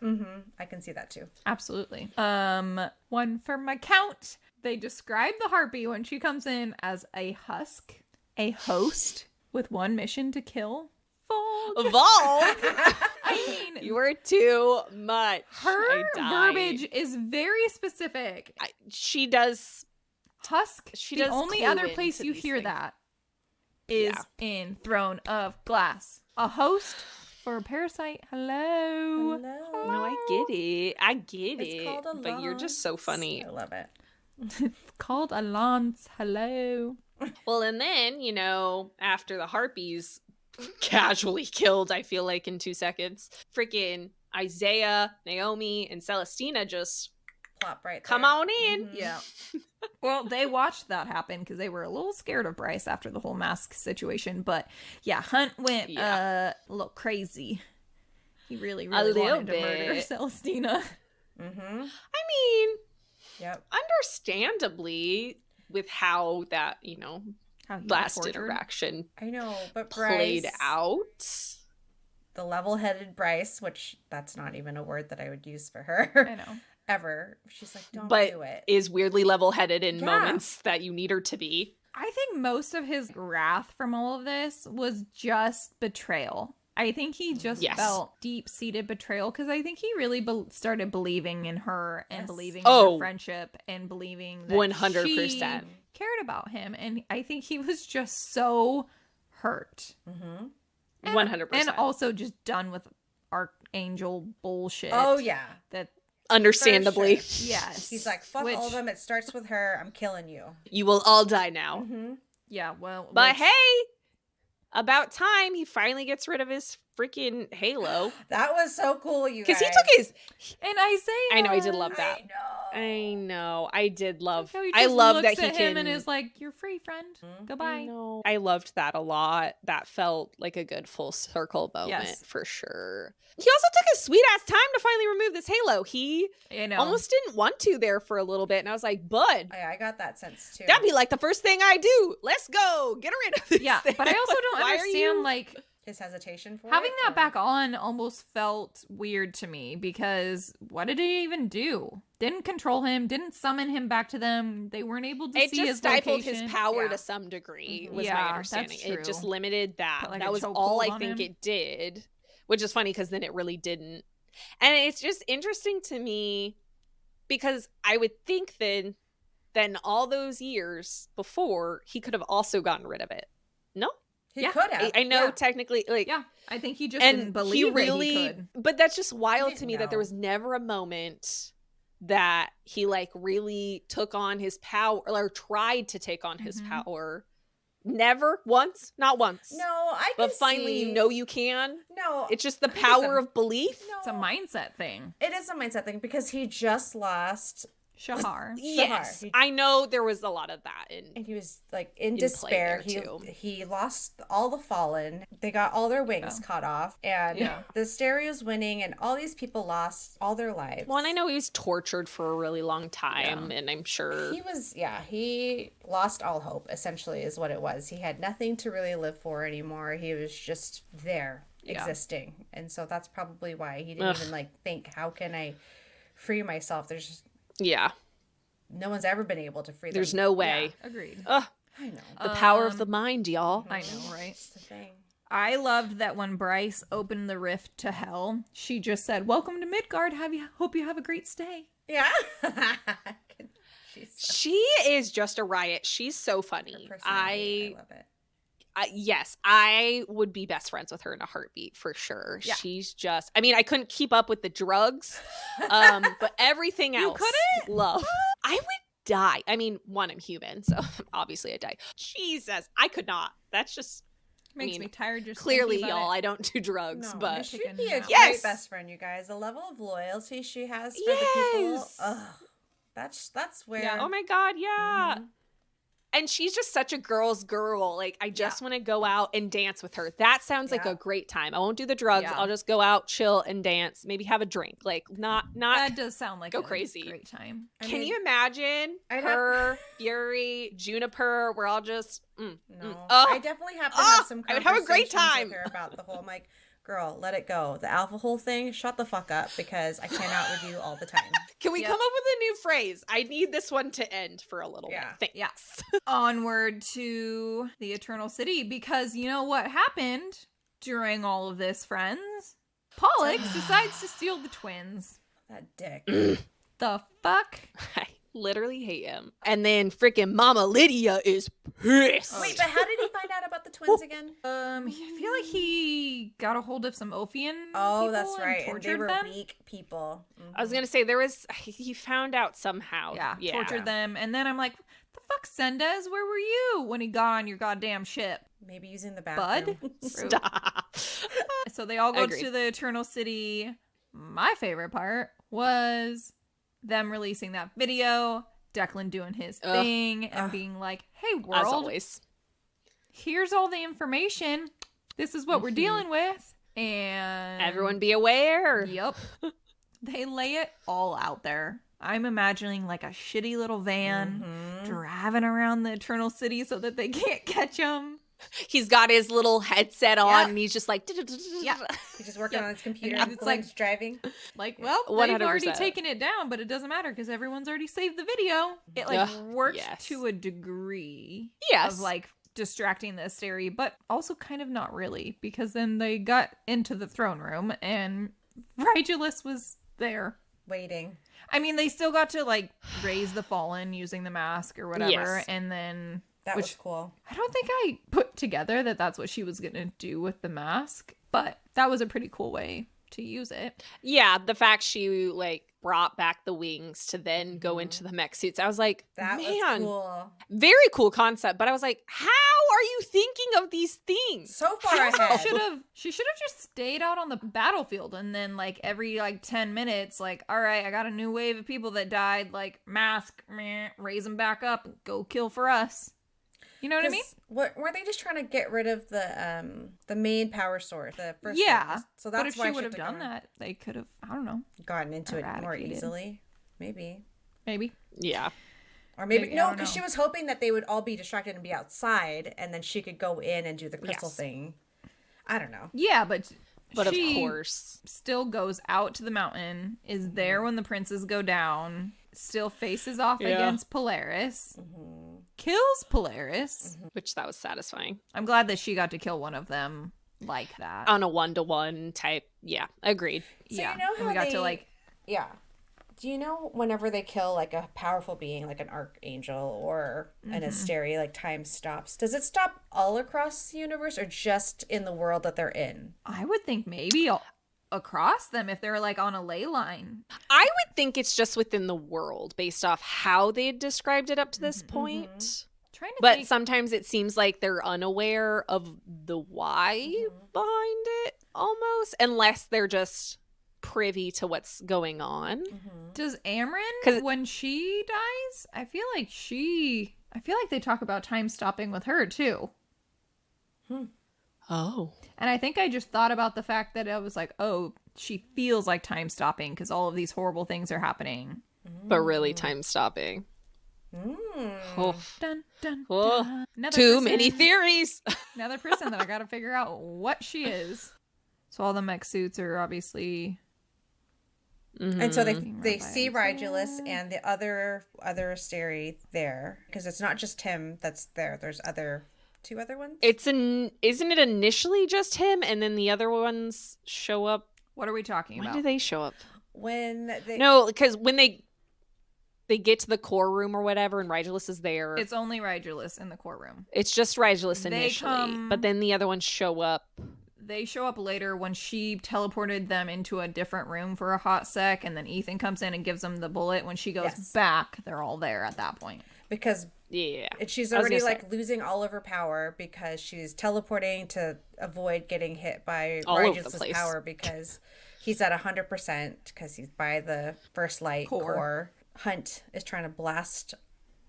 Speaker 4: I can see that too.
Speaker 2: Absolutely. One for my count. They describe the harpy when she comes in as a husk, a host with one mission to kill.
Speaker 3: Evolve.
Speaker 2: I mean,
Speaker 3: You were too much.
Speaker 2: her verbiage is very specific.
Speaker 3: She does.
Speaker 2: Husk.
Speaker 3: She
Speaker 2: the
Speaker 3: does
Speaker 2: only
Speaker 3: clue
Speaker 2: other place
Speaker 3: into
Speaker 2: you
Speaker 3: these
Speaker 2: hear
Speaker 3: things.
Speaker 2: that is in Throne of Glass. A host for a parasite. Hello.
Speaker 4: Hello.
Speaker 3: No, I get it. I get
Speaker 4: It's
Speaker 3: it.
Speaker 4: called a
Speaker 3: But you're just so
Speaker 4: lance.
Speaker 3: funny.
Speaker 4: I love it.
Speaker 2: It's called a lance. Hello.
Speaker 3: Well, and then, after the harpies casually killed, I feel like in 2 seconds, freaking Isaiah, Naomi, and Celestina just
Speaker 4: Plop right
Speaker 3: come
Speaker 4: there.
Speaker 3: on in.
Speaker 4: Mhm.
Speaker 2: Yeah. Well, they watched that happen because they were a little scared of Bryce after the whole mask situation. But yeah, Hunt went a little crazy. He really wanted to murder
Speaker 3: bit.
Speaker 2: Celestina.
Speaker 4: Mm-hmm.
Speaker 3: I mean,
Speaker 4: Yep.
Speaker 3: understandably, with how that,
Speaker 2: How he
Speaker 3: last
Speaker 2: was tortured.
Speaker 3: interaction
Speaker 4: I know, but
Speaker 3: played
Speaker 4: Bryce,
Speaker 3: out.
Speaker 4: the level-headed Bryce, which that's not even a word that I would use for her.
Speaker 2: I know.
Speaker 4: Ever. She's like, don't
Speaker 3: But
Speaker 4: do it.
Speaker 3: is weirdly level-headed in
Speaker 4: Yeah.
Speaker 3: moments that you need her to be.
Speaker 2: I think most of his wrath from all of this was just betrayal. I think he just
Speaker 3: Yes.
Speaker 2: felt deep-seated betrayal because I think he really started believing in her and
Speaker 4: Yes.
Speaker 2: believing in
Speaker 3: Oh.
Speaker 2: their friendship and believing that
Speaker 3: 100%.
Speaker 2: she cared about him. And I think he was just so hurt.
Speaker 4: Mm-hmm.
Speaker 2: And,
Speaker 3: 100%.
Speaker 2: And also just done with Archangel bullshit.
Speaker 4: Oh, yeah.
Speaker 2: That,
Speaker 3: Understandably.
Speaker 4: For sure.
Speaker 2: yes.
Speaker 4: He's like, fuck all of them. It starts with her. I'm killing you.
Speaker 3: You will all die now.
Speaker 4: Mm-hmm.
Speaker 2: Yeah, well.
Speaker 3: But
Speaker 2: which-
Speaker 3: hey, about time he finally gets rid of his freaking halo.
Speaker 4: That was so cool, you guys.
Speaker 3: Because he took his...
Speaker 2: And Isaiah.
Speaker 3: I know, I did love that.
Speaker 4: I know.
Speaker 3: I know. I did love...
Speaker 2: How he
Speaker 3: I
Speaker 2: just
Speaker 3: love
Speaker 2: looks
Speaker 3: that he
Speaker 2: at him
Speaker 3: can...
Speaker 2: and is like, "You're free, friend.
Speaker 4: Mhm.
Speaker 2: Goodbye."
Speaker 3: I know. I loved that a lot. That felt like a good full circle moment
Speaker 2: Yes.
Speaker 3: for sure. He also took his sweet ass time to finally remove this halo. He
Speaker 2: You know.
Speaker 3: almost didn't want to there for a little bit. And I was like, bud,
Speaker 4: I got that sense too.
Speaker 3: that'd be like the first thing I do. Let's go. Get rid of this
Speaker 2: Yeah,
Speaker 3: thing.
Speaker 2: but I also don't
Speaker 3: Why are
Speaker 2: understand
Speaker 3: you-
Speaker 2: like
Speaker 4: his hesitation for
Speaker 2: having
Speaker 4: it,
Speaker 2: that
Speaker 4: or-
Speaker 2: back on almost felt weird to me because what did he even do? Didn't control him, didn't summon him back to them. They weren't able to
Speaker 3: It
Speaker 2: see
Speaker 3: just
Speaker 2: his
Speaker 3: stifled
Speaker 2: location.
Speaker 3: his power
Speaker 4: Yeah.
Speaker 3: to some degree,
Speaker 4: Mhm.
Speaker 3: was
Speaker 2: Yeah,
Speaker 3: my
Speaker 2: that's
Speaker 3: understanding. It just
Speaker 2: true.
Speaker 3: limited that.
Speaker 2: Put, like,
Speaker 3: That
Speaker 2: a
Speaker 3: was
Speaker 2: chokehold
Speaker 3: all I
Speaker 2: on
Speaker 3: think
Speaker 2: him.
Speaker 3: it did, which is funny because then it really didn't. And it's just interesting to me because I would think then all those years before, he could have also gotten rid of it. No?
Speaker 4: He
Speaker 2: Yeah.
Speaker 4: could have.
Speaker 3: I know
Speaker 4: Yeah.
Speaker 3: technically, like,
Speaker 2: Yeah, I think he just
Speaker 3: and
Speaker 2: didn't believe that he could.
Speaker 3: but that's just wild
Speaker 4: didn't
Speaker 3: to me that there
Speaker 4: know.
Speaker 3: was never a moment that he like really took on his power or tried to take on his
Speaker 2: Mhm.
Speaker 3: power. Never once, not once.
Speaker 4: No, I can
Speaker 3: But finally,
Speaker 4: see...
Speaker 3: you know you can.
Speaker 4: No,
Speaker 3: It's just the
Speaker 4: I think it's
Speaker 3: power
Speaker 4: a-
Speaker 3: of belief.
Speaker 4: no.
Speaker 2: It's a mindset thing.
Speaker 4: It is a mindset thing because he just lost,
Speaker 2: Shahar.
Speaker 3: Yes,
Speaker 4: He-
Speaker 3: I know there was a lot of that.
Speaker 4: and he was like in
Speaker 3: play
Speaker 4: despair.
Speaker 3: there, too.
Speaker 4: He lost all the fallen. They got all their wings cut off, and
Speaker 2: Yeah.
Speaker 4: the Stereo's winning, and all these people lost all their lives.
Speaker 3: Well, and I know he was tortured for a really long time, and I'm sure
Speaker 4: he lost all hope. Essentially, is what it was. He had nothing to really live for anymore. He was just there,
Speaker 2: Yeah.
Speaker 4: existing, and so that's probably why he didn't even like think, "How can I free myself?" There's just
Speaker 3: yeah,
Speaker 4: no one's ever been able to free them.
Speaker 3: there's no way.
Speaker 2: Agreed.
Speaker 3: Ugh,
Speaker 4: I know.
Speaker 3: the power of the mind, y'all.
Speaker 2: I know, right?
Speaker 4: That's the thing.
Speaker 2: I loved that when Bryce opened the rift to hell, she just said, "Welcome to Midgard. Hope you have a great stay."
Speaker 4: Yeah.
Speaker 3: She is just a riot. She's so funny.
Speaker 4: I love it.
Speaker 3: Yes, I would be best friends with her in a heartbeat for sure.
Speaker 2: Yeah.
Speaker 3: She's just, I mean, I couldn't keep up with the drugs, but everything
Speaker 2: You
Speaker 3: else,
Speaker 2: couldn't?
Speaker 3: love. I would die. I mean, one, I'm human, so obviously I die. Jesus, I could not. That's just,
Speaker 2: Makes
Speaker 3: mean,
Speaker 2: me tired just
Speaker 3: clearly,
Speaker 2: thinking about
Speaker 3: y'all,
Speaker 2: it.
Speaker 3: I don't do drugs,
Speaker 4: No,
Speaker 3: but
Speaker 4: she'd
Speaker 2: Taking
Speaker 4: be a
Speaker 2: out.
Speaker 4: great
Speaker 3: Yes.
Speaker 4: best friend, you guys. The level of loyalty she has for the people.
Speaker 3: Yes.
Speaker 4: Ugh, that's where.
Speaker 2: Yeah.
Speaker 3: oh my God, yeah.
Speaker 4: Mhm.
Speaker 3: And she's just such a girl's girl. Like, I just want to go out and dance with her. That sounds like
Speaker 4: Yeah.
Speaker 3: a great time. I won't do the drugs.
Speaker 2: Yeah.
Speaker 3: I'll just go out, chill, and dance. Maybe have a drink. Like, not.
Speaker 2: That does sound like
Speaker 3: Go
Speaker 2: a
Speaker 3: crazy.
Speaker 2: great time.
Speaker 4: I
Speaker 3: Can
Speaker 4: mean,
Speaker 3: you imagine
Speaker 4: I'd have-
Speaker 3: her, Fury, Juniper? We're all just.
Speaker 4: No,
Speaker 3: Oh,
Speaker 4: I definitely have to have some.
Speaker 3: I would have a great
Speaker 4: conversations
Speaker 3: time.
Speaker 4: with her about the whole. I'm like, girl, let it go. The alpha hole thing, shut the fuck up, because I cannot with you all the time.
Speaker 3: Can we come up with a new phrase? I need this one to end for a little bit. Thanks.
Speaker 2: Yeah. Onward to the Eternal City, because you know what happened during all of this, friends? Pollux decides to steal the twins.
Speaker 4: That dick.
Speaker 2: The fuck?
Speaker 3: I literally hate him. And then freaking Mama Lydia is pissed.
Speaker 4: Wait, but how did he find out about the twins again?
Speaker 2: I feel like he got a hold of some Ophian
Speaker 4: Oh,
Speaker 2: people
Speaker 4: that's right.
Speaker 2: and
Speaker 4: And they
Speaker 2: tortured
Speaker 4: were
Speaker 2: them.
Speaker 4: weak people. Mhm.
Speaker 3: I was going to say, he found out somehow.
Speaker 2: Yeah, tortured them. And then I'm like, the fuck, Sendez, where were you when he got on your goddamn ship?
Speaker 4: Maybe using the bathroom.
Speaker 2: Bud?
Speaker 3: Stop.
Speaker 2: So they all go
Speaker 3: Agreed.
Speaker 2: to the Eternal City. My favorite part was them releasing that video, Declan doing his thing, and being like, hey,
Speaker 3: As
Speaker 2: world,
Speaker 3: always.
Speaker 2: here's all the information. This is what we're dealing with. And
Speaker 3: Everyone be aware.
Speaker 2: Yep. They lay it all out there. I'm imagining like a shitty little van driving around the Eternal City so that they can't catch him.
Speaker 3: He's got his little headset on and he's just like,
Speaker 2: Yeah.
Speaker 4: He's just working on his computer.
Speaker 2: And
Speaker 4: It's
Speaker 2: it's
Speaker 4: like
Speaker 2: like-
Speaker 4: driving.
Speaker 2: Like, well, they've already
Speaker 3: 100%.
Speaker 2: taken it down, but it doesn't matter because everyone's already saved the video. It like
Speaker 3: Ugh,
Speaker 2: worked
Speaker 3: yes.
Speaker 2: to a degree
Speaker 3: Yes.
Speaker 2: of like distracting the Asteri, but also kind of not really, because then they got into the throne room and Rigulus was there.
Speaker 4: Waiting.
Speaker 2: I mean, they still got to like raise the fallen using the mask or whatever,
Speaker 3: Yes.
Speaker 2: and then
Speaker 4: That
Speaker 2: which
Speaker 4: was cool.
Speaker 2: I don't think I put together that that's what she was gonna do with the mask, but that was a pretty cool way to use it.
Speaker 3: Yeah, the fact she like brought back the wings to then go into the mech suits. I was like,
Speaker 4: That
Speaker 3: man,
Speaker 4: was cool.
Speaker 3: very cool concept. But I was like, how are you thinking of these things?
Speaker 4: So far ahead.
Speaker 2: She should have just stayed out on the battlefield, and then like every like 10 minutes, like, all right, I got a new wave of people that died, like mask, meh, raise them back up and go kill for us. You know what I mean?
Speaker 4: Weren't they just trying to get rid of the main power source, the first
Speaker 2: Yeah.
Speaker 4: one? So
Speaker 2: But
Speaker 4: that's
Speaker 2: if she
Speaker 4: why
Speaker 2: would have
Speaker 4: should've
Speaker 2: done that, they could have, I don't know,
Speaker 4: gotten into it more
Speaker 2: eradicated.
Speaker 4: easily. Maybe.
Speaker 2: maybe.
Speaker 3: Yeah.
Speaker 4: Or maybe
Speaker 2: Maybe, I
Speaker 4: no,
Speaker 2: don't
Speaker 4: because
Speaker 2: know.
Speaker 4: she was hoping that they would all be distracted and be outside, and then she could go in and do the crystal
Speaker 3: Yes.
Speaker 4: thing. I don't know.
Speaker 2: Yeah, but
Speaker 3: But
Speaker 2: she
Speaker 3: of course.
Speaker 2: still goes out to the mountain, is there when the princes go down, still faces off
Speaker 3: Yeah.
Speaker 2: against Polaris, kills Polaris.
Speaker 3: Which that was satisfying.
Speaker 2: I'm glad that she got to kill one of them like that.
Speaker 3: On a 1-to-1 type. Yeah, agreed.
Speaker 4: So
Speaker 2: yeah,
Speaker 4: you know
Speaker 2: and
Speaker 4: how
Speaker 2: we got
Speaker 4: they,
Speaker 2: to like,
Speaker 4: yeah. Do you know whenever they kill like a powerful being, like an archangel or an Asteri, like time stops? Does it stop all across the universe or just in the world that they're in?
Speaker 2: I would think maybe across them if they're like on a ley line.
Speaker 3: I would think it's just within the world based off how they had described it up to this point.
Speaker 2: Trying to
Speaker 3: But
Speaker 2: think.
Speaker 3: sometimes it seems like they're unaware of the why behind it almost, unless they're just privy to what's going on.
Speaker 2: Does Amryn,
Speaker 3: 'Cause-
Speaker 2: when she dies, I feel like they talk about time stopping with her too.
Speaker 3: Oh.
Speaker 2: And I think I just thought about the fact that I was like, oh, she feels like time stopping because all of these horrible things are happening.
Speaker 3: But really time stopping. Oh.
Speaker 2: Dun, dun,
Speaker 3: Oh.
Speaker 2: dun. Another
Speaker 3: Too
Speaker 2: person-
Speaker 3: many theories.
Speaker 2: Another person that I gotta figure out what she is. So all the mech suits are obviously...
Speaker 4: And so they
Speaker 2: Being
Speaker 4: they
Speaker 2: run by
Speaker 4: see
Speaker 2: Isaiah.
Speaker 4: Rigulus and the other Asteri there, because it's not just him that's there. There's two other ones.
Speaker 3: Isn't it initially just him and then the other ones show up?
Speaker 2: What are we talking
Speaker 3: When
Speaker 2: about?
Speaker 3: do they show up?
Speaker 4: When they
Speaker 3: No, because when they get to the core room or whatever and Rigulus is there,
Speaker 2: It's only Rigulus in the courtroom.
Speaker 3: it's just Rigulus
Speaker 2: They
Speaker 3: initially,
Speaker 2: come-
Speaker 3: but then the other ones show up.
Speaker 2: They show up later when she teleported them into a different room for a hot sec, and then Ethan comes in and gives them the bullet. When she goes
Speaker 4: Yes.
Speaker 2: back, they're all there at that point.
Speaker 4: because
Speaker 3: Yeah.
Speaker 4: she's
Speaker 3: I was
Speaker 4: already
Speaker 3: gonna
Speaker 4: like
Speaker 3: say.
Speaker 4: losing all of her power because she's teleporting to avoid getting hit by
Speaker 3: All over the
Speaker 4: Rigulus's
Speaker 3: place.
Speaker 4: power because he's at 100% because he's by the first light core. Hunt is trying to blast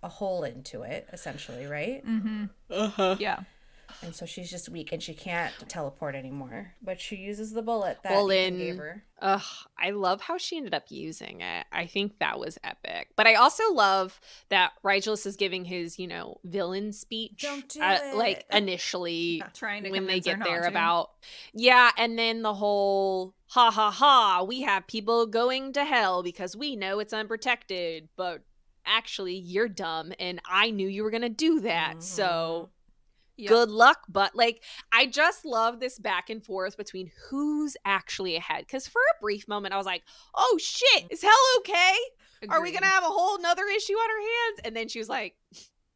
Speaker 4: a hole into it, essentially, right?
Speaker 2: Yeah.
Speaker 4: And so she's just weak and she can't teleport anymore. But she uses the bullet that Ethan gave her.
Speaker 3: I love how she ended up using it. I think that was epic. But I also love that Rigelus is giving his, villain speech.
Speaker 4: Don't do it.
Speaker 3: Like initially
Speaker 2: Trying to
Speaker 3: when they
Speaker 2: convince her
Speaker 3: get
Speaker 2: not
Speaker 3: there
Speaker 2: to.
Speaker 3: about. Yeah, and then the whole ha ha ha, we have people going to hell because we know it's unprotected, but actually you're dumb and I knew you were going to do that. So good luck, but I just love this back and forth between who's actually ahead. Because for a brief moment, I was like, "Oh shit, is hell okay? Are we gonna have a whole nother issue on our hands?" And then she was like,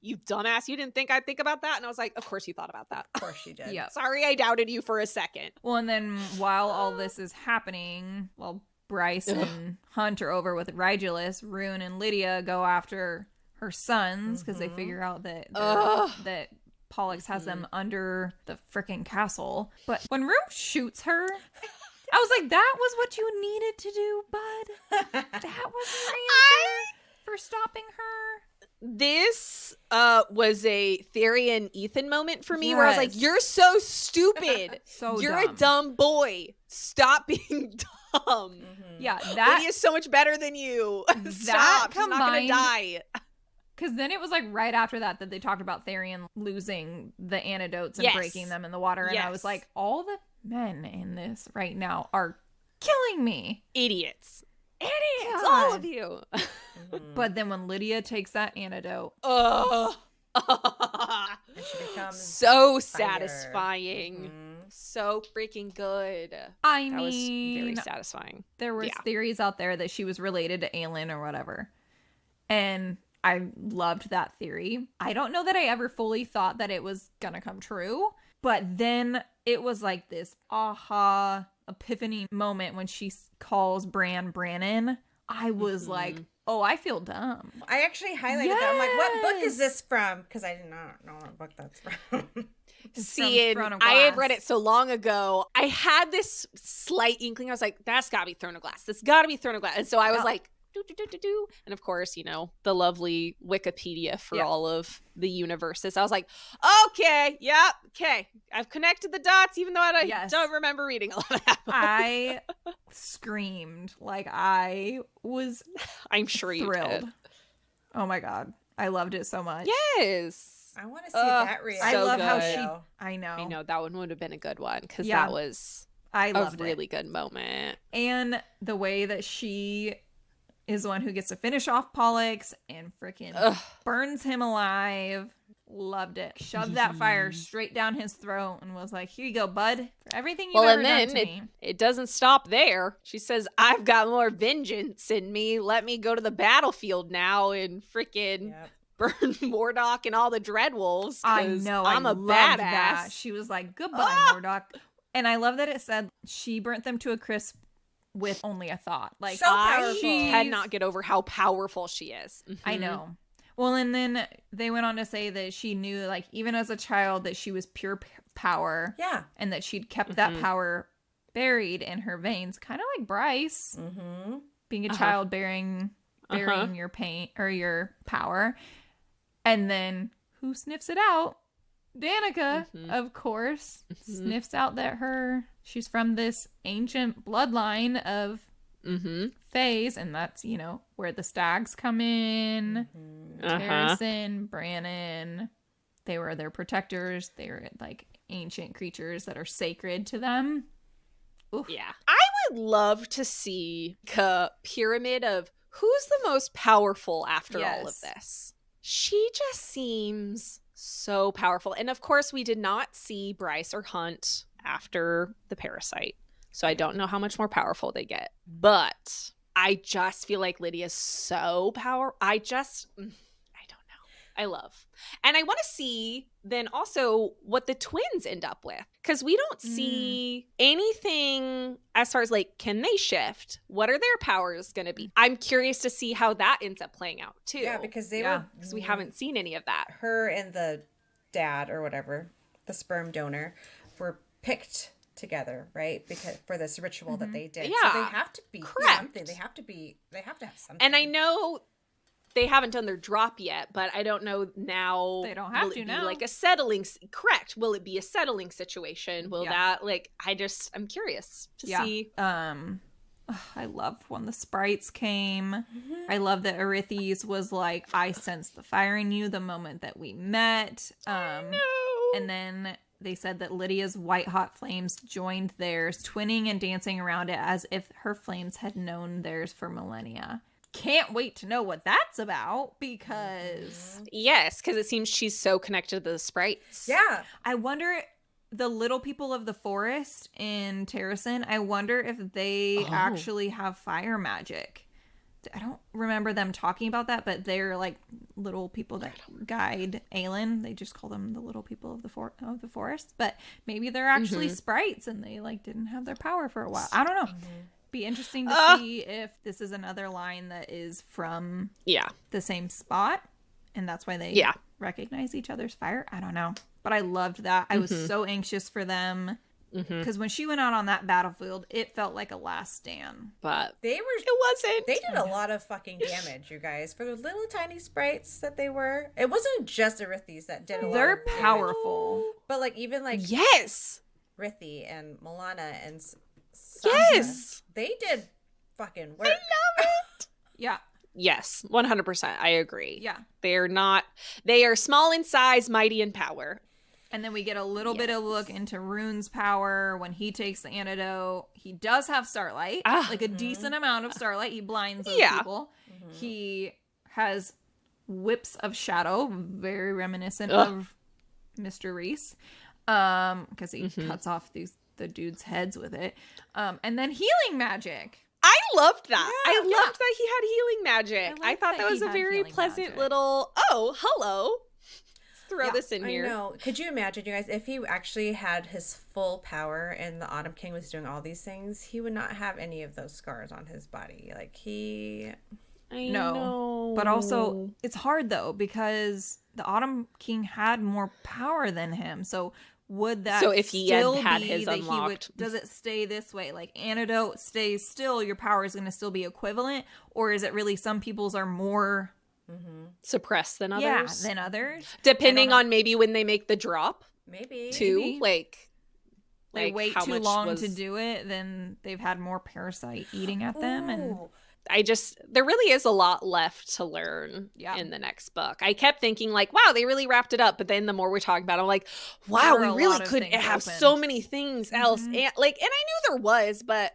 Speaker 3: "You dumbass, you didn't think I'd think about that?" And I was like, "Of course you thought about that.
Speaker 4: Of course you did."
Speaker 2: Yeah.
Speaker 3: Sorry, I doubted you for a second."
Speaker 2: Well, and then while all this is happening, while Bryce and Hunt are over with Rigelus, Rune and Lydia go after her sons because they figure out that that Pollux has them under the freaking castle. But when Rune shoots her, I was like, that was what you needed to do, bud. That was your answer for stopping her.
Speaker 3: This was a Theory and Ethan moment for me where I was like, you're so stupid. You're a dumb boy. Stop being dumb.
Speaker 2: Yeah, that
Speaker 3: Lydia's so much better than you. Stop. She's not going to die.
Speaker 2: Because then it was right after that they talked about Therian losing the antidotes and breaking them in the water. And I was like, all the men in this right now are killing me.
Speaker 3: Idiots.
Speaker 2: God.
Speaker 3: All of you.
Speaker 2: But then when Lydia takes that antidote.
Speaker 4: And she becomes
Speaker 3: so
Speaker 4: fire.
Speaker 3: Satisfying. So freaking good.
Speaker 2: I
Speaker 3: That was
Speaker 2: mean,
Speaker 3: very satisfying.
Speaker 2: There was theories out there that she was related to Aelin or whatever. And I loved that theory. I don't know that I ever fully thought that it was gonna come true, but then it was like this aha epiphany moment when she calls Brannon. I was like, oh, I feel dumb.
Speaker 4: I actually highlighted that. I'm like, what book is this from? Because I did not know what book that's from.
Speaker 3: See, I had read it so long ago. I had this slight inkling. I was like, that's gotta be Throne of Glass. That's gotta be Throne of Glass. And so I was like, do. And of course, the lovely Wikipedia for all of the universes. I was like, okay. I've connected the dots, even though I don't remember reading a lot of that book.
Speaker 2: I screamed. I was
Speaker 3: I'm sure you
Speaker 2: thrilled.
Speaker 3: did.
Speaker 2: Oh my God. I loved it so much.
Speaker 3: Yes.
Speaker 4: I want to see that reaction.
Speaker 2: I love how
Speaker 3: good.
Speaker 2: I know
Speaker 3: that one would have been a good one because that was a really good moment.
Speaker 2: And the way that she is the one who gets to finish off Pollux and freaking burns him alive. Loved it. Shoved that fire straight down his throat and was like, here you go, bud. For everything you've ever done to me.
Speaker 3: It doesn't stop there. She says, I've got more vengeance in me. Let me go to the battlefield now and freaking burn Mordok and all the Dreadwolves.
Speaker 2: I know.
Speaker 3: I'm a badass.
Speaker 2: That. She was like, goodbye, Mordok. And I love that it said she burnt them to a crisp with only a thought.
Speaker 4: So powerful.
Speaker 3: She cannot get over how powerful she is.
Speaker 2: I know. Well, and then they went on to say that she knew, even as a child, that she was pure power.
Speaker 4: Yeah.
Speaker 2: And that she'd kept that power buried in her veins, kind of like Bryce. Being a child burying your pain or your power. And then who sniffs it out? Danica, of course, sniffs out that she's from this ancient bloodline of Fays, and that's, where the stags come in. Harrison, Brannon, they were their protectors. They were ancient creatures that are sacred to them. Oof.
Speaker 3: Yeah. I would love to see a pyramid of who's the most powerful after all of this. She just seems so powerful. And of course, we did not see Bryce or Hunt after the parasite. So I don't know how much more powerful they get. But I just feel like Lydia's so powerful. I don't know. I love. And I want to see then also what the twins end up with. Because we don't see anything as far as can they shift? What are their powers going to be? I'm curious to see how that ends up playing out too.
Speaker 4: Yeah, because
Speaker 3: because we haven't seen any of that.
Speaker 4: Her and the dad or whatever, the sperm donor, were picked together, right? Because for this ritual that they did.
Speaker 3: Yeah.
Speaker 4: So they have to be something. They have to have something.
Speaker 3: And I know they haven't done their drop yet, but I don't know now.
Speaker 2: They don't have
Speaker 3: will
Speaker 2: to
Speaker 3: it be
Speaker 2: now.
Speaker 3: like a settling, correct? Will it be a settling situation? Will
Speaker 2: Yeah.
Speaker 3: that, like, I'm curious to see.
Speaker 2: I loved when the sprites came. I love that Arithes was like, I sensed the fire in you the moment that we met. And then they said that Lydia's white hot flames joined theirs, twinning and dancing around it as if her flames had known theirs for millennia. Can't wait to know what that's about, because
Speaker 3: Yes, because it seems she's so connected to the sprites.
Speaker 4: Yeah.
Speaker 2: I wonder, the little people of the forest in Terrasen, I wonder if they actually have fire magic. I don't remember them talking about that, but they're like little people that guide Aelin. They just call them the little people of the forest. But maybe they're actually sprites and they like didn't have their power for a while. I don't know. Be interesting to see if this is another line that is from the same spot, and that's why they recognize each other's fire. I don't know. But I loved that. I was so anxious for them. Because when she went out on that battlefield, it felt like a last stand.
Speaker 3: But
Speaker 4: it
Speaker 3: wasn't.
Speaker 4: They did a lot of fucking damage, you guys. For the little tiny sprites that they were. It wasn't just Arithes that did a lot
Speaker 2: They're
Speaker 4: of damage.
Speaker 2: powerful.
Speaker 4: But like even like
Speaker 3: Yes.
Speaker 4: Rithi and Milana and
Speaker 3: Yes.
Speaker 4: they did fucking work.
Speaker 3: I love it.
Speaker 2: Yeah.
Speaker 3: Yes, 100%. I agree.
Speaker 2: Yeah.
Speaker 3: They are small in size, mighty in power.
Speaker 2: And then we get a little bit of look into Rune's power when he takes the antidote. He does have starlight, like a decent amount of starlight. He blinds those people. He has whips of shadow, very reminiscent of Mr. Reese, because he cuts off the dudes' heads with it. And then healing magic.
Speaker 3: I loved that.
Speaker 4: Yeah,
Speaker 3: I loved that he had healing magic. I thought that was a very pleasant little, hello. Throw this in here.
Speaker 4: I know. Could you imagine, you guys, if he actually had his full power and the Autumn King was doing all these things, he would not have any of those scars on his body. Like
Speaker 3: I know.
Speaker 2: But also, it's hard though, because the Autumn King had more power than him. So would that
Speaker 3: if he
Speaker 2: still
Speaker 3: had
Speaker 2: be
Speaker 3: his
Speaker 2: that
Speaker 3: unlocked,
Speaker 2: does it stay this way? Like antidote stays still, your power is going to still be equivalent, or is it really some people's are more
Speaker 3: suppressed than others?
Speaker 2: Yeah, than others.
Speaker 3: Depending on maybe when they make the drop.
Speaker 4: maybe
Speaker 3: Too.
Speaker 2: Maybe.
Speaker 3: Like
Speaker 2: They wait
Speaker 3: how
Speaker 2: too
Speaker 3: much
Speaker 2: long
Speaker 3: was...
Speaker 2: to do it, then they've had more parasite eating at them. And
Speaker 3: there really is a lot left to learn in the next book. I kept thinking like, wow, they really wrapped it up. But then the more we're talking about it, I'm like, wow, we really could have so many things else. And I knew there was, but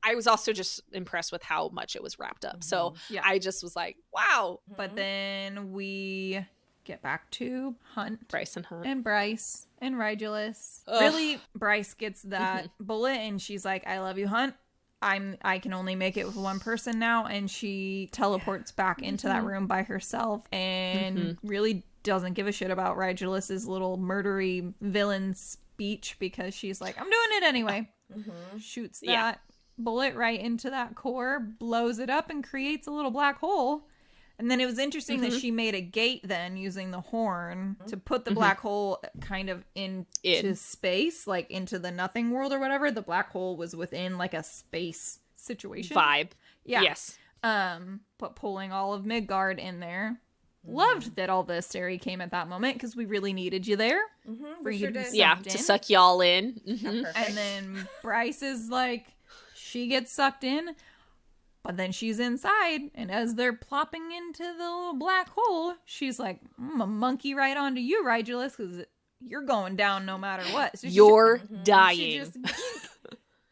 Speaker 3: I was also just impressed with how much it was wrapped up. So I just was like, wow.
Speaker 2: But then we get back to Hunt.
Speaker 3: Bryce and Hunt.
Speaker 2: And Bryce and Regulus. Really, Bryce gets that bullet and she's like, I love you, Hunt. I can only make it with one person now. And she teleports back into that room by herself and really doesn't give a shit about Regulus's little murdery villain speech, because she's like, I'm doing it anyway. Shoots that bullet right into that core, blows it up, and creates a little black hole. And then it was interesting that she made a gate then using the horn to put the black hole kind of into space, like into the nothing world or whatever. The black hole was within like a space situation.
Speaker 3: Vibe.
Speaker 2: Yeah.
Speaker 3: Yes.
Speaker 2: But pulling all of Midgard in there. Loved that all the Asteri came at that moment, because we really needed you there. For you to be sucked in.
Speaker 3: To suck y'all in.
Speaker 2: And then Bryce is like, she gets sucked in, but then she's inside, and as they're plopping into the little black hole, she's like, I'm a monkey right onto you, Regulus, because you're going down no matter what. So
Speaker 3: you're dying.
Speaker 2: She just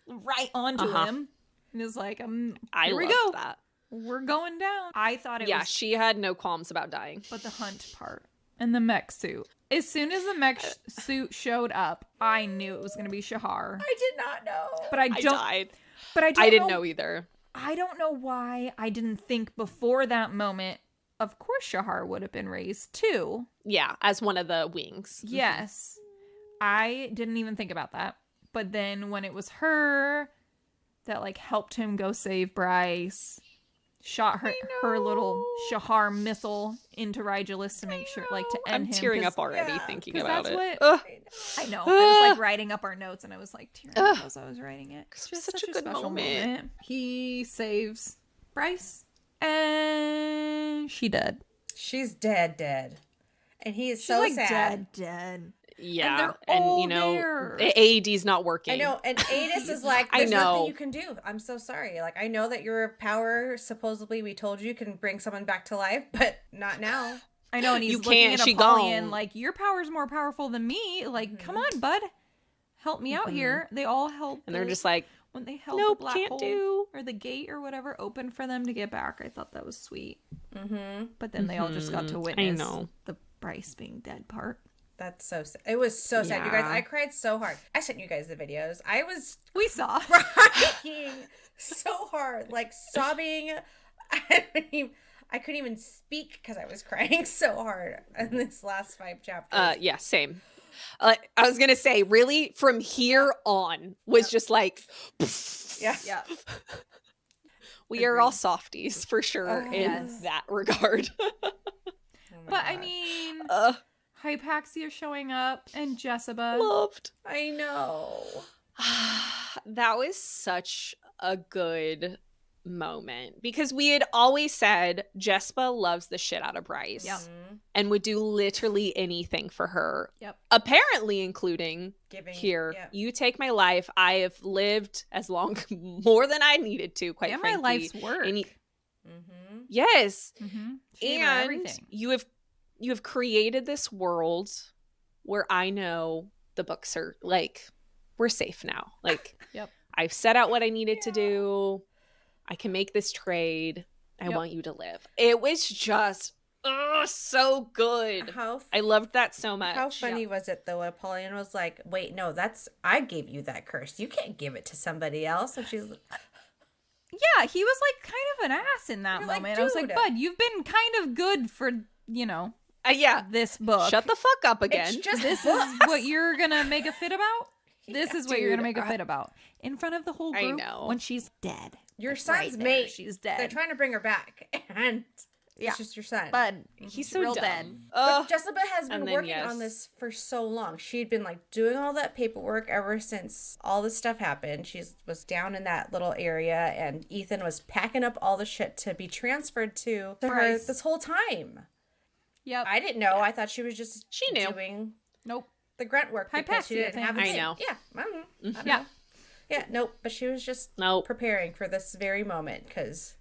Speaker 2: right onto him, and is like, here we
Speaker 3: loved
Speaker 2: go.
Speaker 3: That.
Speaker 2: We're going down. I thought it was...
Speaker 3: Yeah, she had no qualms about dying.
Speaker 2: But the Hunt part and the mech suit. As soon as the mech suit showed up, I knew it was going to be Shahar.
Speaker 4: I did not know.
Speaker 2: But I
Speaker 3: died.
Speaker 2: But I
Speaker 3: didn't know either.
Speaker 2: I don't know why I didn't think before that moment, of course Shahar would have been raised too.
Speaker 3: Yeah, as one of the wings.
Speaker 2: Yes. I didn't even think about that. But then when it was her that like helped him go save Bryce, shot her little Shahar missile into Regulus to make sure, like, to end him.
Speaker 3: I'm tearing up already thinking about it.
Speaker 2: I know. I was like writing up our notes, and I was like tearing up as I was writing it.
Speaker 3: It's just such a good moment.
Speaker 2: He saves Bryce, and She dead.
Speaker 4: She's dead. And he is
Speaker 2: She's
Speaker 4: so
Speaker 2: like
Speaker 4: sad.
Speaker 2: dead.
Speaker 3: Yeah.
Speaker 2: And they're all
Speaker 3: you know,
Speaker 2: there.
Speaker 3: AED's not working.
Speaker 4: I know, and Adis is like,
Speaker 3: I
Speaker 4: there's nothing
Speaker 3: know.
Speaker 4: you can do. I'm so sorry. Like, I know that your power, supposedly, we told you, can bring someone back to life, but not now.
Speaker 2: I know, and he's
Speaker 3: You
Speaker 2: looking
Speaker 3: can't,
Speaker 2: at
Speaker 3: she
Speaker 2: Apollyon
Speaker 3: gone.
Speaker 2: like, your power's more powerful than me. Like, come on, bud. Help me out here. They all help.
Speaker 3: And they're just like,
Speaker 2: when they held
Speaker 3: nope,
Speaker 2: the black
Speaker 3: can't
Speaker 2: hole
Speaker 3: do.
Speaker 2: or the gate or whatever open for them to get back. I thought that was sweet. But then they all just got to witness
Speaker 3: know.
Speaker 2: the Bryce being dead part.
Speaker 4: That's so sad. It was so sad, you guys.
Speaker 3: Yeah.
Speaker 4: I cried so hard. I sent you guys the videos. I was
Speaker 2: We saw.
Speaker 4: crying so hard, like sobbing. I couldn't even speak because I was crying so hard in this last 5 chapters.
Speaker 3: Yeah, same. I was gonna say, really, from here on was just like,
Speaker 4: Yeah.
Speaker 2: Yeah.
Speaker 3: we are all softies for sure in
Speaker 2: yes.
Speaker 3: that regard.
Speaker 4: Oh my
Speaker 2: But I
Speaker 4: God.
Speaker 2: mean,
Speaker 3: uh,
Speaker 2: Hypaxia showing up and Jessica.
Speaker 3: loved.
Speaker 4: I know.
Speaker 3: That was such a good moment because we had always said Jespa loves the shit out of Bryce
Speaker 2: Yep.
Speaker 3: and would do literally anything for her.
Speaker 2: Yep.
Speaker 3: Apparently including
Speaker 4: Giving
Speaker 3: here,
Speaker 4: yeah.
Speaker 3: you take my life. I have lived as long, more than I needed to, quite
Speaker 2: Yeah, my
Speaker 3: frankly.
Speaker 2: life's work.
Speaker 3: And
Speaker 4: Mm-hmm.
Speaker 3: yes.
Speaker 2: She gave her
Speaker 3: And
Speaker 2: everything.
Speaker 3: you have created this world where I know the books are like, we're safe now. Like,
Speaker 2: Yep.
Speaker 3: I've set out what I needed to do. I can make this trade. I
Speaker 2: Yep.
Speaker 3: want you to live. It was just so good. I loved that so much.
Speaker 4: How funny was it though? Apollyon was like, "Wait, no, I gave you that curse. You can't give it to somebody else." And she's
Speaker 2: Yeah, he was like kind of an ass in that
Speaker 4: You're like,
Speaker 2: moment. I was like,
Speaker 4: dude.
Speaker 2: bud, you've been kind of good for,
Speaker 3: Yeah.
Speaker 2: this book.
Speaker 3: Shut the fuck up again.
Speaker 4: It's just
Speaker 2: This is what you're gonna make a fit about? This is what you're gonna
Speaker 3: Dude,
Speaker 2: make a fit about. In front of the whole
Speaker 3: I
Speaker 2: group
Speaker 3: know.
Speaker 2: when she's dead.
Speaker 4: your
Speaker 2: Like,
Speaker 4: son's
Speaker 2: right there,
Speaker 4: mate.
Speaker 2: she's
Speaker 4: They're
Speaker 2: dead.
Speaker 4: trying to bring her back, and
Speaker 2: Yeah.
Speaker 4: it's just your son.
Speaker 2: Bud,
Speaker 3: He's so
Speaker 2: real
Speaker 3: dumb.
Speaker 2: dead.
Speaker 4: But Jessica has been
Speaker 3: and then,
Speaker 4: working on
Speaker 3: yes.
Speaker 4: this for so long. She'd been like doing all that paperwork ever since all this stuff happened. She was down in that little area, and Ethan was packing up all the shit to be transferred to her
Speaker 2: Bryce.
Speaker 4: this whole time.
Speaker 2: Yep.
Speaker 4: I didn't know. I thought she was just
Speaker 3: She knew.
Speaker 4: doing
Speaker 2: Nope.
Speaker 4: the grunt work because she
Speaker 2: Hypaxia
Speaker 4: didn't have a
Speaker 3: thing.
Speaker 4: thing.
Speaker 3: I know.
Speaker 4: Yeah, I don't know. I don't
Speaker 2: Yeah.
Speaker 4: know. Yeah, nope. But she was just
Speaker 3: Nope.
Speaker 4: preparing for this very moment because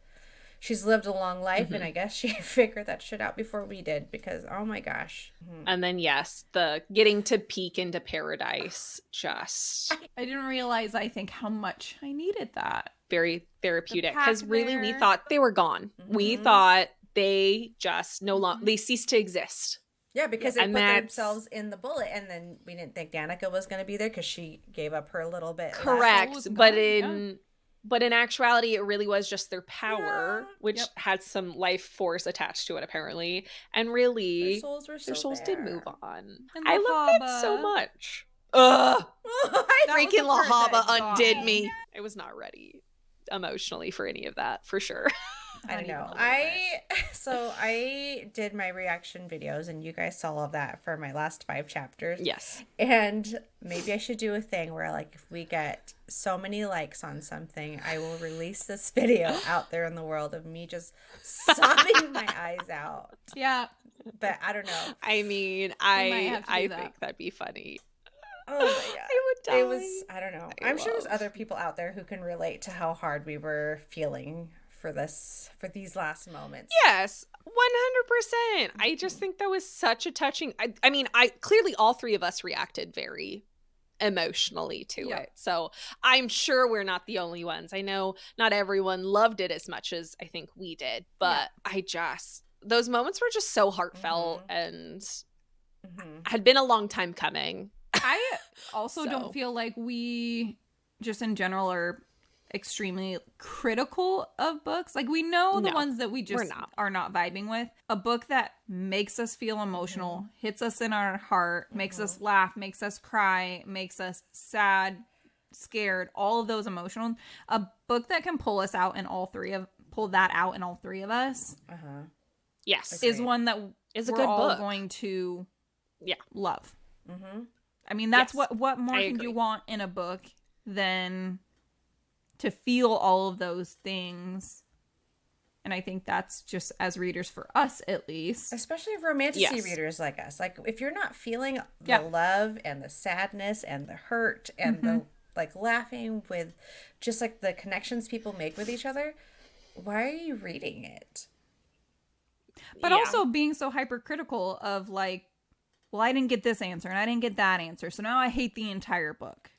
Speaker 4: she's lived a long life, and I guess she figured that shit out before we did. Because oh my gosh,
Speaker 3: And then yes, the getting to peek into paradise, just
Speaker 2: I didn't realize, I think, how much I needed that.
Speaker 3: very therapeutic.
Speaker 2: pack
Speaker 3: Because really, we
Speaker 2: there.
Speaker 3: thought they were gone. We thought they just no longer they ceased to exist.
Speaker 4: yeah, because they
Speaker 3: And
Speaker 4: put
Speaker 3: that's-
Speaker 4: themselves in the bullet, and then we didn't think Danica was going to be there because she gave up her little bit. last-
Speaker 3: Correct,
Speaker 2: was
Speaker 3: but
Speaker 2: gone,
Speaker 3: in actuality, it really was just their power,
Speaker 4: Yeah.
Speaker 3: which
Speaker 2: Yep.
Speaker 3: had some life force attached to it, apparently. And
Speaker 4: Their
Speaker 3: really,
Speaker 4: souls were
Speaker 3: their
Speaker 4: still
Speaker 3: souls did
Speaker 4: there.
Speaker 3: move on.
Speaker 2: And
Speaker 3: I love that so
Speaker 2: Lahaba.
Speaker 3: much. Ugh.
Speaker 4: I
Speaker 2: That was
Speaker 3: Freaking
Speaker 2: the part that
Speaker 3: Lahaba
Speaker 2: got
Speaker 3: undid
Speaker 2: me.
Speaker 3: me. I was not ready emotionally for any of that, for sure.
Speaker 4: I don't
Speaker 2: Not even
Speaker 4: know.
Speaker 2: a little
Speaker 4: I did my reaction videos, and you guys saw all of that for my last 5 chapters.
Speaker 3: Yes.
Speaker 4: And maybe I should do a thing where, like, if we get so many likes on something, I will release this video out there in the world of me just sobbing my eyes out.
Speaker 2: Yeah.
Speaker 4: But I don't know.
Speaker 3: I mean,
Speaker 2: might have to do
Speaker 3: I
Speaker 2: that.
Speaker 3: think that'd be funny.
Speaker 4: Oh my god.
Speaker 3: I would die.
Speaker 4: It was, I don't know. I'm sure there's
Speaker 3: love-
Speaker 4: other people out there who can relate to how hard we were feeling for these last moments.
Speaker 3: Yes, 100%. I just think that was such a touching. I mean, I clearly all 3 of us reacted very emotionally to
Speaker 2: Yeah.
Speaker 3: it. So I'm sure we're not the only ones. I know not everyone loved it as much as I think we did, but those moments were just so heartfelt and had been a long time coming.
Speaker 2: I also
Speaker 3: So.
Speaker 2: don't feel like we just in general are extremely critical of books. Like, we know the
Speaker 3: No,
Speaker 2: ones that we
Speaker 3: we're
Speaker 2: just
Speaker 3: not.
Speaker 2: are not vibing with. A book that makes us feel emotional, hits us in our heart, makes us laugh, makes us cry, makes us sad, scared, all of those emotional. A book that can pull that out in all 3 of us
Speaker 3: Yes.
Speaker 2: is one that
Speaker 3: Is a
Speaker 2: we're
Speaker 3: good
Speaker 2: all
Speaker 3: book.
Speaker 2: going to love.
Speaker 4: Mm-hmm.
Speaker 2: I mean, that's
Speaker 3: Yes,
Speaker 2: what more
Speaker 3: I
Speaker 2: can
Speaker 3: agree.
Speaker 2: you want in a book than to feel all of those things And I think that's just, as readers, for us at least.
Speaker 4: Especially romantasy readers like us. Like, if you're not feeling the love and the sadness and the hurt and the, like, laughing with just, like, the connections people make with each other, why are you reading it?
Speaker 2: But also being so hypercritical of, like, well, I didn't get this answer and I didn't get that answer, so now I hate the entire book.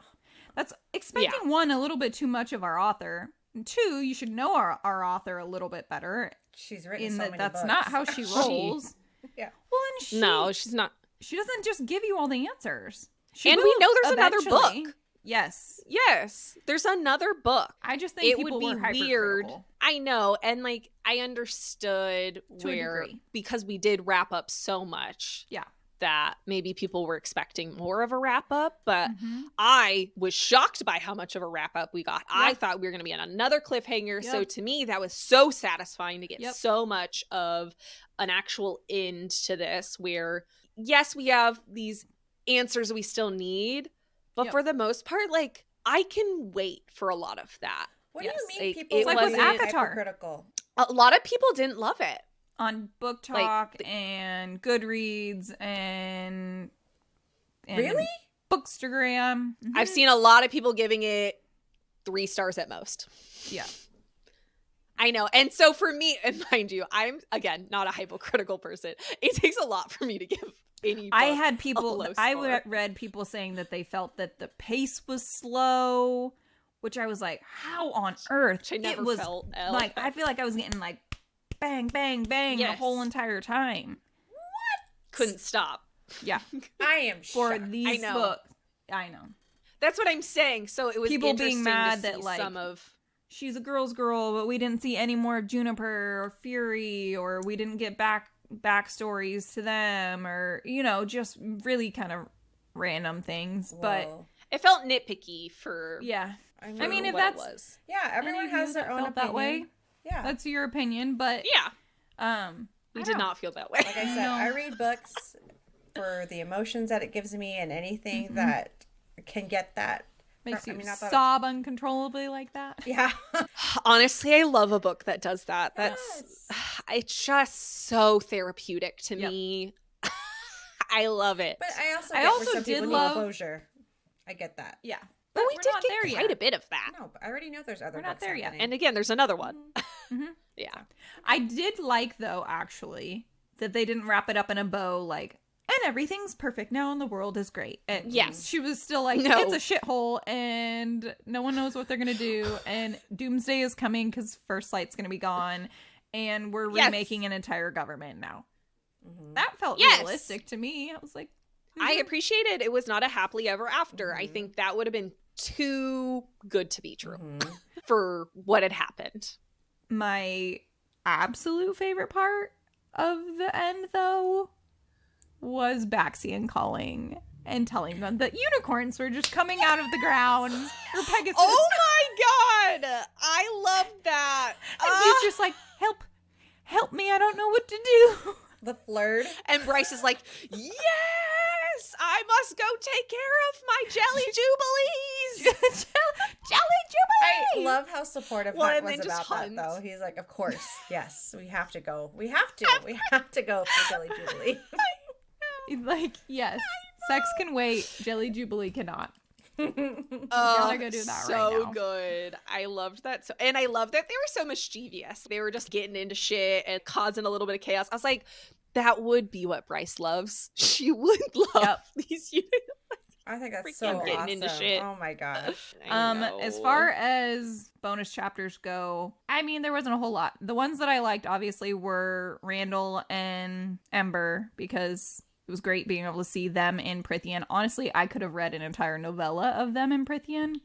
Speaker 2: That's expecting, one, a little bit too much of our author. And two, you should know our author a little bit better.
Speaker 4: She's written so many
Speaker 2: that's
Speaker 4: books.
Speaker 2: not how she rolls.
Speaker 4: Yeah.
Speaker 2: Well, and
Speaker 3: no, she's not.
Speaker 2: She doesn't just give you all the answers.
Speaker 3: And we know there's another book.
Speaker 2: Yes.
Speaker 3: Yes, there's another book.
Speaker 2: I just think
Speaker 3: it would be weird. I know, and like I understood where, because we did wrap up so much.
Speaker 2: Yeah.
Speaker 3: That maybe people were expecting more of a wrap up, but I was shocked by how much of a wrap up we got. Yep. I thought we were going to be on another cliffhanger. Yep. So to me, that was so satisfying to get so much of an actual end to this, where yes, we have these answers we still need, but for the most part, like, I can wait for a lot of that.
Speaker 4: What do you mean people
Speaker 2: like with Avatar?
Speaker 4: Hypercritical?
Speaker 3: A lot of people didn't love it.
Speaker 2: On Book Talk and Goodreads and
Speaker 4: really?
Speaker 2: Bookstagram.
Speaker 3: I've seen a lot of people giving it 3 stars at most.
Speaker 2: Yeah.
Speaker 3: I know. And so for me, and mind you, I'm, again, not a hypocritical person. It takes a lot for me to give any book
Speaker 2: I had people,
Speaker 3: a low score.
Speaker 2: read people saying that they felt that the pace was slow, which I was like, how on earth?
Speaker 3: Which I never
Speaker 2: it was
Speaker 3: felt.
Speaker 2: like, I feel like I was getting like bang, bang, bang the whole entire time.
Speaker 4: What?
Speaker 3: Couldn't stop.
Speaker 2: Yeah.
Speaker 4: I am
Speaker 2: for
Speaker 4: shocked.
Speaker 2: these books. I know.
Speaker 3: That's what I'm saying. So it was
Speaker 2: people being mad that, like,
Speaker 3: some of,
Speaker 2: she's a girl's girl, but we didn't see any more of Juniper or Fury, or we didn't get backstories to them, or, you know, just really kind of random things.
Speaker 4: Whoa.
Speaker 2: But
Speaker 3: it felt nitpicky for
Speaker 2: I mean, if
Speaker 3: what
Speaker 2: that's
Speaker 3: it was.
Speaker 4: everyone has their own opinion.
Speaker 2: That way.
Speaker 4: Yeah,
Speaker 2: that's your opinion, but
Speaker 3: we did not feel that way.
Speaker 4: Like I said, I read books for the emotions that it gives me, and anything that can get that
Speaker 2: makes you sob uncontrollably like that.
Speaker 4: Yeah.
Speaker 3: Honestly, I love a book that does that. That's it's just so therapeutic to me. I love it.
Speaker 4: But I also did love closure. I get that.
Speaker 2: Yeah.
Speaker 3: But we did get quite a bit of that.
Speaker 4: No, but I already know there's other books.
Speaker 2: We're not there yet.
Speaker 3: And again, there's another one. Yeah.
Speaker 2: I did like, though, actually, that they didn't wrap it up in a bow, like, and everything's perfect now and the world is great. And she was still like, it's a shithole and no one knows what they're going to do. And doomsday is coming because First Light's going to be gone. And we're remaking an entire government now. That felt realistic to me. I was like,
Speaker 3: I appreciated it was not a happily ever after. I think that would have been too good to be true for what had happened.
Speaker 2: My absolute favorite part of the end, though, was Baxian calling and telling them that unicorns were just coming out of the ground. Or Pegasus.
Speaker 3: Oh my god! I love that.
Speaker 2: And he's just like, help me, I don't know what to do.
Speaker 4: The flirt.
Speaker 3: And Bryce is like, yes, I must go take care of my jelly jubilees.
Speaker 2: Jelly jubilees.
Speaker 4: I love how supportive Hunt was about that, though. He's like, of course, yes, we have to go. We have to go for Jelly Jubilee.
Speaker 2: Like, yes, sex can wait. Jelly Jubilee cannot.
Speaker 3: Gotta
Speaker 2: go do that
Speaker 3: so
Speaker 2: right now.
Speaker 3: So good. I loved that. And I love that they were so mischievous. They were just getting into shit and causing a little bit of chaos. I was like, that would be what Bryce loves. She would love these units.
Speaker 4: I think that's so
Speaker 3: getting
Speaker 4: awesome.
Speaker 3: into shit.
Speaker 4: Oh my gosh.
Speaker 2: As far as bonus chapters go, I mean, there wasn't a whole lot. The ones that I liked, obviously, were Randall and Ember, because it was great being able to see them in Prithian. Honestly, I could have read an entire novella of them in Prithian.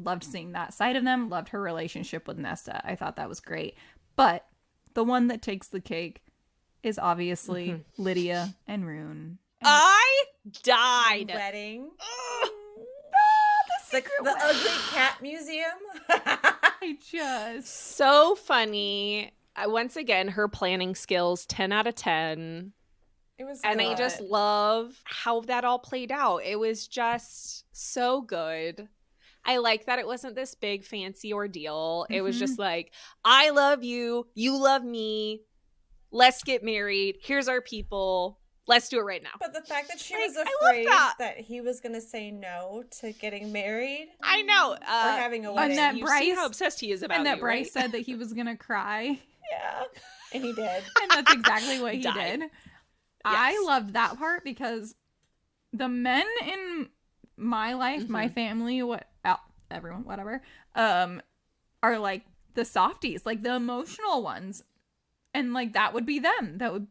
Speaker 2: Loved seeing that side of them. Loved her relationship with Nesta. I thought that was great. But the one that takes the cake is obviously Lydia and Rune.
Speaker 3: I died.
Speaker 4: Wedding.
Speaker 2: The
Speaker 4: ugly cat museum.
Speaker 2: I just...
Speaker 3: So funny. Once again, her planning skills, 10 out of 10.
Speaker 4: It was
Speaker 3: and
Speaker 4: good.
Speaker 3: I just love how that all played out. It was just so good. I like that it wasn't this big fancy ordeal. It was just like, I love you. You love me. Let's get married. Here's our people. Let's do it right now.
Speaker 4: But the fact that she
Speaker 3: Like,
Speaker 4: was
Speaker 3: I love
Speaker 4: afraid
Speaker 3: that.
Speaker 4: that he was going to say no to getting married.
Speaker 3: I know.
Speaker 4: Or having a wedding.
Speaker 2: And that
Speaker 3: You
Speaker 2: Bryce,
Speaker 3: see how obsessed he is about
Speaker 2: and that
Speaker 3: you,
Speaker 2: Bryce
Speaker 3: right?
Speaker 2: said that he was gonna cry,
Speaker 4: Yeah. And he did.
Speaker 2: and that's exactly what he
Speaker 3: Died.
Speaker 2: did. I loved that part because the men in my life, my family, everyone, whatever, are like the softies, like the emotional ones, and like that would be them. That would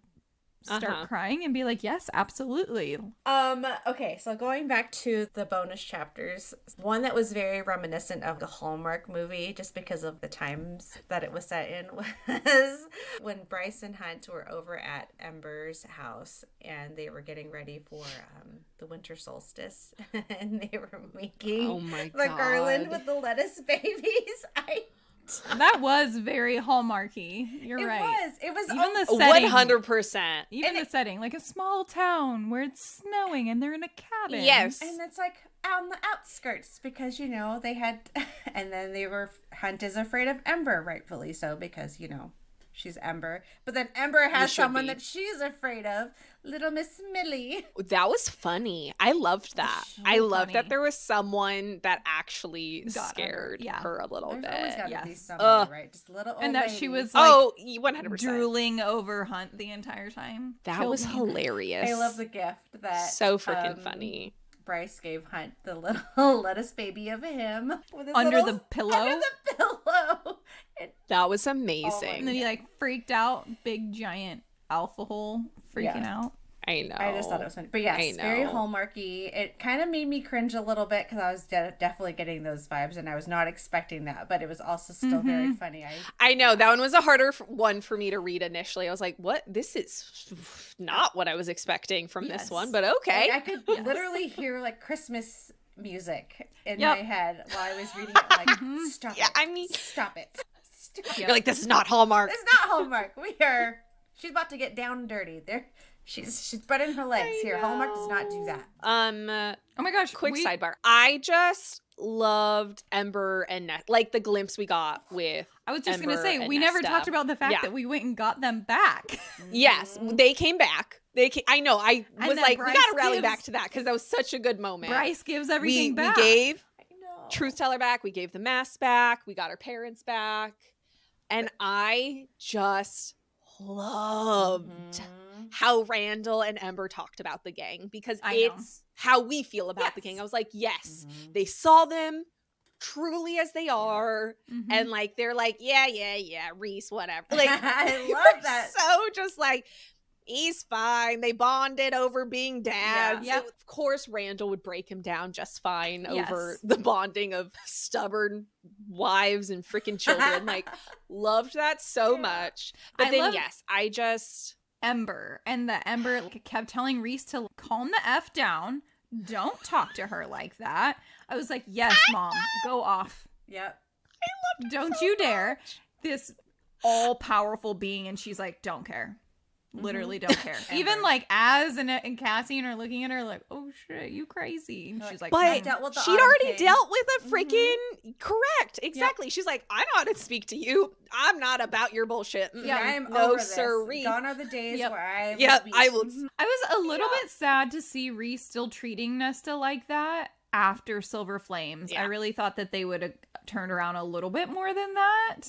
Speaker 2: start crying and be like, yes, absolutely.
Speaker 4: Okay, so going back to the bonus chapters, one that was very reminiscent of the Hallmark movie just because of the times that it was set in was when Bryce and Hunt were over at Ember's house and they were getting ready for the winter solstice and they were making the garland with the lettuce babies.
Speaker 2: That was very Hallmarky. You're right.
Speaker 4: It was.
Speaker 2: Even the setting.
Speaker 3: 100%.
Speaker 2: Even the setting. Like a small town where it's snowing and they're in a cabin.
Speaker 3: Yes.
Speaker 4: And it's like on the outskirts because, you know, they had. And then Hunt is afraid of Ember, rightfully so, because, you know, she's Ember. But then Ember has someone that she's afraid of, little Miss Millie.
Speaker 3: That was funny. I loved that. I loved that there was someone that actually scared her a little bit.
Speaker 4: There's always got to be someone, right? Just a little old
Speaker 2: And that
Speaker 4: lady.
Speaker 2: she was like
Speaker 3: 100%.
Speaker 2: drooling over Hunt the entire time.
Speaker 3: That was hilarious.
Speaker 4: I love the gift that
Speaker 3: so freaking funny.
Speaker 4: Bryce gave Hunt the little lettuce baby of him with his
Speaker 2: Under
Speaker 4: little,
Speaker 2: the pillow.
Speaker 4: Under the pillow.
Speaker 3: That was amazing.
Speaker 2: And then he like freaked out, big giant alpha hole freaking out.
Speaker 3: I know.
Speaker 4: I just thought it was funny. But yes, very Hallmarky. It kind of made me cringe a little bit because I was definitely getting those vibes and I was not expecting that. But it was also still very funny.
Speaker 3: I know. That one was a harder one for me to read initially. I was like, what? This is not what I was expecting from this one, but okay.
Speaker 4: Like, I could literally hear like Christmas music in my head while I was reading it. Like, stop it.
Speaker 3: I mean,
Speaker 4: stop it.
Speaker 3: You're like, this is not Hallmark.
Speaker 4: It's not Hallmark. She's about to get down and dirty. She's spreading her legs here. Hallmark does not do that.
Speaker 2: Oh my gosh.
Speaker 3: Quick sidebar. I just loved Ember and Nesta, like the glimpse we got with
Speaker 2: I was just
Speaker 3: Ember
Speaker 2: gonna say
Speaker 3: and
Speaker 2: we never
Speaker 3: Nesta.
Speaker 2: talked about the fact that we went and got them back.
Speaker 3: Yes, they came back. I know. I was like, we
Speaker 2: Bryce
Speaker 3: gotta rally back to that because that was such a good moment.
Speaker 2: Bryce gives everything back.
Speaker 3: We gave Truth Teller back. We gave the mask back. We got our parents back, and I just loved how Randall and Ember talked about the gang because it's how we feel about the gang. I was like, yes, they saw them truly as they are, and like they're like, yeah, Reese, whatever. Like,
Speaker 4: I love that.
Speaker 3: So just like, he's fine. They bonded over being dads.
Speaker 2: Yeah.
Speaker 3: Of course, Randall would break him down just fine over the bonding of stubborn wives and freaking children. Like, loved that so much. But then, I just...
Speaker 2: Ember. And the Ember kept telling Reese to calm the F down. Don't talk to her like that. I was like, yes, Mom, go off.
Speaker 4: Yep.
Speaker 2: I loved it. Don't you dare. This all-powerful being. And she's like, don't care. Literally don't care. Even like Az and Cassian are looking at her like, oh shit, you crazy. And she's like,
Speaker 3: but she'd already dealt with a freaking correct. Exactly. She's like, I know how to speak to you. I'm not about your bullshit.
Speaker 4: Yeah, I am
Speaker 3: no
Speaker 4: over this.
Speaker 3: siree.
Speaker 4: Gone are the days where I
Speaker 3: I will.
Speaker 2: I was a little bit sad to see Reese still treating Nesta like that after Silver Flames. I really thought that they would have turned around a little bit more than that.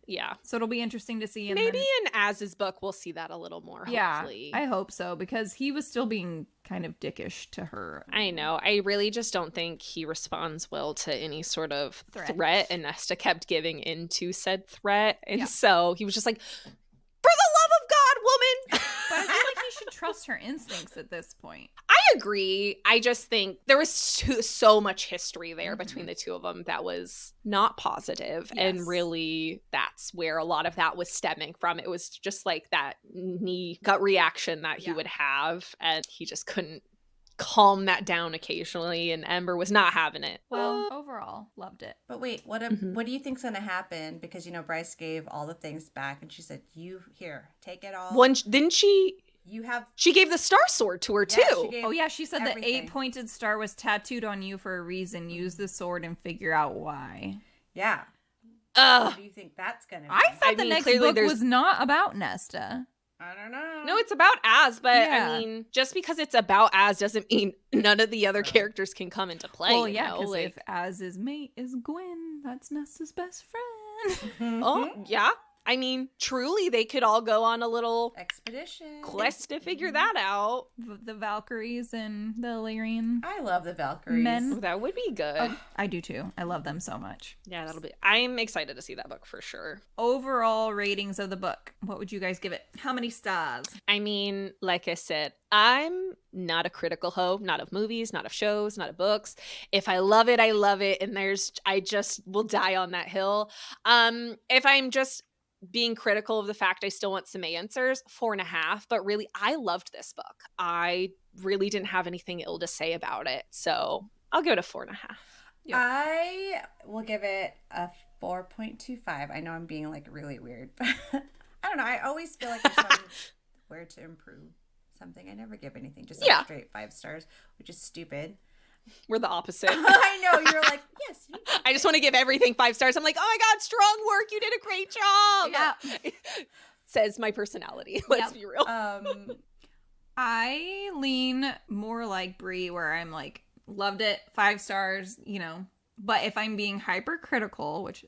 Speaker 3: Yeah.
Speaker 2: So it'll be interesting to see.
Speaker 3: Maybe in Az's book, we'll see that a little more, hopefully.
Speaker 2: Yeah, I hope so, because he was still being kind of dickish to her.
Speaker 3: I know. I really just don't think he responds well to any sort of threat. And Nesta kept giving into said threat. And so he was just like, for the love of God, woman!
Speaker 2: But I feel like he should trust her instincts at this point.
Speaker 3: I agree. I just think there was so much history there between the two of them that was not positive. And really, that's where a lot of that was stemming from. It was just like that knee gut reaction that he would have. And he just couldn't calm that down occasionally. And Ember was not having it.
Speaker 2: Well, overall, loved it.
Speaker 4: But wait, what do you think's going to happen? Because, you know, Bryce gave all the things back and she said, you, here, take it all.
Speaker 3: Didn't she... She gave the star sword to her too.
Speaker 2: Oh yeah, she said
Speaker 4: everything.
Speaker 2: the 8-pointed star was tattooed on you for a reason. Use the sword and figure out why.
Speaker 4: Yeah.
Speaker 3: Ugh.
Speaker 4: What do you think that's gonna be?
Speaker 2: I thought the
Speaker 3: mean,
Speaker 2: next
Speaker 3: clearly
Speaker 2: book was not about Nesta.
Speaker 4: I don't know.
Speaker 3: No, it's about Az, but
Speaker 2: Yeah.
Speaker 3: I mean, just because it's about Az doesn't mean none of the other characters can come into play.
Speaker 2: Well,
Speaker 3: you
Speaker 2: yeah,
Speaker 3: know?
Speaker 2: because
Speaker 3: Like,
Speaker 2: if Az's mate is Gwen, that's Nesta's best friend.
Speaker 3: oh yeah, I mean, truly, they could all go on a little
Speaker 4: expedition
Speaker 3: quest to figure that out.
Speaker 2: The Valkyries and the Illyrian.
Speaker 4: I love the Valkyries.
Speaker 2: Men.
Speaker 3: Oh, that would be good.
Speaker 2: Oh, I do too. I love them so much.
Speaker 3: Yeah, that'll be. I'm excited to see that book for sure.
Speaker 2: Overall ratings of the book. What would you guys give it? How many stars?
Speaker 3: I mean, like I said, I'm not a critical hoe, not of movies, not of shows, not of books. If I love it, I love it, and I just will die on that hill. If I'm just being critical of the fact I still want some answers, 4.5. But really, I loved this book. I really didn't have anything ill to say about it, so I'll give it a 4.5.
Speaker 2: Yep.
Speaker 4: I will give it a 4.25. I know I'm being like really weird, but I don't know. I always feel like there's somewhere to improve something. I never give anything just like straight 5 stars, which is stupid.
Speaker 3: We're the opposite.
Speaker 4: I know, you're like, yes.
Speaker 3: I just want to give everything 5 stars. I'm like, oh my God, strong work. You did a great job.
Speaker 2: Yeah.
Speaker 3: Says my personality. Let's be real.
Speaker 2: I lean more like Brie, where I'm like, loved it, 5 stars, you know. But if I'm being hypercritical, which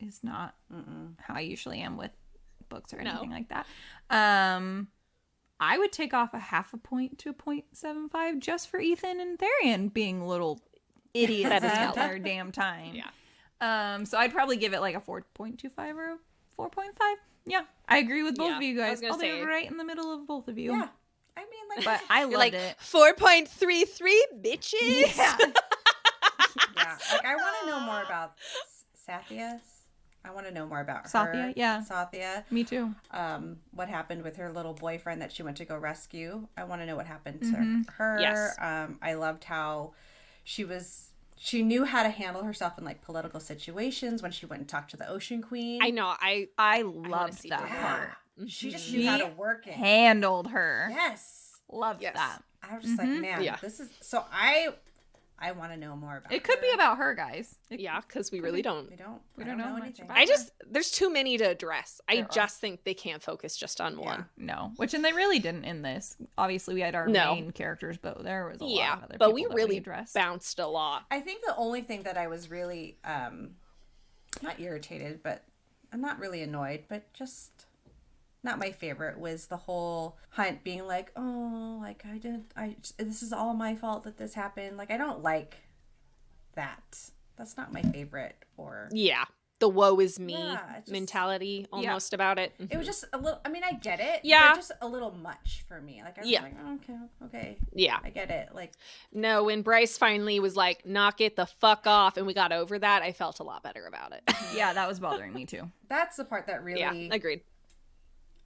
Speaker 2: is not how I usually am with books or anything like that, I would take off a 0.5 point to a 0.75 just for Ethan and Therian being little idiots
Speaker 3: That is
Speaker 2: at
Speaker 3: valid.
Speaker 2: their damn time.
Speaker 3: Yeah.
Speaker 2: So I'd probably give it like a 4.25 or a 4.5. Yeah, I agree with both
Speaker 3: Yeah,
Speaker 2: of you
Speaker 3: I
Speaker 2: guys.
Speaker 3: was gonna
Speaker 2: I'll be
Speaker 3: say-
Speaker 2: right in the middle of both of you.
Speaker 4: Yeah. I mean, like,
Speaker 2: But I loved
Speaker 3: Like
Speaker 2: it.
Speaker 3: 4.33, bitches.
Speaker 2: Yeah.
Speaker 4: yeah. Like, I want to know more about Sathia. I want to know more about her.
Speaker 2: Sathia, yeah.
Speaker 4: Sathia.
Speaker 2: Me too.
Speaker 4: What happened with her little boyfriend that she went to go rescue. I want to know what happened to her.
Speaker 3: Yes.
Speaker 4: I loved how she knew how to handle herself in like political situations when she went and talked to the Ocean Queen.
Speaker 3: I know.
Speaker 2: I loved
Speaker 3: see
Speaker 2: that
Speaker 3: her.
Speaker 2: part.
Speaker 4: She just knew how to work it.
Speaker 2: Handled her.
Speaker 4: Yes.
Speaker 2: Loved
Speaker 3: Yes.
Speaker 2: that.
Speaker 4: I was just like, man,
Speaker 3: Yeah.
Speaker 4: this is so I want to know more about
Speaker 2: It could
Speaker 4: her.
Speaker 2: be about her, guys.
Speaker 3: Yeah, because we really don't.
Speaker 4: We don't
Speaker 2: know much
Speaker 4: anything.
Speaker 2: about
Speaker 3: There's too many to address. I
Speaker 2: There are.
Speaker 3: just think they can't focus just on one.
Speaker 2: No, and they really didn't in this. Obviously, we had our
Speaker 3: No.
Speaker 2: main characters, but there was a
Speaker 3: Yeah,
Speaker 2: lot of other
Speaker 3: but
Speaker 2: people
Speaker 3: we
Speaker 2: that
Speaker 3: really
Speaker 2: addressed.
Speaker 3: bounced a lot.
Speaker 4: I think the only thing that I was really not irritated, but I'm not really annoyed, but just not my favorite was the whole Hunt being like, oh, like this is all my fault that this happened. Like, I don't like that. That's not my favorite. Or
Speaker 3: Yeah, the woe is me
Speaker 4: Yeah, it just-
Speaker 3: mentality almost about it.
Speaker 4: it was just a little. I mean, I get it.
Speaker 3: Yeah.
Speaker 4: but just a little much for me. Like, I was like, oh, okay,
Speaker 3: Yeah.
Speaker 4: I get it. Like,
Speaker 3: No, when Bryce finally was like, knock it the fuck off, and we got over that, I felt a lot better about it.
Speaker 2: Yeah, that was bothering me too.
Speaker 4: that's the part that really,
Speaker 3: Yeah, agreed.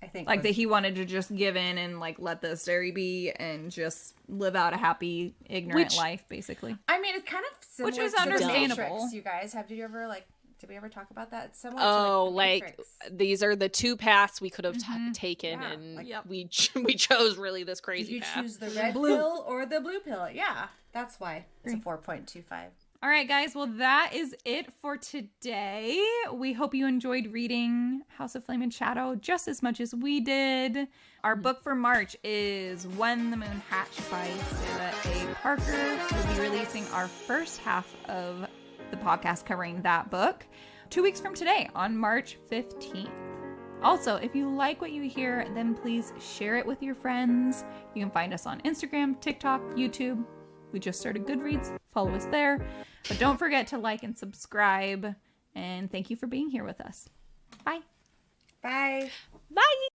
Speaker 4: I think,
Speaker 2: Like
Speaker 4: was,
Speaker 2: that he wanted to just give in and like let the story be and just live out a happy, ignorant life, basically.
Speaker 4: I mean, it's kind of similar
Speaker 2: Which is
Speaker 4: to
Speaker 2: understandable.
Speaker 4: The Matrix, you guys. Did we ever talk about that? It's similar
Speaker 3: Oh,
Speaker 4: to the
Speaker 3: like
Speaker 4: Matrix.
Speaker 3: these are the two paths we could have taken,
Speaker 4: Yeah,
Speaker 3: and
Speaker 4: like-
Speaker 3: we chose really this
Speaker 4: Did
Speaker 3: crazy
Speaker 4: you
Speaker 3: path.
Speaker 4: choose the red pill or the blue pill? Yeah, that's why it's a 4.25.
Speaker 2: All right, guys. Well, that is it for today. We hope you enjoyed reading House of Flame and Shadow just as much as we did. Our book for March is When the Moon Hatched by Sarah A. Parker. We'll be releasing our first half of the podcast covering that book 2 weeks from today on March 15th. Also, if you like what you hear, then please share it with your friends. You can find us on Instagram, TikTok, YouTube. We just started Goodreads. Follow us there. But don't forget to like and subscribe. And thank you for being here with us. Bye.
Speaker 4: Bye.
Speaker 3: Bye.